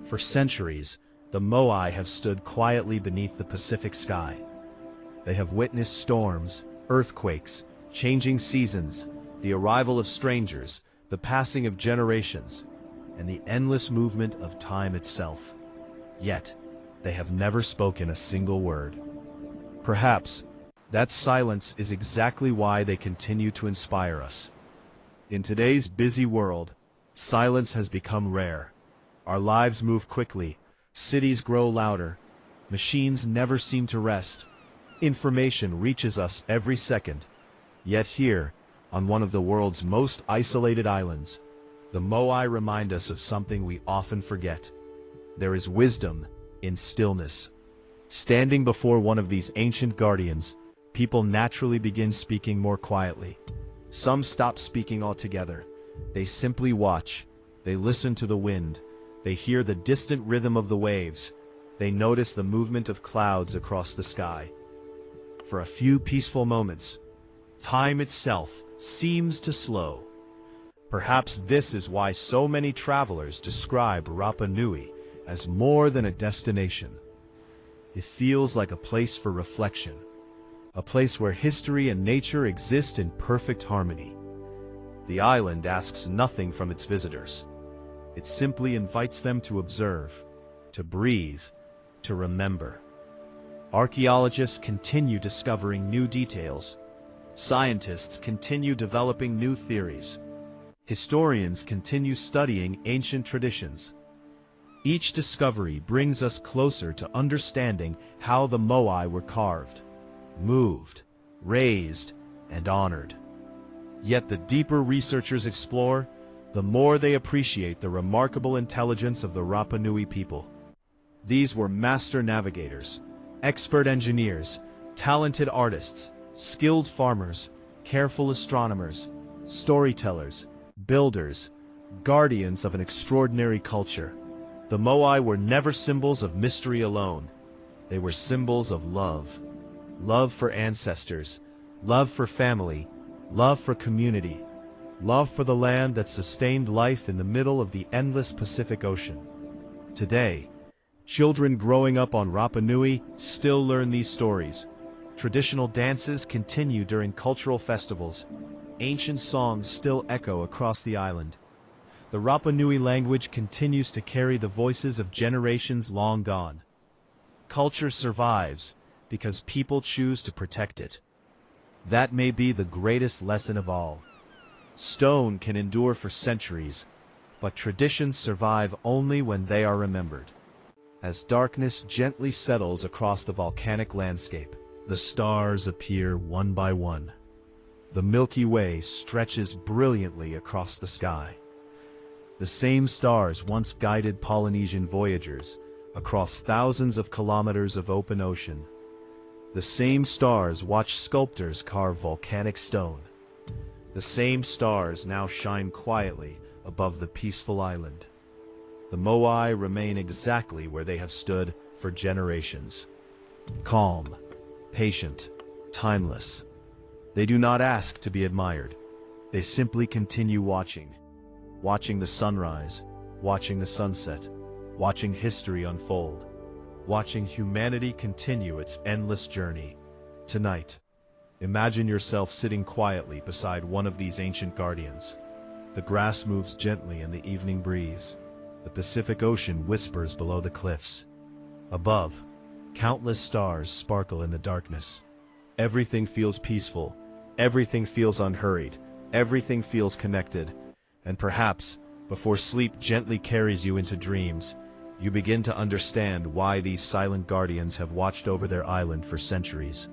For centuries, the Moai have stood quietly beneath the Pacific sky. They have witnessed storms, earthquakes, changing seasons, the arrival of strangers, the passing of generations, and the endless movement of time itself. Yet, they have never spoken a single word. Perhaps, that silence is exactly why they continue to inspire us. In today's busy world, silence has become rare. Our lives move quickly, cities grow louder, machines never seem to rest. Information reaches us every second. Yet here, on one of the world's most isolated islands, the Moai remind us of something we often forget. There is wisdom in stillness. Standing before one of these ancient guardians, people naturally begin speaking more quietly. Some stop speaking altogether. They simply watch. They listen to the wind. They hear the distant rhythm of the waves. They notice the movement of clouds across the sky. For a few peaceful moments, time itself seems to slow. Perhaps this is why so many travelers describe Rapa Nui as more than a destination. It feels like a place for reflection, a place where history and nature exist in perfect harmony. The island asks nothing from its visitors. It simply invites them to observe, to breathe, to remember. Archaeologists continue discovering new details. Scientists continue developing new theories. Historians continue studying ancient traditions. Each discovery brings us closer to understanding how the Moai were carved, moved, raised, and honored. Yet the deeper researchers explore, the more they appreciate the remarkable intelligence of the Rapa Nui people. These were master navigators, expert engineers, talented artists, skilled farmers, careful astronomers, storytellers, builders, guardians of an extraordinary culture. The Moai were never symbols of mystery alone. They were symbols of love. Love for ancestors, love for family, love for community, love for the land that sustained life in the middle of the endless Pacific Ocean. Today, children growing up on Rapa Nui still learn these stories. Traditional dances continue during cultural festivals. Ancient songs still echo across the island. The Rapa Nui language continues to carry the voices of generations long gone. Culture survives because people choose to protect it. That may be the greatest lesson of all. Stone can endure for centuries, but traditions survive only when they are remembered. As darkness gently settles across the volcanic landscape, the stars appear one by one. The Milky Way stretches brilliantly across the sky. The same stars once guided Polynesian voyagers across thousands of kilometers of open ocean. The same stars watch sculptors carve volcanic stone. The same stars now shine quietly above the peaceful island. The Moai remain exactly where they have stood for generations. Calm, patient, timeless. They do not ask to be admired. They simply continue watching. Watching the sunrise, watching the sunset, watching history unfold, watching humanity continue its endless journey. Tonight, imagine yourself sitting quietly beside one of these ancient guardians. The grass moves gently in the evening breeze. The Pacific Ocean whispers below the cliffs. Above, countless stars sparkle in the darkness. Everything feels peaceful. Everything feels unhurried. Everything feels connected. And perhaps, before sleep gently carries you into dreams, you begin to understand why these silent guardians have watched over their island for centuries.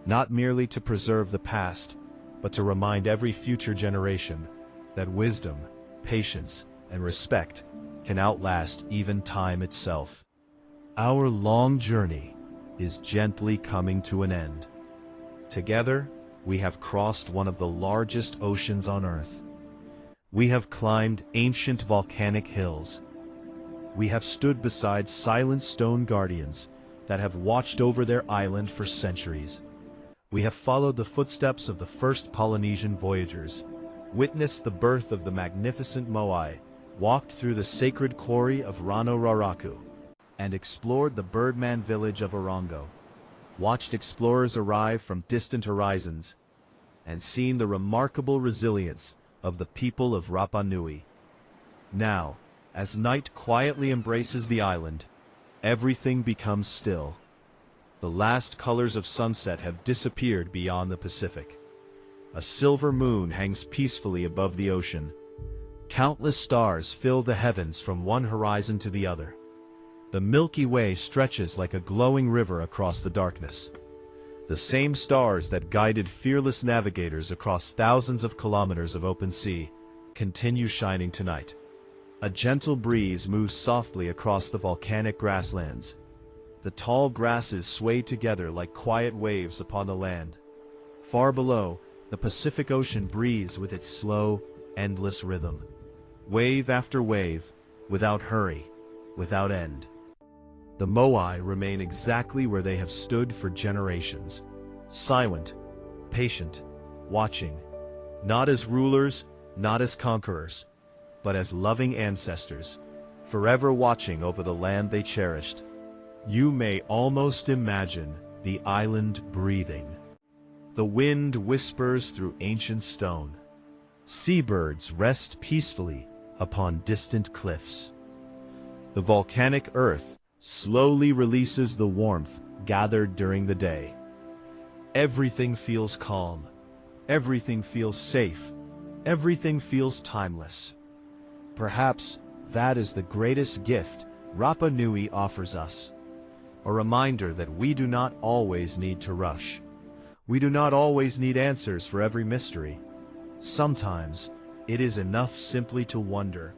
not merely to preserve the past, but to remind every future generation that wisdom, patience, and respect can outlast even time itself. Our long journey is gently coming to an end. Together, we have crossed one of the largest oceans on Earth. We have climbed ancient volcanic hills. We have stood beside silent stone guardians that have watched over their island for centuries. We have followed the footsteps of the first Polynesian voyagers, witnessed the birth of the magnificent Moai, walked through the sacred quarry of Rano Raraku, and explored the Birdman village of Orongo, watched explorers arrive from distant horizons, and seen the remarkable resilience of the people of Rapa Nui. Now, as night quietly embraces the island, everything becomes still. The last colors of sunset have disappeared beyond the Pacific. A silver moon hangs peacefully above the ocean. Countless stars fill the heavens from one horizon to the other. The Milky Way stretches like a glowing river across the darkness. The same stars that guided fearless navigators across thousands of kilometers of open sea continue shining tonight. A gentle breeze moves softly across the volcanic grasslands. The tall grasses sway together like quiet waves upon the land. Far below, the Pacific Ocean breathes with its slow, endless rhythm. Wave after wave, without hurry, without end. The Moai remain exactly where they have stood for generations. Silent, patient, watching, not as rulers, not as conquerors, but as loving ancestors, forever watching over the land they cherished. You may almost imagine the island breathing. The wind whispers through ancient stone. Seabirds rest peacefully upon distant cliffs. The volcanic earth slowly releases the warmth gathered during the day. Everything feels calm. Everything feels safe. Everything feels timeless. Perhaps that is the greatest gift Rapa Nui offers us. A reminder that we do not always need to rush. We do not always need answers for every mystery. Sometimes it is enough simply to wonder,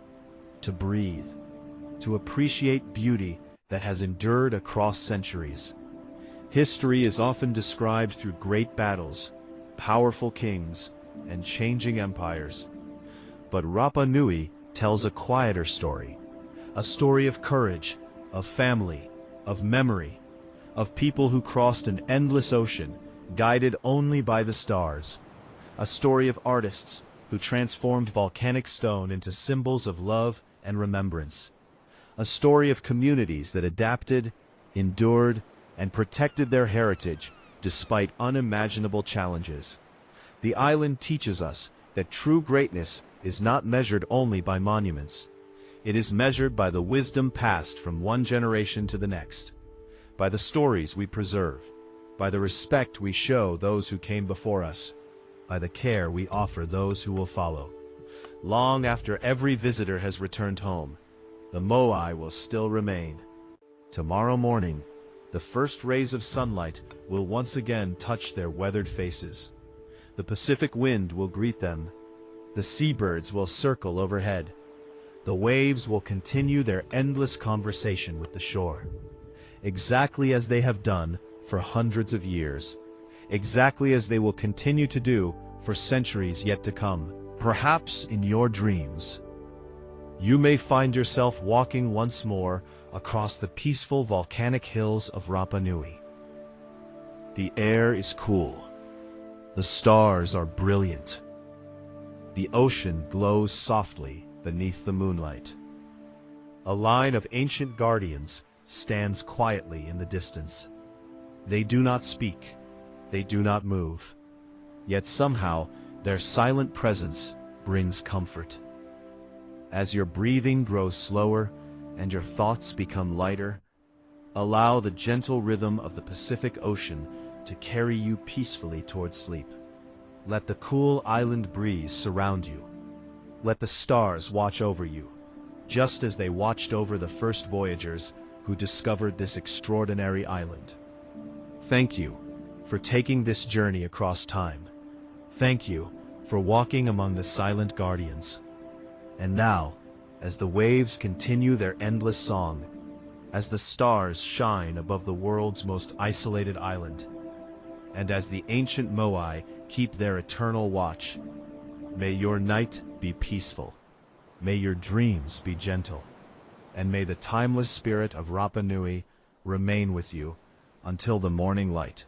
to breathe, to appreciate beauty that has endured across centuries. History is often described through great battles, powerful kings, and changing empires. But Rapa Nui tells a quieter story, a story of courage, of family, of memory, of people who crossed an endless ocean, guided only by the stars. A story of artists who transformed volcanic stone into symbols of love and remembrance. A story of communities that adapted, endured, and protected their heritage despite unimaginable challenges. The island teaches us that true greatness is not measured only by monuments. It is measured by the wisdom passed from one generation to the next, by the stories we preserve, by the respect we show those who came before us, by the care we offer those who will follow. Long after every visitor has returned home, the Moai will still remain. Tomorrow morning, the first rays of sunlight will once again touch their weathered faces. The Pacific wind will greet them. The seabirds will circle overhead. The waves will continue their endless conversation with the shore, exactly as they have done for hundreds of years, exactly as they will continue to do for centuries yet to come. Perhaps in your dreams, you may find yourself walking once more across the peaceful volcanic hills of Rapa Nui. The air is cool. The stars are brilliant. The ocean glows softly beneath the moonlight. A line of ancient guardians stands quietly in the distance. They do not speak. They do not move. Yet somehow, their silent presence brings comfort. As your breathing grows slower and your thoughts become lighter, allow the gentle rhythm of the Pacific Ocean to carry you peacefully towards sleep. Let the cool island breeze surround you. Let the stars watch over you, just as they watched over the first voyagers who discovered this extraordinary island. Thank you for taking this journey across time. Thank you for walking among the silent guardians. And now, as the waves continue their endless song, as the stars shine above the world's most isolated island, and as the ancient Moai keep their eternal watch, may your night be peaceful, may your dreams be gentle, and may the timeless spirit of Rapa Nui remain with you until the morning light.